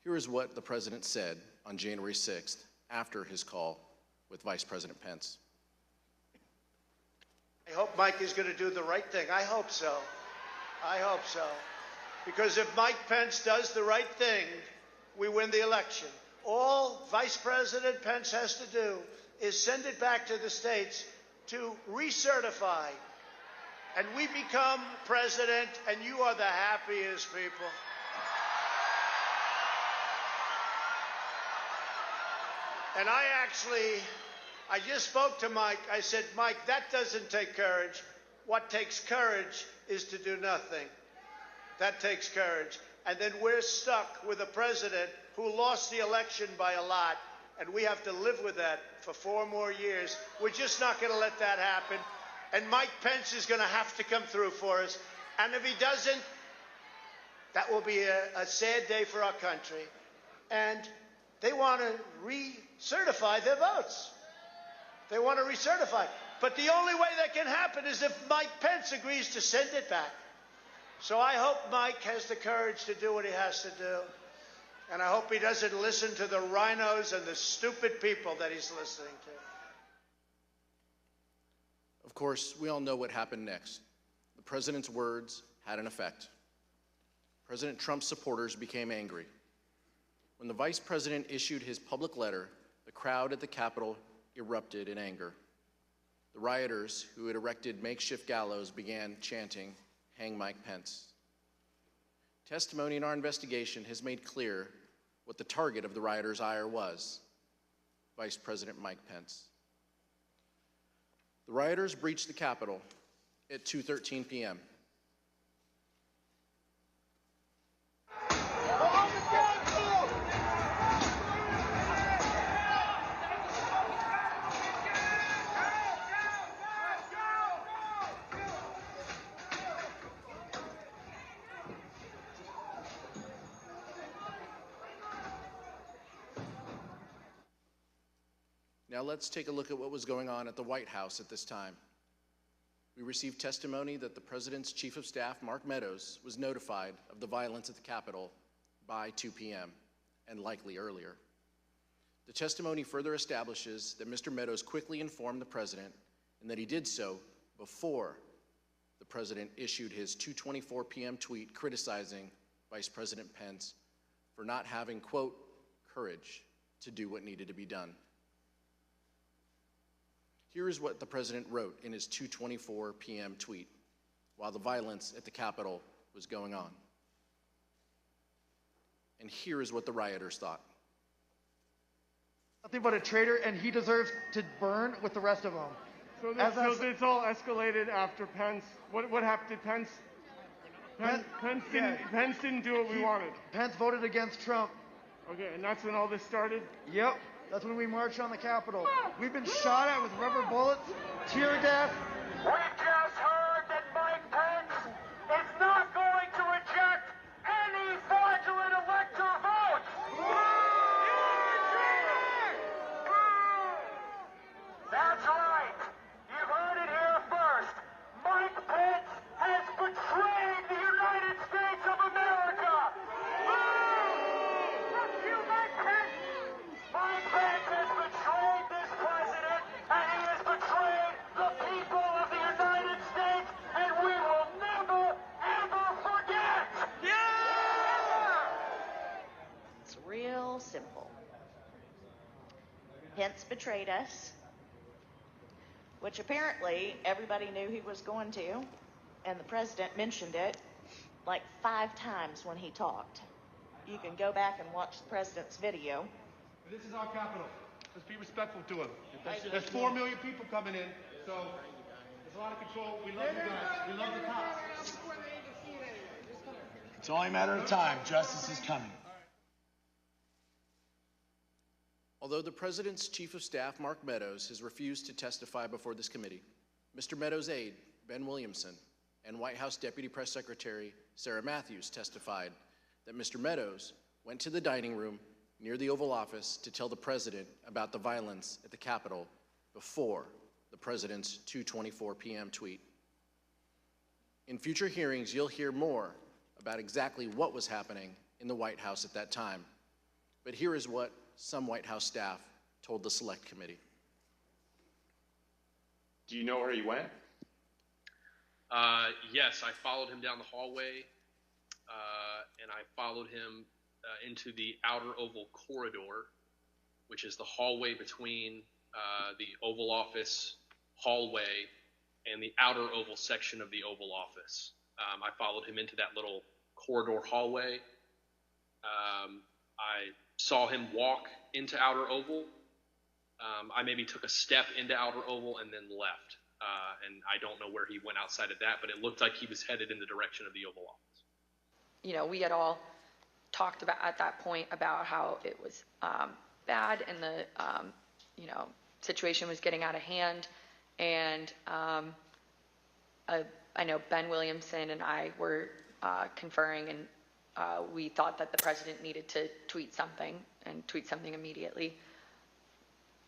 Here is what the president said on January 6th after his call with Vice President Pence. I hope Mike is going to do the right thing. I hope so. I hope so. Because if Mike Pence does the right thing, we win the election. All Vice President Pence has to do is send it back to the states to recertify. And we become president, and you are the happiest people. And I just spoke to Mike. I said, Mike, that doesn't take courage. What takes courage is to do nothing. That takes courage. And then we're stuck with a president who lost the election by a lot, and we have to live with that for 4 more years. We're just not going to let that happen. And Mike Pence is going to have to come through for us. And if he doesn't, that will be a sad day for our country. and they want to recertify their votes. They want to recertify. But the only way that can happen is if Mike Pence agrees to send it back. So I hope Mike has the courage to do what he has to do. And I hope he doesn't listen to the rhinos and the stupid people that he's listening to. Of course, we all know what happened next. The president's words had an effect. President Trump's supporters became angry. When the vice president issued his public letter, the crowd at the Capitol erupted in anger. The rioters, who had erected makeshift gallows, began chanting, "Hang Mike Pence." Testimony in our investigation has made clear what the target of the rioters' ire was: Vice President Mike Pence. The rioters breached the Capitol at 2:13 p.m. Now let's take a look at what was going on at the White House at this time. We received testimony that the President's Chief of Staff, Mark Meadows, was notified of the violence at the Capitol by 2 p.m., and likely earlier. The testimony further establishes that Mr. Meadows quickly informed the President, and that he did so before the President issued his 2:24 p.m. tweet criticizing Vice President Pence for not having, quote, courage to do what needed to be done. Here is what the President wrote in his 2:24 p.m. tweet while the violence at the Capitol was going on. And here is what the rioters thought. Nothing but a traitor, and he deserves to burn with the rest of them. So it's all escalated after Pence. What happened to Pence? Pence didn't do what we wanted. Pence voted against Trump. Okay, and that's when all this started? Yep. That's when we marched on the Capitol. We've been shot at with rubber bullets, tear gas. We just heard that Mike Pence is not going to reject any fraudulent elector votes. That's right. You heard it here first. Mike Pence has betrayed the United States of America. Fuck you, Mike Pence. Mike Pence has betrayed this president, and he has betrayed the people of the United States, and we will never, ever forget. It's real simple. Pence betrayed us, which apparently everybody knew he was going to, and the president mentioned it like 5 times when he talked. You can go back and watch the president's video. This is our Capitol. Let's be respectful to him. There's 4 million people coming in, so there's a lot of control. We love you guys. We love the cops. It's only a matter of time. Justice is coming. Although the President's Chief of Staff, Mark Meadows, has refused to testify before this committee, Mr. Meadows' aide, Ben Williamson, and White House Deputy Press Secretary Sarah Matthews testified that Mr. Meadows went to the dining room near the Oval Office to tell the President about the violence at the Capitol before the President's 2:24 p.m. tweet. In future hearings, you'll hear more about exactly what was happening in the White House at that time. But here is what some White House staff told the Select Committee. Do you know where he went? Yes, I followed him down the hallway, and I followed him into the outer Oval corridor, which is the hallway between the Oval Office hallway and the outer Oval section of the Oval Office. I followed him into that little corridor hallway. I saw him walk into outer Oval. I maybe took a step into outer Oval and then left. And I don't know where he went outside of that, but it looked like he was headed in the direction of the Oval Office. You know, we had all talked about at that point about how it was bad and the, you know, situation was getting out of hand. And I know Ben Williamson and I were conferring, and we thought that the president needed to tweet something and tweet something immediately.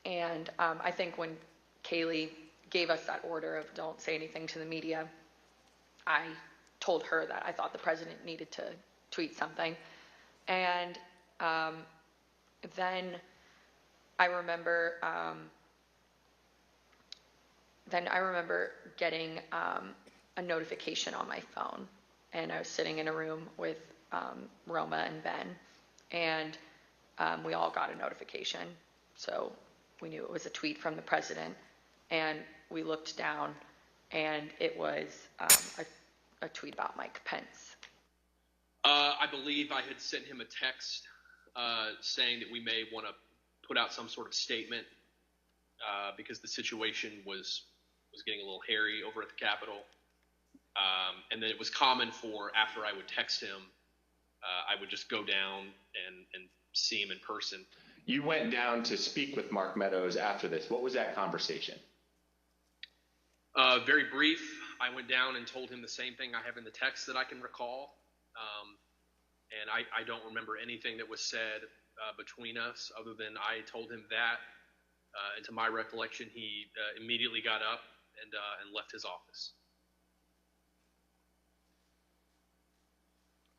And I think when Kaylee gave us that order of don't say anything to the media, I told her that I thought the president needed to tweet something. And then I remember getting a notification on my phone, and I was sitting in a room with Roma and Ben, and we all got a notification. So we knew it was a tweet from the president, and we looked down, and it was a tweet about Mike Pence. I believe I had sent him a text saying that we may want to put out some sort of statement because the situation was getting a little hairy over at the Capitol. And then it was common for, after I would text him, I would just go down and see him in person. You went down to speak with Mark Meadows after this. What was that conversation? Very brief. I went down and told him the same thing I have in the text that I can recall. And I don't remember anything that was said between us other than I told him that. And to my recollection, he immediately got up and left his office.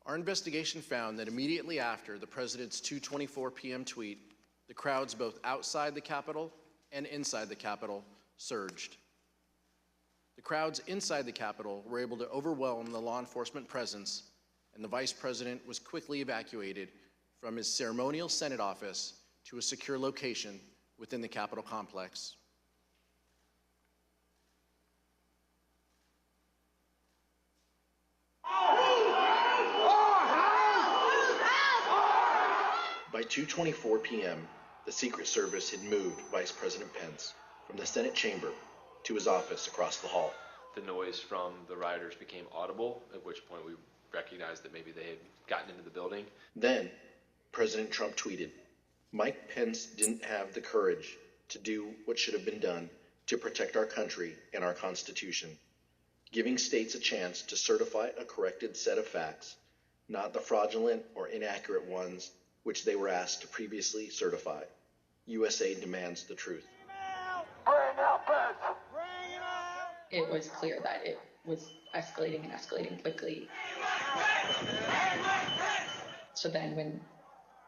Our investigation found that immediately after the president's 2:24 p.m. tweet, the crowds both outside the Capitol and inside the Capitol surged. The crowds inside the Capitol were able to overwhelm the law enforcement presence, and the vice president was quickly evacuated from his ceremonial Senate office to a secure location within the Capitol complex. By 2:24 p.m., the Secret Service had moved Vice President Pence from the Senate chamber to his office across the hall. The noise from the rioters became audible, at which point we recognized that maybe they had gotten into the building. Then, President Trump tweeted, "Mike Pence didn't have the courage to do what should have been done to protect our country and our Constitution, giving states a chance to certify a corrected set of facts, not the fraudulent or inaccurate ones which they were asked to previously certify. USA demands the truth." It was clear that it was escalating and escalating quickly. So then when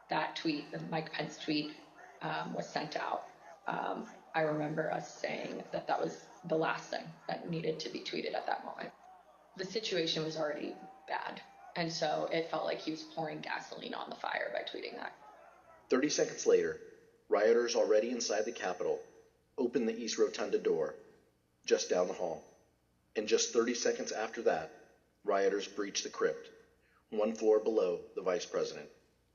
that tweet, the Mike Pence tweet, was sent out, I remember us saying that that was the last thing that needed to be tweeted at that moment. The situation was already bad, and so it felt like he was pouring gasoline on the fire by tweeting that. 30 seconds later, rioters already inside the Capitol opened the East Rotunda door just down the hall. And just 30 seconds after that, rioters breached the crypt, one floor below the vice president.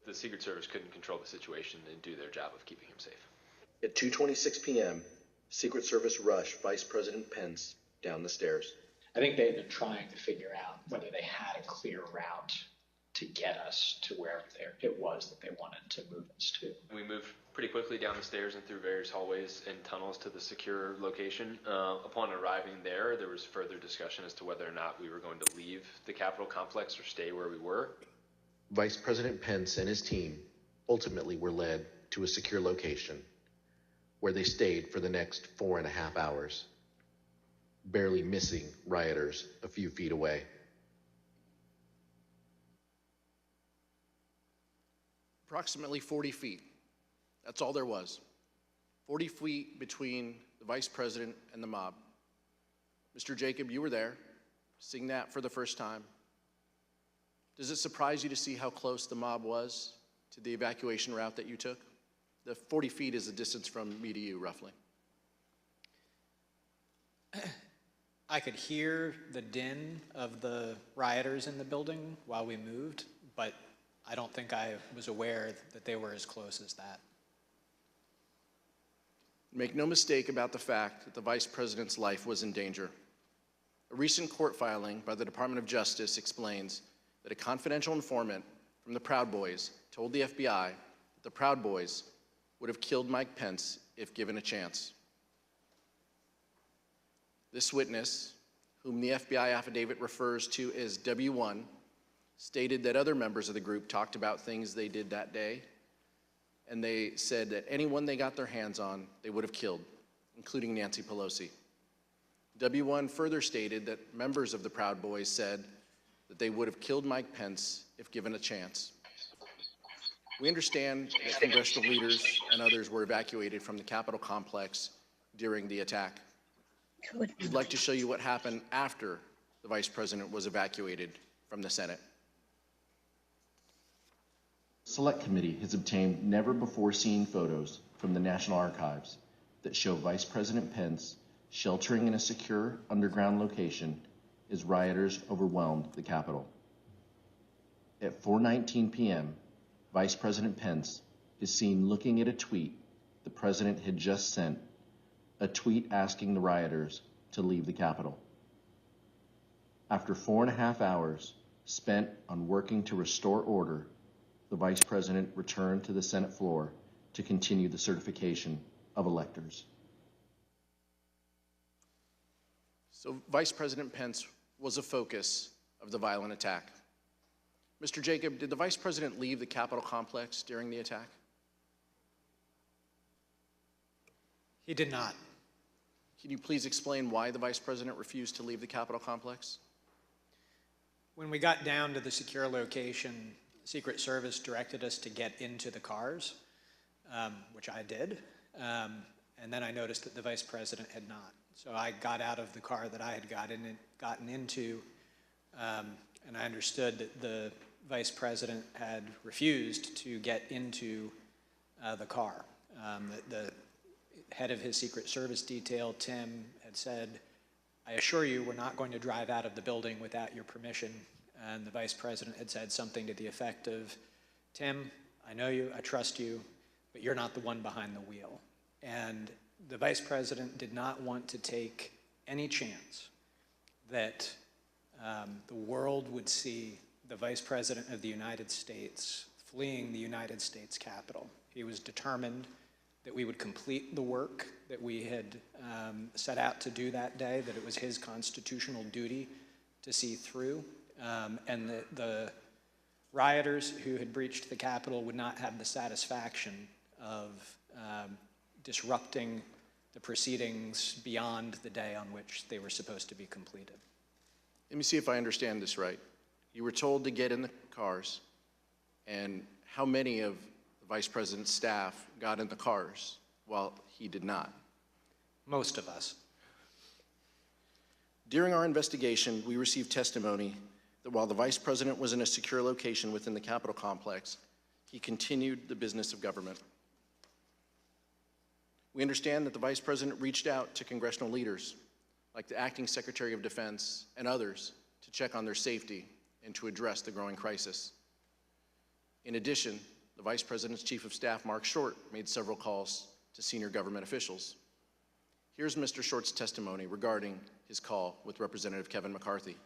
The Secret Service couldn't control the situation and do their job of keeping him safe. At 2:26 p.m., Secret Service rushed Vice President Pence down the stairs. I think they've been trying to figure out whether they had a clear route to get us to where it was that they wanted to move us to. We moved pretty quickly down the stairs and through various hallways and tunnels to the secure location. Upon arriving there was further discussion as to whether or not we were going to leave the Capitol complex or stay where we were. Vice President Pence and his team ultimately were led to a secure location where they stayed for the next 4.5 hours, barely missing rioters a few feet away. Approximately 40 feet. That's all there was. 40 feet between the vice president and the mob. Mr. Jacob, you were there, seeing that for the first time. Does it surprise you to see how close the mob was to the evacuation route that you took? The 40 feet is the distance from me to you, roughly. I could hear the din of the rioters in the building while we moved, but I don't think I was aware that they were as close as that. Make no mistake about the fact that the vice president's life was in danger. A recent court filing by the Department of Justice explains that a confidential informant from the Proud Boys told the FBI that the Proud Boys would have killed Mike Pence if given a chance. This witness, whom the FBI affidavit refers to as W1, stated that other members of the group talked about things they did that day, and they said that anyone they got their hands on, they would have killed, including Nancy Pelosi. W1 further stated that members of the Proud Boys said that they would have killed Mike Pence if given a chance. We understand that congressional leaders and others were evacuated from the Capitol complex during the attack. We'd like to show you what happened after the Vice President was evacuated from the Senate. Select Committee has obtained never-before-seen photos from the National Archives that show Vice President Pence sheltering in a secure underground location as rioters overwhelmed the Capitol. At 4:19 p.m., Vice President Pence is seen looking at a tweet the President had just sent, a tweet asking the rioters to leave the Capitol. After 4.5 hours spent on working to restore order, the Vice President returned to the Senate floor to continue the certification of electors. So Vice President Pence was a focus of the violent attack. Mr. Jacob, did the Vice President leave the Capitol complex during the attack? He did not. Can you please explain why the Vice President refused to leave the Capitol complex? When we got down to the secure location, Secret Service directed us to get into the cars, which I did, and then I noticed that the Vice President had not. So I got out of the car that I had gotten into, and I understood that the Vice President had refused to get into the car. The head of his Secret Service detail, Tim, had said, "I assure you we're not going to drive out of the building without your permission." And the Vice President had said something to the effect of, "Tim, I know you, I trust you, but you're not the one behind the wheel." And the Vice President did not want to take any chance that the world would see the Vice President of the United States fleeing the United States Capitol. He was determined that we would complete the work that we had set out to do that day, that it was his constitutional duty to see through, and that the rioters who had breached the Capitol would not have the satisfaction of disrupting the proceedings beyond the day on which they were supposed to be completed. Let me see if I understand this right. You were told to get in the cars, and how many of the Vice President's staff got in the cars while he did not? Most of us. During our investigation, we received testimony that while the Vice President was in a secure location within the Capitol complex, he continued the business of government. We understand that the Vice President reached out to congressional leaders, like the Acting Secretary of Defense and others, to check on their safety and to address the growing crisis. In addition, the Vice President's Chief of Staff, Mark Short, made several calls to senior government officials. Here's Mr. Short's testimony regarding his call with Representative Kevin McCarthy.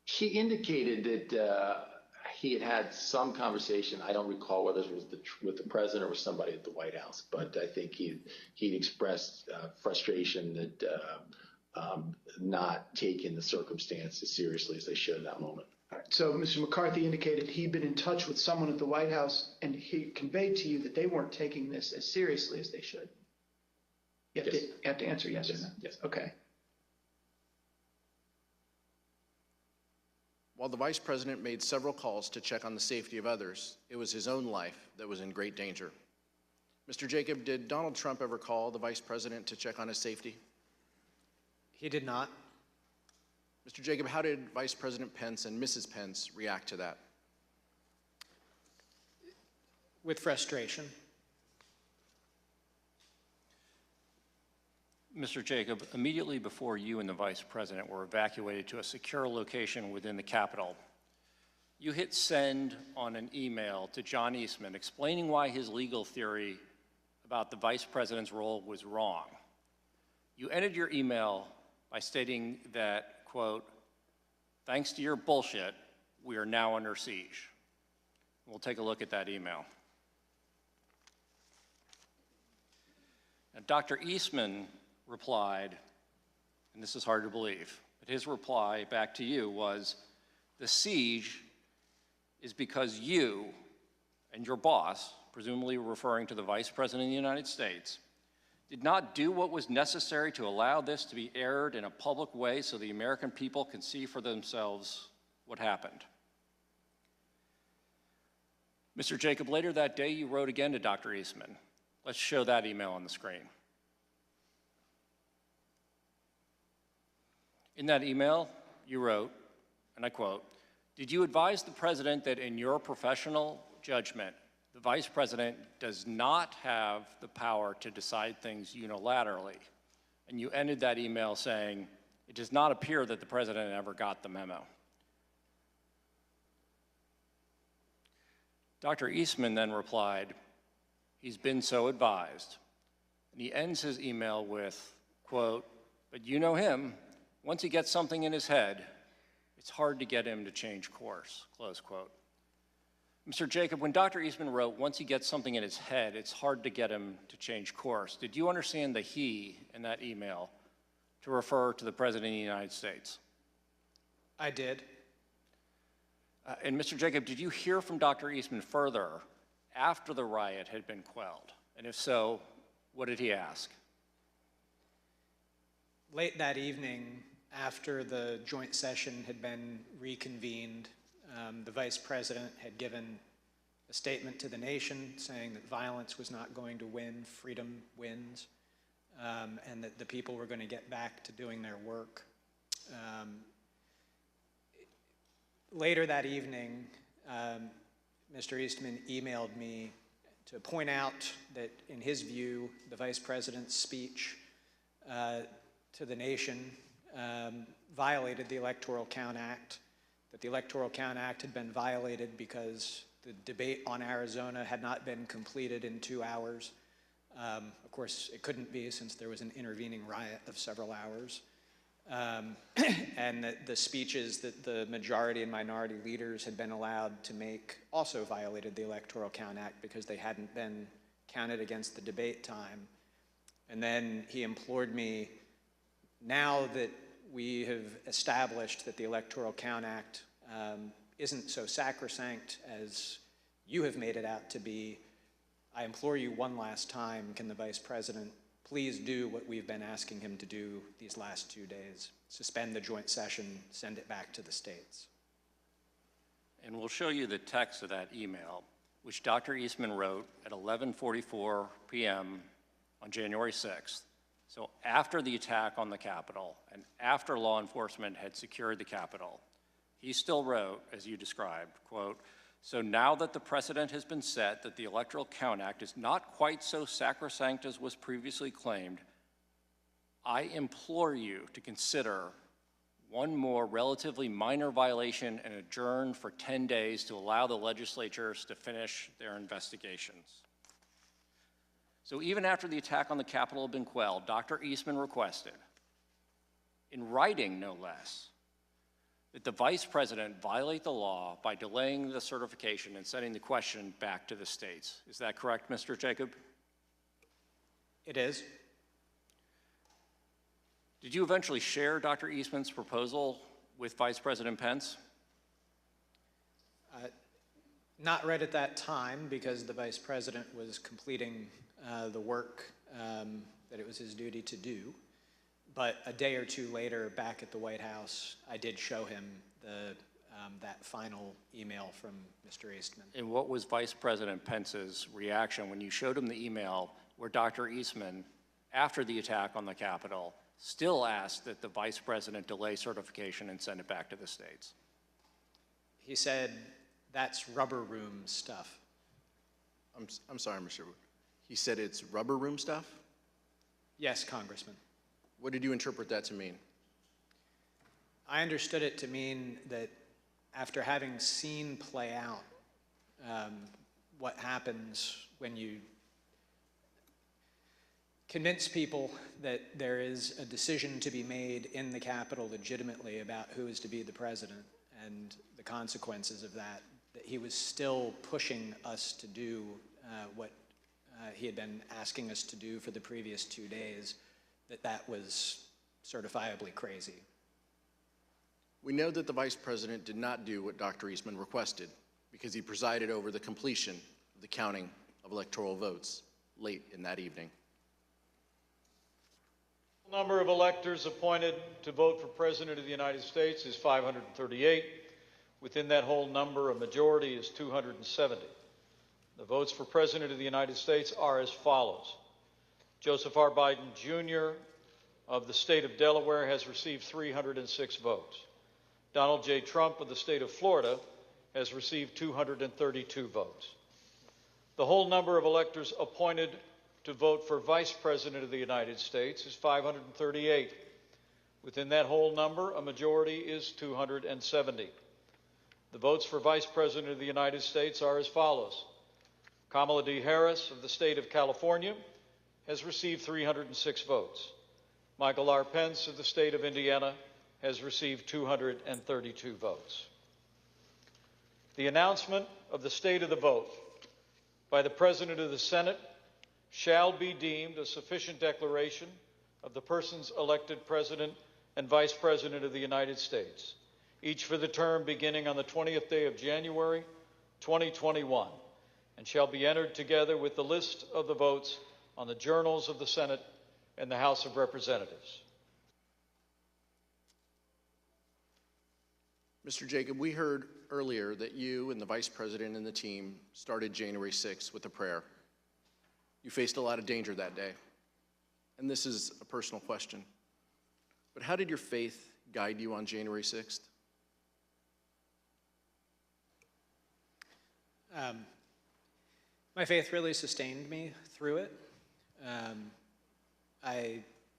He indicated that he had had some conversation. I don't recall whether it was with the president or with somebody at the White House, but I think he'd expressed frustration that not taking the circumstances seriously as they should in that moment. All right, so Mr. McCarthy indicated he'd been in touch with someone at the White House, and he conveyed to you that they weren't taking this as seriously as they should. You have to answer yes or no. Yes. Okay. While the Vice President made several calls to check on the safety of others, it was his own life that was in great danger. Mr. Jacob, did Donald Trump ever call the Vice President to check on his safety? He did not. Mr. Jacob, how did Vice President Pence and Mrs. Pence react to that? With frustration. Mr. Jacob, immediately before you and the Vice President were evacuated to a secure location within the Capitol, you hit send on an email to John Eastman explaining why his legal theory about the Vice President's role was wrong. You ended your email by stating that, quote, "Thanks to your bullshit, we are now under siege." We'll take a look at that email. Now, Dr. Eastman replied, and this is hard to believe, But his reply back to you was, the siege is because you and your boss, presumably referring to the Vice President of the United States, did not do what was necessary to allow this to be aired in a public way so the American people can see for themselves what happened. Mr. Jacob, later that day you wrote again to Dr. Eastman. Let's show that email on the screen. In that email, you wrote, and I quote, "Did you advise the President that in your professional judgment, the Vice President does not have the power to decide things unilaterally?" And you ended that email saying, "It does not appear that the President ever got the memo." Dr. Eastman then replied, "He's been so advised." And he ends his email with, quote, "But you know him, once he gets something in his head, it's hard to get him to change course," close quote. Mr. Jacob, when Dr. Eastman wrote, "Once he gets something in his head, it's hard to get him to change course," did you understand the he in that email to refer to the President of the United States? I did. And Mr. Jacob, did you hear from Dr. Eastman further after the riot had been quelled? And if so, what did he ask? Late that evening, after the joint session had been reconvened, the Vice President had given a statement to the nation saying that violence was not going to win, freedom wins, and that the people were going to get back to doing their work. Later that evening, Mr. Eastman emailed me to point out that, in his view, the Vice President's speech to the nation violated the Electoral Count Act, that the Electoral Count Act had been violated because the debate on Arizona had not been completed in 2 hours. Of course, it couldn't be since there was an intervening riot of several hours. And that the speeches that the majority and minority leaders had been allowed to make also violated the Electoral Count Act because they hadn't been counted against the debate time. And then he implored me, now that we have established that the Electoral Count Act isn't so sacrosanct as you have made it out to be, I implore you one last time, can the Vice President please do what we've been asking him to do these last 2 days? Suspend the joint session, send it back to the states. And we'll show you the text of that email, which Dr. Eastman wrote at 11:44 p.m. on January 6th. So after the attack on the Capitol and after law enforcement had secured the Capitol, he still wrote, as you described, quote, "So now that the precedent has been set that the Electoral Count Act is not quite so sacrosanct as was previously claimed, I implore you to consider one more relatively minor violation and adjourn for 10 days to allow the legislatures to finish their investigations." So even after the attack on the Capitol had been quelled, Dr. Eastman requested, in writing no less, that the Vice President violate the law by delaying the certification and sending the question back to the states. Is that correct, Mr. Jacob? It is. Did you eventually share Dr. Eastman's proposal with Vice President Pence? Not right at that time, because the Vice President was completing the work that it was his duty to do. But a day or two later, back at the White House, I did show him that final email from Mr. Eastman. And what was Vice President Pence's reaction when you showed him the email where Dr. Eastman, after the attack on the Capitol, still asked that the Vice President delay certification and send it back to the states? He said, "That's rubber room stuff." I'm sorry, Mr. Wood. He said it's rubber room stuff? Yes, Congressman. What did you interpret that to mean? I understood it to mean that after having seen play out what happens when you convince people that there is a decision to be made in the Capitol legitimately about who is to be the president and the consequences of that, that he was still pushing us to do what he had been asking us to do for the previous 2 days, that was certifiably crazy. We know that the Vice President did not do what Dr. Eastman requested because he presided over the completion of the counting of electoral votes late in that evening. The number of electors appointed to vote for President of the United States is 538. Within that whole number, a majority is 270. The votes for President of the United States are as follows. Joseph R. Biden, Jr. of the state of Delaware has received 306 votes. Donald J. Trump of the state of Florida has received 232 votes. The whole number of electors appointed to vote for Vice President of the United States is 538. Within that whole number, a majority is 270. The votes for Vice President of the United States are as follows. Kamala D. Harris of the state of California has received 306 votes. Michael R. Pence of the state of Indiana has received 232 votes. The announcement of the state of the vote by the President of the Senate shall be deemed a sufficient declaration of the persons elected President and Vice President of the United States, each for the term beginning on the 20th day of January, 2021, and shall be entered together with the list of the votes on the journals of the Senate and the House of Representatives. Mr. Jacob, we heard earlier that you and the Vice President and the team started January 6th with a prayer. You faced a lot of danger that day, and this is a personal question. But how did your faith guide you on January 6th? My faith really sustained me through it.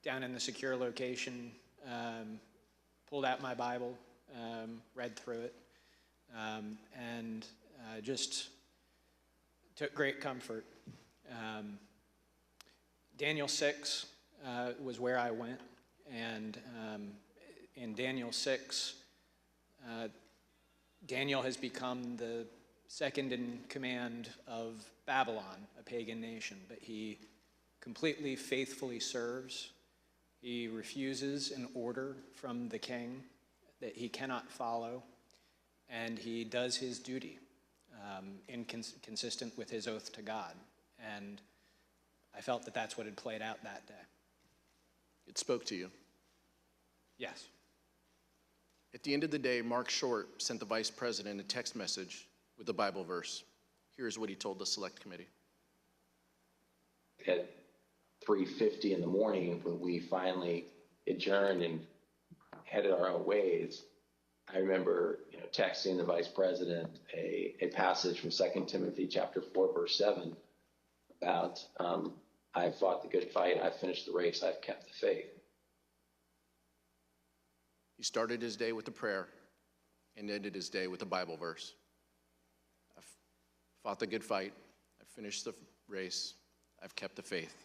Down in the secure location, pulled out my Bible, read through it, and just took great comfort. Daniel 6 was where I went, and in Daniel 6, Daniel has become the second in command of Babylon, a pagan nation, but he completely faithfully serves. He refuses an order from the king that he cannot follow, and he does his duty consistent with his oath to God. And I felt that that's what had played out that day. It spoke to you? Yes. At the end of the day, Mark Short sent the Vice President a text message with a Bible verse. Here's what he told the Select Committee. At 3:50 in the morning, when we finally adjourned and headed our own ways, I remember texting the Vice President a passage from 2 Timothy chapter 4, verse 7 about, I've fought the good fight, I've finished the race, I've kept the faith. He started his day with a prayer and ended his day with a Bible verse. I've fought the good fight, I've finished the race, I've kept the faith.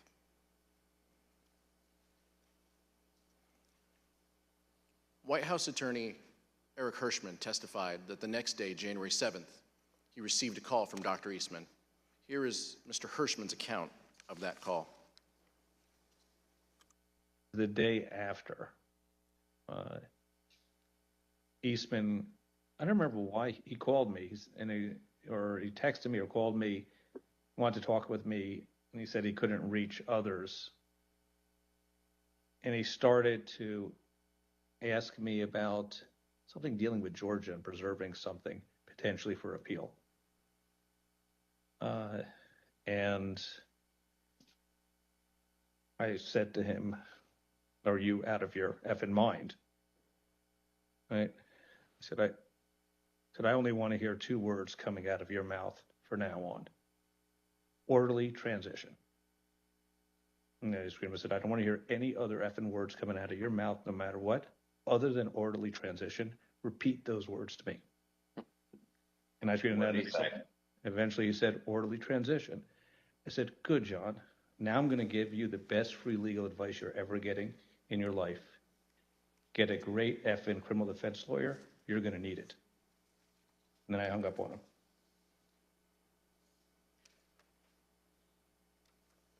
White House Attorney Eric Hirschman testified that the next day, January 7th, he received a call from Dr. Eastman. Here is Mr. Hirschman's account of that call. The day after, Eastman, I don't remember why he called me, or he texted me or called me, wanted to talk with me, and he said he couldn't reach others. And he started to ask me about something dealing with Georgia and preserving something potentially for appeal. And I said to him, are you out of your effing mind? Right? I said, I only want to hear two words coming out of your mouth from now on. Orderly transition. And I screamed, I said, I don't want to hear any other effing words coming out of your mouth, no matter what, other than orderly transition. Repeat those words to me. And I screamed that. Eventually he said, orderly transition. I said, good, John. Now I'm going to give you the best free legal advice you're ever getting in your life. Get a great effing criminal defense lawyer. You're going to need it. And then I hung up on him.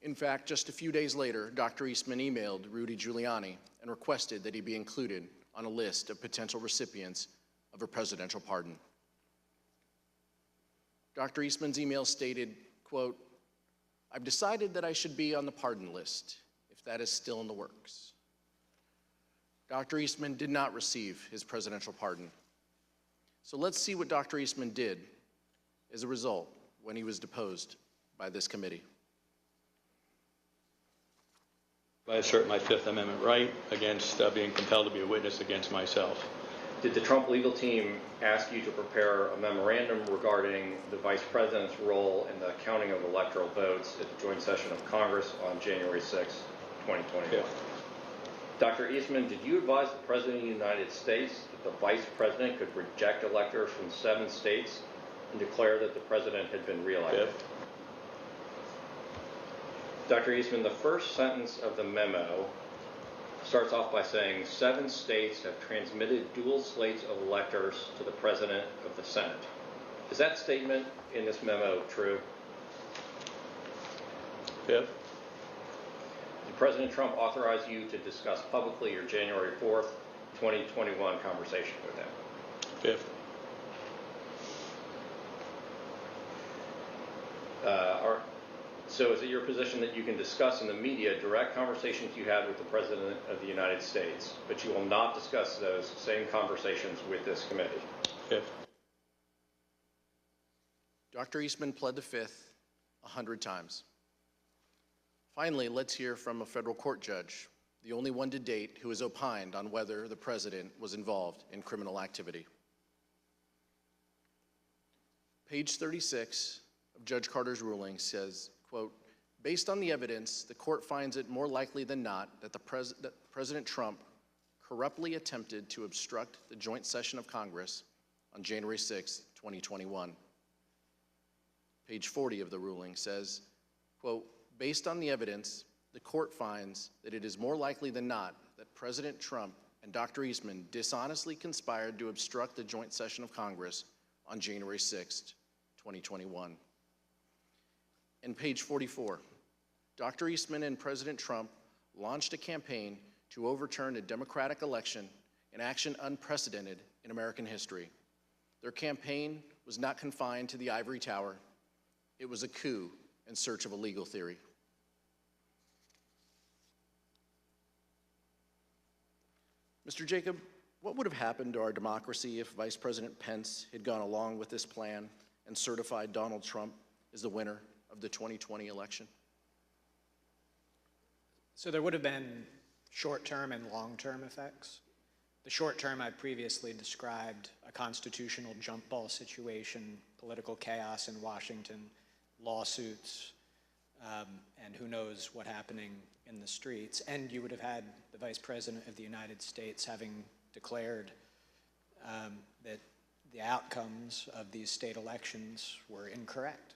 In fact, just a few days later, Dr. Eastman emailed Rudy Giuliani and requested that he be included on a list of potential recipients of a presidential pardon. Dr. Eastman's email stated, quote, "I've decided that I should be on the pardon list, if that is still in the works." Dr. Eastman did not receive his presidential pardon. So let's see what Dr. Eastman did as a result when he was deposed by this committee. I assert my Fifth Amendment right against being compelled to be a witness against myself. Did the Trump legal team ask you to prepare a memorandum regarding the Vice President's role in the counting of electoral votes at the joint session of Congress on January 6, 2021? Yeah. Dr. Eastman, did you advise the President of the United States that the Vice President could reject electors from 7 states and declare that the President had been reelected? Yeah. Dr. Eastman, the first sentence of the memo starts off by saying 7 states have transmitted dual slates of electors to the President of the Senate. Is that statement in this memo true? Fifth. Did President Trump authorize you to discuss publicly your January 4th, 2021 conversation with him? Fifth. So is it your position that you can discuss in the media direct conversations you had with the President of the United States, but you will not discuss those same conversations with this committee? Fifth. Dr. Eastman pled the Fifth 100 times. Finally, let's hear from a federal court judge, the only one to date who has opined on whether the President was involved in criminal activity. Page 36 of Judge Carter's ruling says, quote, "Based on the evidence, the court finds it more likely than not that President Trump corruptly attempted to obstruct the joint session of Congress on January 6, 2021. Page 40 of the ruling says, quote, "Based on the evidence, the court finds that it is more likely than not that President Trump and Dr. Eastman dishonestly conspired to obstruct the joint session of Congress on January 6, 2021. And page 44, Dr. Eastman and President Trump launched a campaign to overturn a Democratic election, an action unprecedented in American history. Their campaign was not confined to the ivory tower. It was a coup in search of a legal theory." Mr. Jacob, what would have happened to our democracy if Vice President Pence had gone along with this plan and certified Donald Trump as the winner of the 2020 election? So there would have been short-term and long-term effects. The short-term I previously described, a constitutional jump ball situation, political chaos in Washington, lawsuits, and who knows what happening in the streets. And you would have had the Vice President of the United States having declared that the outcomes of these state elections were incorrect.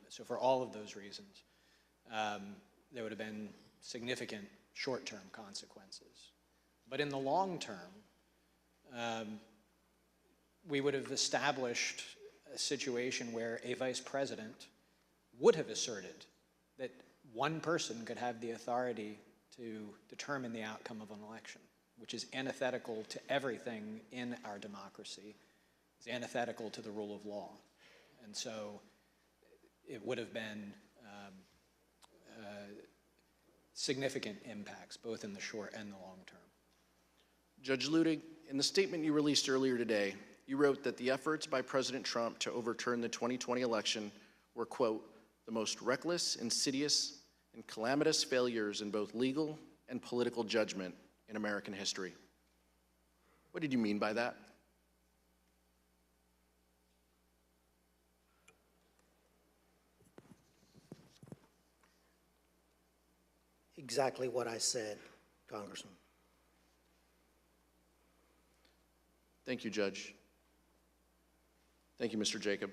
So for all of those reasons, there would have been significant short-term consequences. But in the long term, we would have established a situation where a vice president would have asserted that one person could have the authority to determine the outcome of an election, which is antithetical to everything in our democracy. It's antithetical to the rule of law. And so it would have been significant impacts, both in the short and the long term. Judge Luttig, in the statement you released earlier today, you wrote that the efforts by President Trump to overturn the 2020 election were, quote, "the most reckless, insidious, and calamitous failures in both legal and political judgment in American history." What did you mean by that? Exactly what I said, Congressman. Thank you, Judge. Thank you, Mr. Jacob.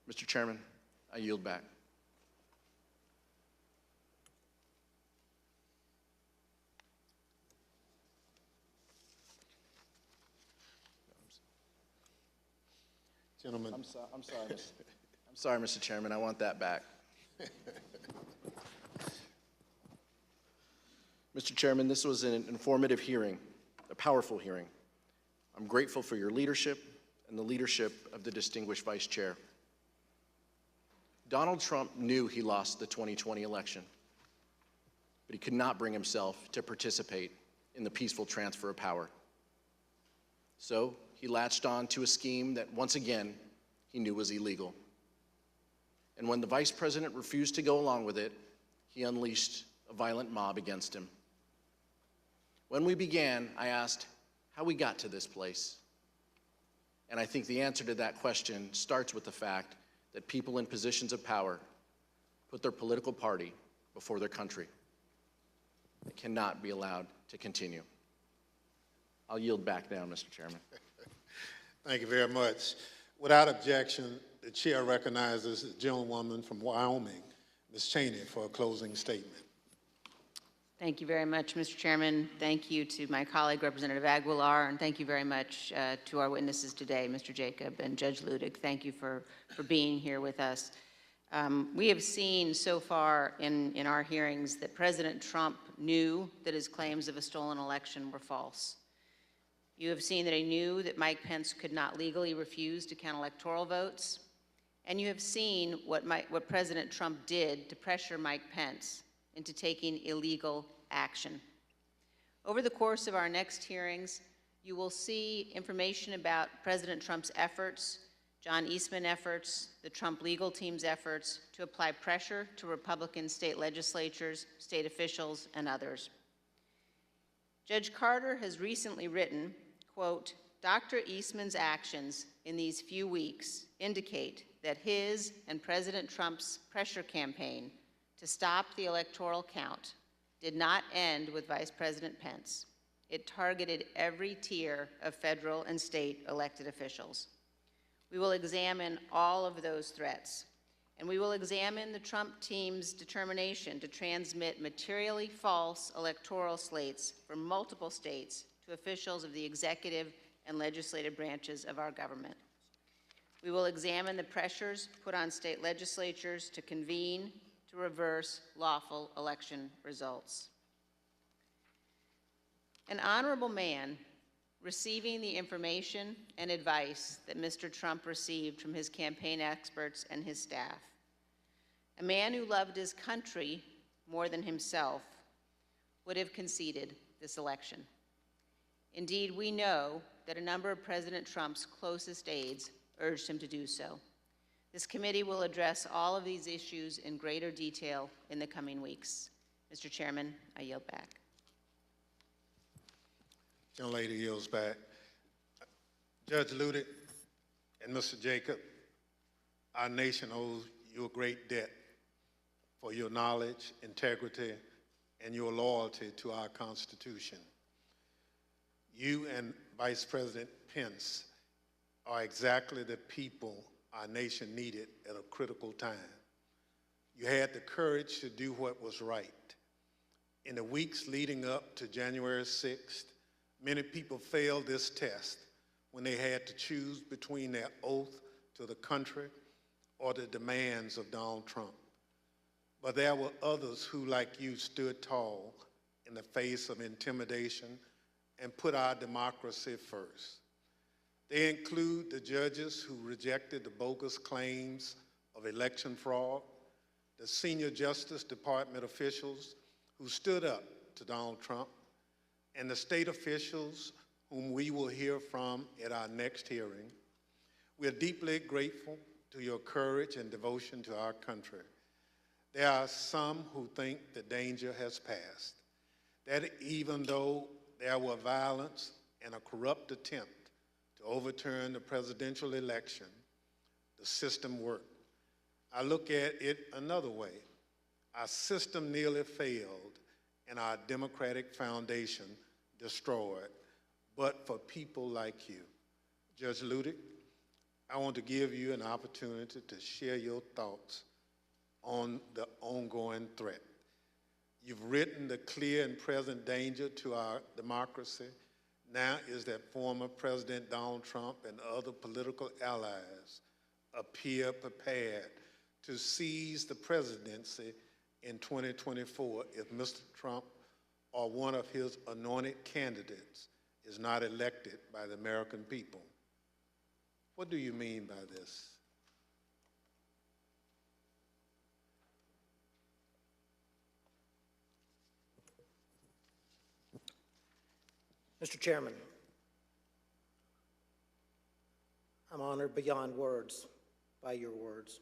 Mr. Chairman, I yield back. Gentlemen. I'm sorry, Mr. Chairman. I want that back. Mr. Chairman, this was an informative hearing, a powerful hearing. I'm grateful for your leadership and the leadership of the distinguished Vice Chair. Donald Trump knew he lost the 2020 election, but he could not bring himself to participate in the peaceful transfer of power. So he latched on to a scheme that, once again, he knew was illegal. And when the Vice President refused to go along with it, he unleashed a violent mob against him. When we began, I asked how we got to this place. And I think the answer to that question starts with the fact that people in positions of power put their political party before their country. It cannot be allowed to continue. I'll yield back now, Mr. Chairman. Thank you very much. Without objection, the chair recognizes the gentlewoman from Wyoming, Ms. Cheney, for a closing statement. Thank you very much, Mr. Chairman. Thank you to my colleague, Representative Aguilar, and thank you very much to our witnesses today, Mr. Jacob and Judge Luttig. Thank you for being here with us. We have seen so far in our hearings that President Trump knew that his claims of a stolen election were false. You have seen that he knew that Mike Pence could not legally refuse to count electoral votes, and you have seen what President Trump did to pressure Mike Pence into taking illegal action. Over the course of our next hearings, you will see information about President Trump's efforts, John Eastman efforts, the Trump legal team's efforts to apply pressure to Republican state legislatures, state officials, and others. Judge Carter has recently written, quote, Dr. Eastman's actions in these few weeks indicate that his and President Trump's pressure campaign to stop the electoral count did not end with Vice President Pence. It targeted every tier of federal and state elected officials. We will examine all of those threats, and we will examine the Trump team's determination to transmit materially false electoral slates from multiple states to officials of the executive and legislative branches of our government. We will examine the pressures put on state legislatures to convene to reverse lawful election results. An honorable man receiving the information and advice that Mr. Trump received from his campaign experts and his staff, a man who loved his country more than himself, would have conceded this election. Indeed, we know that a number of President Trump's closest aides urged him to do so. This committee will address all of these issues in greater detail in the coming weeks. Mr. Chairman, I yield back. Young lady yields back. Judge Luttig and Mr. Jacob, our nation owes you a great debt for your knowledge, integrity, and your loyalty to our Constitution. You and Vice President Pence are exactly the people our nation needed at a critical time. You had the courage to do what was right. In the weeks leading up to January 6th, many people failed this test when they had to choose between their oath to the country or the demands of Donald Trump. But there were others who, like you, stood tall in the face of intimidation and put our democracy first. They include the judges who rejected the bogus claims of election fraud, the senior Justice Department officials who stood up to Donald Trump, and the state officials whom we will hear from at our next hearing. We are deeply grateful to your courage and devotion to our country. There are some who think the danger has passed, that even though there were violence and a corrupt attempt to overturn the presidential election, the system worked. I look at it another way. Our system nearly failed and our democratic foundation destroyed, but for people like you. Judge Luttig, I want to give you an opportunity to share your thoughts on the ongoing threat. You've written the clear and present danger to our democracy. Now is that former President Donald Trump and other political allies appear prepared to seize the presidency in 2024 if Mr. Trump or one of his anointed candidates is not elected by the American people. What do you mean by this? Mr. Chairman, I'm honored beyond words by your words.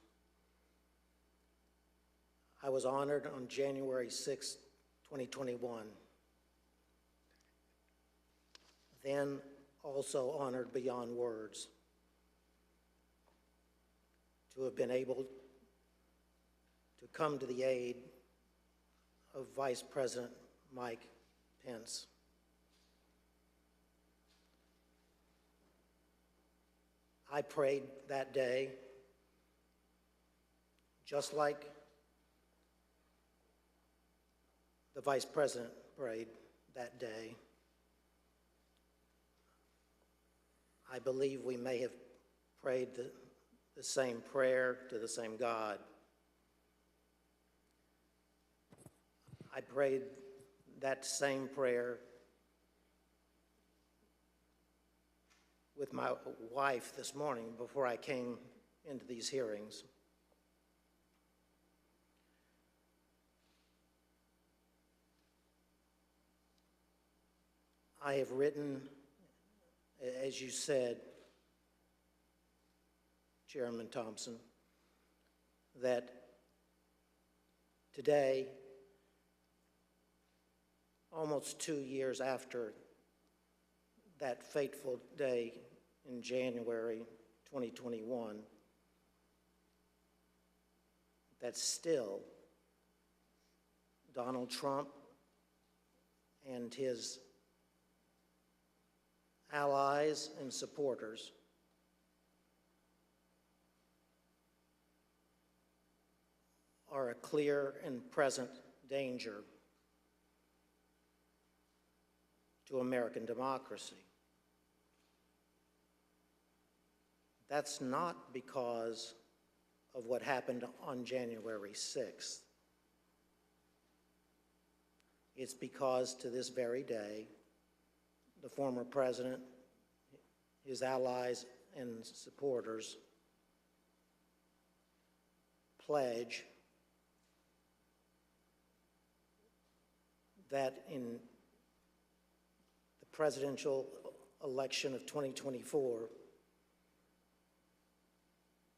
I was honored on January 6, 2021, then also honored beyond words to have been able to come to the aid of Vice President Mike Pence. I prayed that day, just like the Vice President prayed that day. I believe we may have prayed the same prayer to the same God. I prayed that same prayer with my wife this morning before I came into these hearings. I have written, as you said, Chairman Thompson, that today, almost 2 years after that fateful day in January 2021, that still Donald Trump and his allies and supporters are a clear and present danger to American democracy. That's not because of what happened on January 6th. It's because to this very day, the former president, his allies and supporters pledge that in the presidential election of 2024,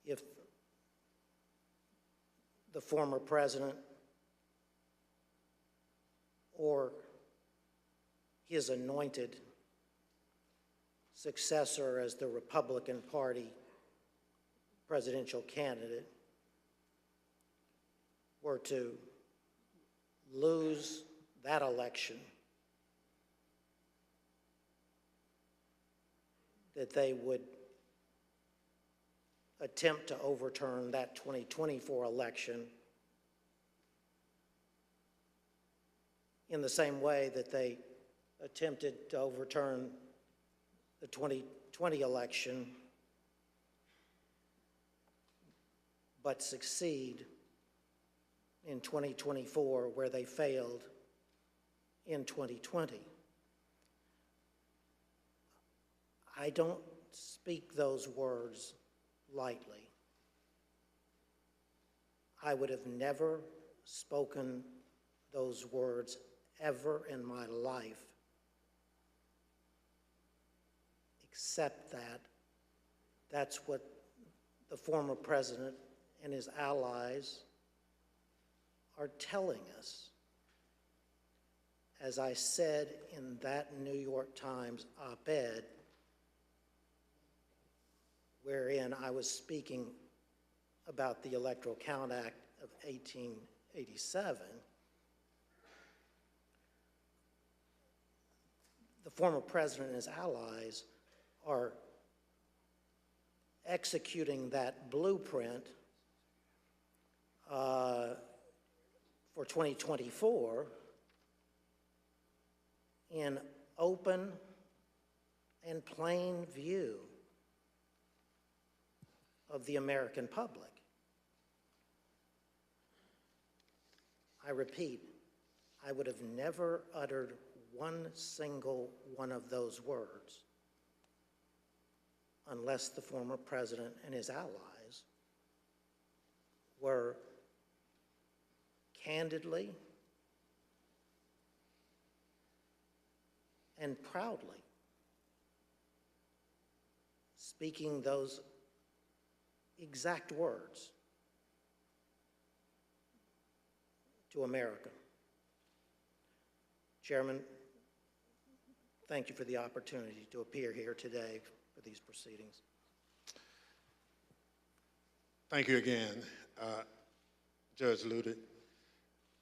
if the former president or his anointed successor as the Republican Party presidential candidate were to lose that election, that they would attempt to overturn that 2024 election in the same way that they attempted to overturn the 2020 election, but succeed in 2024 where they failed in 2020. I don't speak those words lightly. I would have never spoken those words ever in my life, except that that's what the former president and his allies are telling us. As I said in that New York Times op-ed, wherein I was speaking about the Electoral Count Act of 1887, the former president and his allies are executing that blueprint for 2024 in open and plain view of the American public. I repeat, I would have never uttered one single one of those words unless the former president and his allies were candidly and proudly speaking those exact words to America. Chairman, thank you for the opportunity to appear here today for these proceedings. Thank you again, Judge Luttig.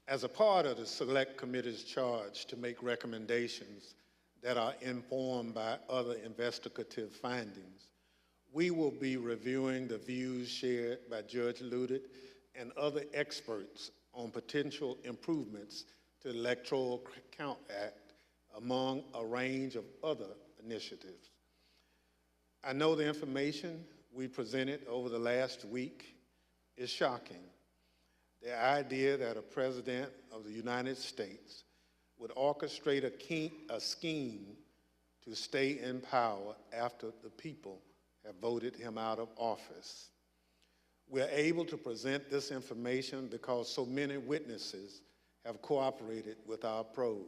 As a part of the Select Committee's charge to make recommendations that are informed by other investigative findings, we will be reviewing the views shared by Judge Luttig and other experts on potential improvements to the Electoral Count Act, among a range of other initiatives. I know the information we presented over the last week is shocking. The idea that a president of the United States would orchestrate a scheme to stay in power after the people have voted him out of office. We're able to present this information because so many witnesses have cooperated with our probe.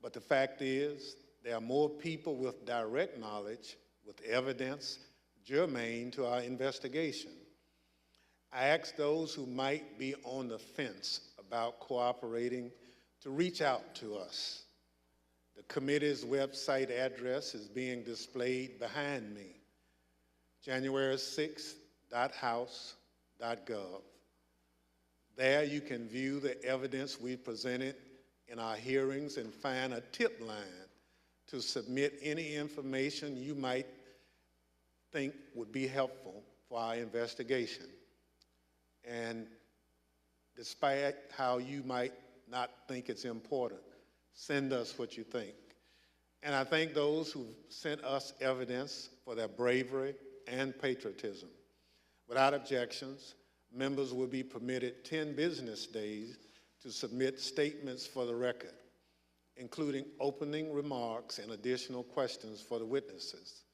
But the fact is, there are more people with direct knowledge, with evidence germane to our investigation. I ask those who might be on the fence about cooperating to reach out to us. The committee's website address is being displayed behind me, january6.house.gov. There you can view the evidence we presented in our hearings and find a tip line to submit any information you might think would be helpful for our investigation. And despite how you might not think it's important, send us what you think. And I thank those who sent us evidence for their bravery and patriotism. Without objections, members will be permitted 10 business days to submit statements for the record, including opening remarks and additional questions for the witnesses.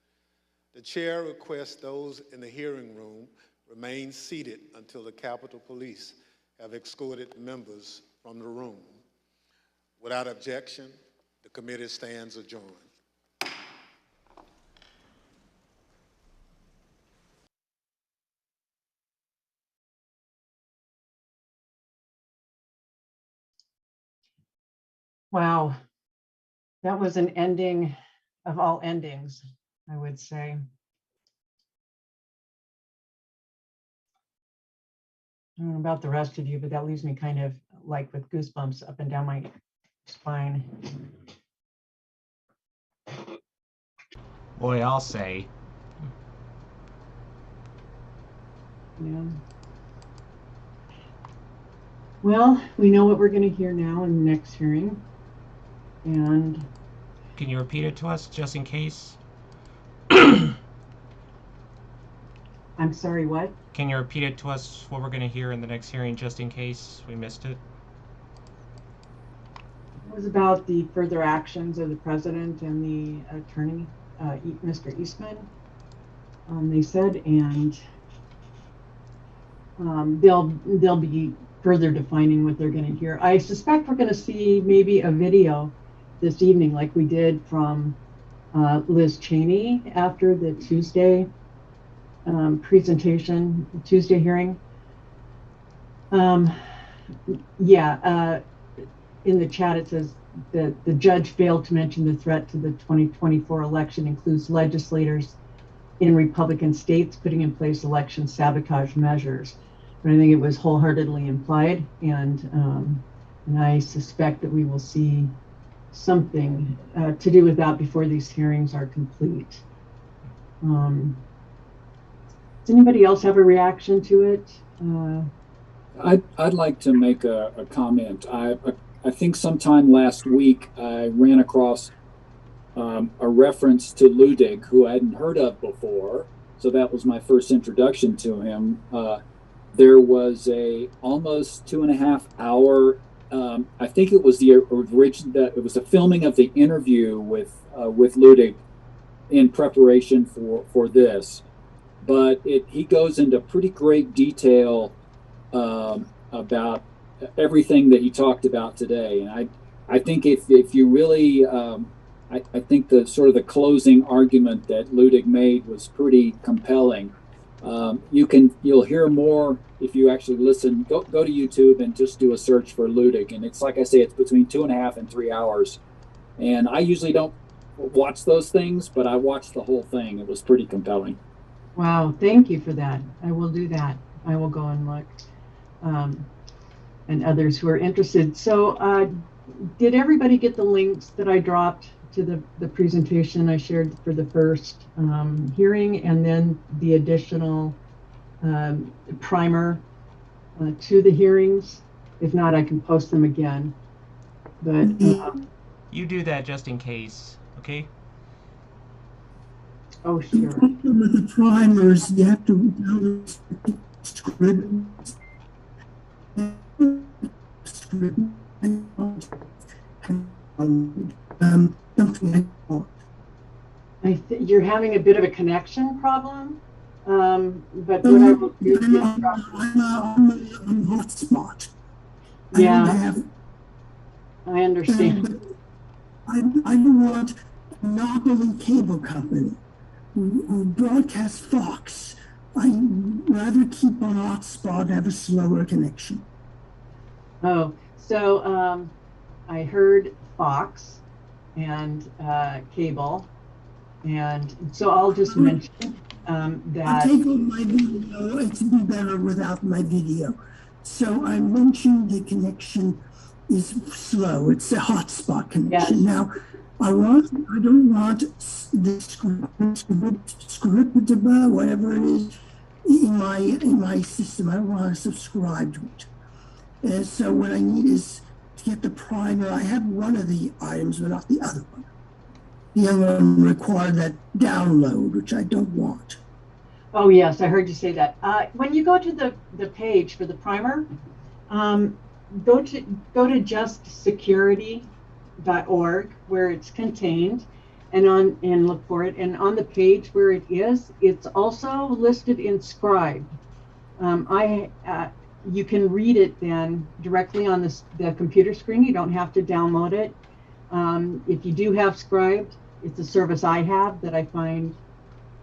The chair requests those in the hearing room remain seated until the Capitol Police have escorted members from the room. Without objection, the committee stands adjourned. Wow, that was an ending of all endings, I would say. I don't know about the rest of you, but that leaves me kind of like with goosebumps up and down my spine. Boy, I'll say. Yeah. Well, we know what we're going to hear now in the next hearing. And can you repeat it to us just in case? I'm sorry, what? Can you repeat it to us what we're going to hear in the next hearing just in case we missed it? It was about the further actions of the president and the attorney, Mr. Eastman, they said, and they'll be further defining what they're going to hear. I suspect we're going to see maybe a video this evening like we did from Liz Cheney after the Tuesday presentation, Tuesday hearing. In the chat it says that the judge failed to mention the threat to the 2024 election includes legislators in Republican states putting in place election sabotage measures. But I think it was wholeheartedly implied, and I suspect that we will see something to do with that before these hearings are complete. Does anybody else have a reaction to it? I'd like to make a comment. I think sometime last week I ran across a reference to Luttig, who I hadn't heard of before, so that was my first introduction to him. There was a almost 2.5 hour I think it was the original. It was a filming of the interview with Luttig in preparation for this, but he goes into pretty great detail about everything that he talked about today. And I think if you really, I think the sort of the closing argument that Luttig made was pretty compelling. You'll hear more if you actually listen. Go to YouTube and just do a search for Luttig, and it's like I say, it's between 2.5 and 3 hours. And I usually don't watch those things, but I watched the whole thing. It was pretty compelling. Wow, thank you for that. I will do that. I will go and look. And others who are interested. So did everybody get the links that I dropped to the presentation I shared for the first hearing, and then the additional primer to the hearings? If not, I can post them again. But you do that just in case, okay? Oh, sure. With the primers, you have to download script. You're having a bit of a connection problem, but what I will do is drop. I'm hotspot. Yeah, I understand. I want a monopoly cable company who broadcasts Fox. I'd rather keep on hotspot and have a slower connection. Oh, so I heard Fox and cable, and so I'll just mention that. I take on my video, it's be better without my video. So I mentioned the connection is slow. It's a hotspot connection. Yes. Now, I don't want the script, whatever it is, in my system. I don't want to subscribe to it. And so what I need is to get the primer. I have one of the items, but not the other one. The other one required that download, which I don't want. Oh yes, I heard you say that. When you go to the page for the primer, go to justsecurity.org where it's contained, and look for it. And on the page where it is, it's also listed in Scribe. You can read it then directly on the computer screen. You don't have to download it. If you do have Scribe, it's a service I have that I find.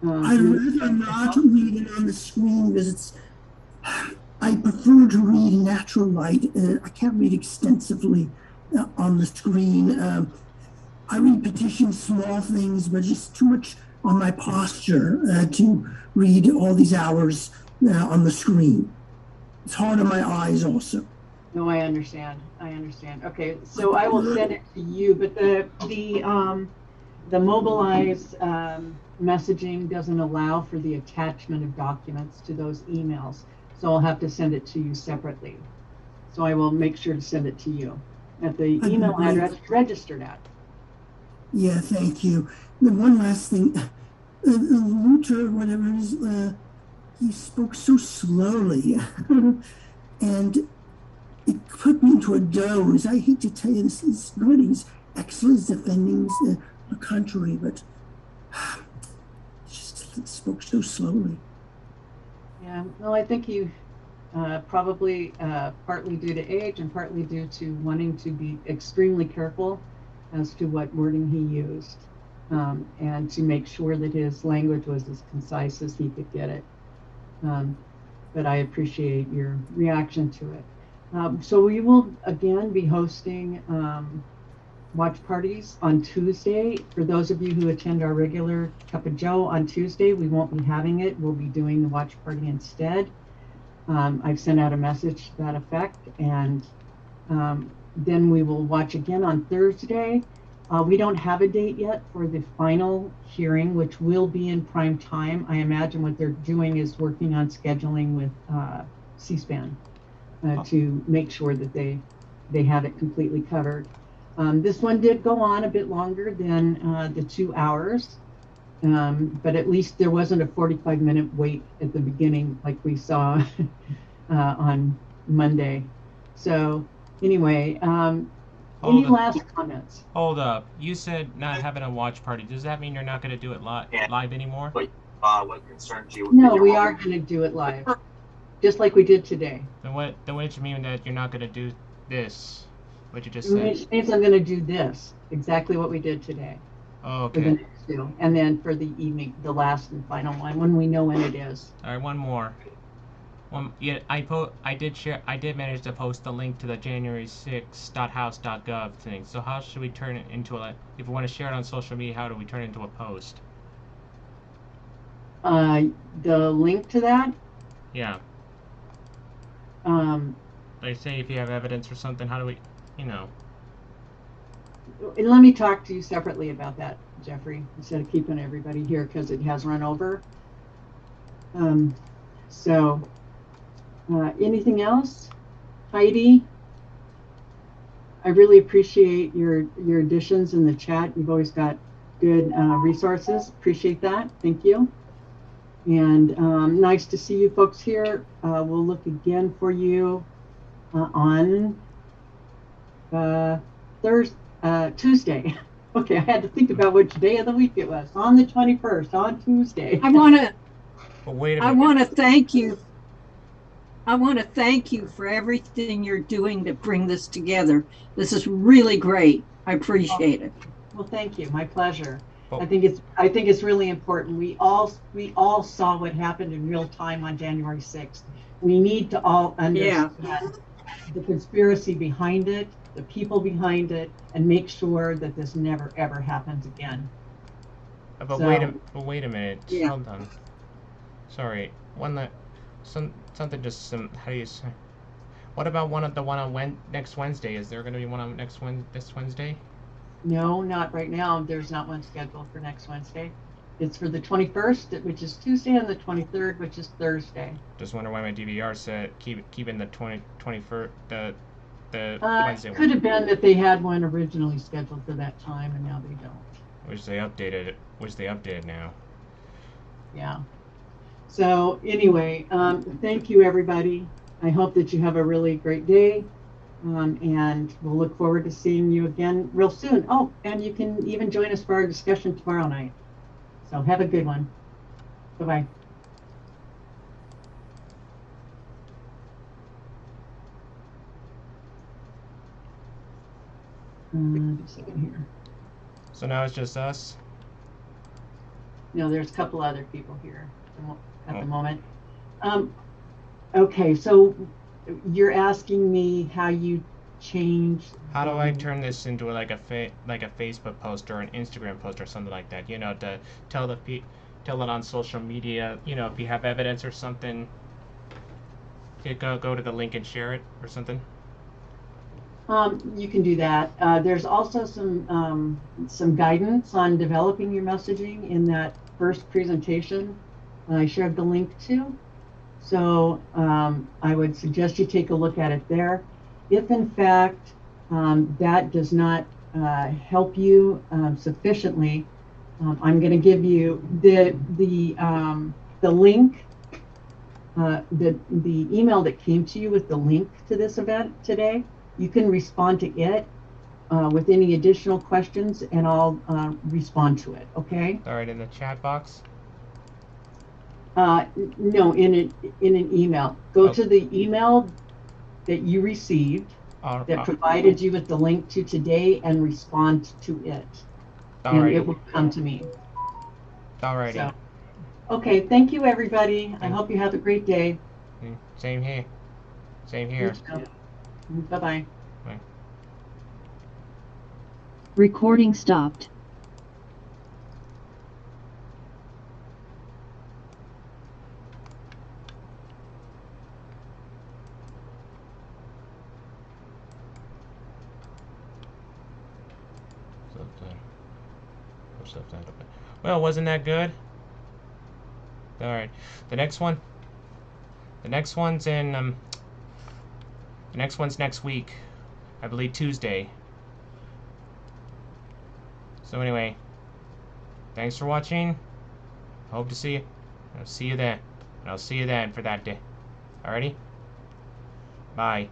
I'd rather not read it on the screen because I prefer to read in natural light. I can't read extensively on the screen. I read petitions, small things, but just too much on my posture to read all these hours on the screen. It's hard on my eyes also. No, I understand. Okay, so I will send it to you, but the Mobilize messaging doesn't allow for the attachment of documents to those emails. So I'll have to send it to you separately. So I will make sure to send it to you at the email address registered at. Yeah, thank you. Then one last thing. Luther, whatever it is, he spoke so slowly and it put me into a doze. I hate to tell you this, is good. He's excellent defending the country, but just he spoke so slowly. Yeah, well, I think you probably partly due to age and partly due to wanting to be extremely careful as to what wording he used, and to make sure that his language was as concise as he could get it. But I appreciate your reaction to it. So we will again be hosting watch parties on Tuesday. For those of you who attend our regular Cup of Joe on Tuesday, we won't be having it. We'll be doing the watch party instead. I've sent out a message to that effect, and then we will watch again on Thursday. We don't have a date yet for the final hearing, which will be in prime time. I imagine what they're doing is working on scheduling with C-SPAN to make sure that they have it completely covered. This one did go on a bit longer than the 2 hours, but at least there wasn't a 45-minute wait at the beginning like we saw on Monday. So Anyway, Hold any up. last comments? Hold up. You said not having a watch party. Does that mean you're not going to do it live anymore? What concerns you? No, we are going to do it live, just like we did today. Then what does it mean that you're not going to do this? What you just said? Which means I'm going to do this, exactly what we did today. Oh, For the okay. next two. And then for the evening, the last and final one, when we know when it is. All right, one more. Yeah, I did manage to post the link to the January6.house.gov thing. So how should we turn it into if we want to share it on social media, how do we turn it into a post? The link to that? Yeah. Like say if you have evidence or something, how do we, And let me talk to you separately about that, Jeffrey, instead of keeping everybody here because it has run over. Anything else? Heidi, I really appreciate your additions in the chat. You've always got good resources. Appreciate that. Thank you. And nice to see you folks here. We'll look again for you on Tuesday. Okay, I had to think about which day of the week it was. On the 21st, on Tuesday. But wait a minute. I want to thank you. I want to thank you for everything you're doing to bring this together. This is really great. I appreciate it. Well, thank you. My pleasure. I think it's really important. We all saw what happened in real time on January 6th. We need to all understand the conspiracy behind it, the people behind it, and make sure that this never ever happens again. But wait a minute. Yeah. Hold on. Sorry. Something just how do you say? What about the one on next Wednesday? Is there going to be one on this Wednesday? No, not right now. There's not one scheduled for next Wednesday. It's for the 21st, which is Tuesday, and the 23rd, which is Thursday. Just wonder why my DVR said keeping the 21st the Wednesday one. Could have been that they had one originally scheduled for that time, and now they don't. Wish they updated now. Yeah. So anyway, thank you, everybody. I hope that you have a really great day. And we'll look forward to seeing you again real soon. Oh, and you can even join us for our discussion tomorrow night. So have a good one. Bye-bye. Just a second here. So now it's just us? No, there's a couple other people here at the moment. Okay, so you're asking me how you change. How do I turn this into like a Facebook post or an Instagram post or something like that? To tell it on social media. If you have evidence or something, to go to the link and share it or something. You can do that. There's also some guidance on developing your messaging in that first presentation I shared the link to. So I would suggest you take a look at it there. If in fact that does not help you sufficiently, I'm going to give you the link, the email that came to you with the link to this event today. You can respond to it with any additional questions, and I'll respond to it. Okay? All right, in the chat box. No, in an email. Go to the email that you received that provided you with the link to today and respond to it. And it will come to me. All righty. So, okay, thank you, everybody. I hope you have a great day. Same here. Same here. Bye-bye. Bye. Recording stopped. Well, wasn't that good? All right. The next one's next week. I believe Tuesday. So anyway, thanks for watching. Hope to see you. I'll see you then. And I'll see you then for that day. Alrighty? Bye.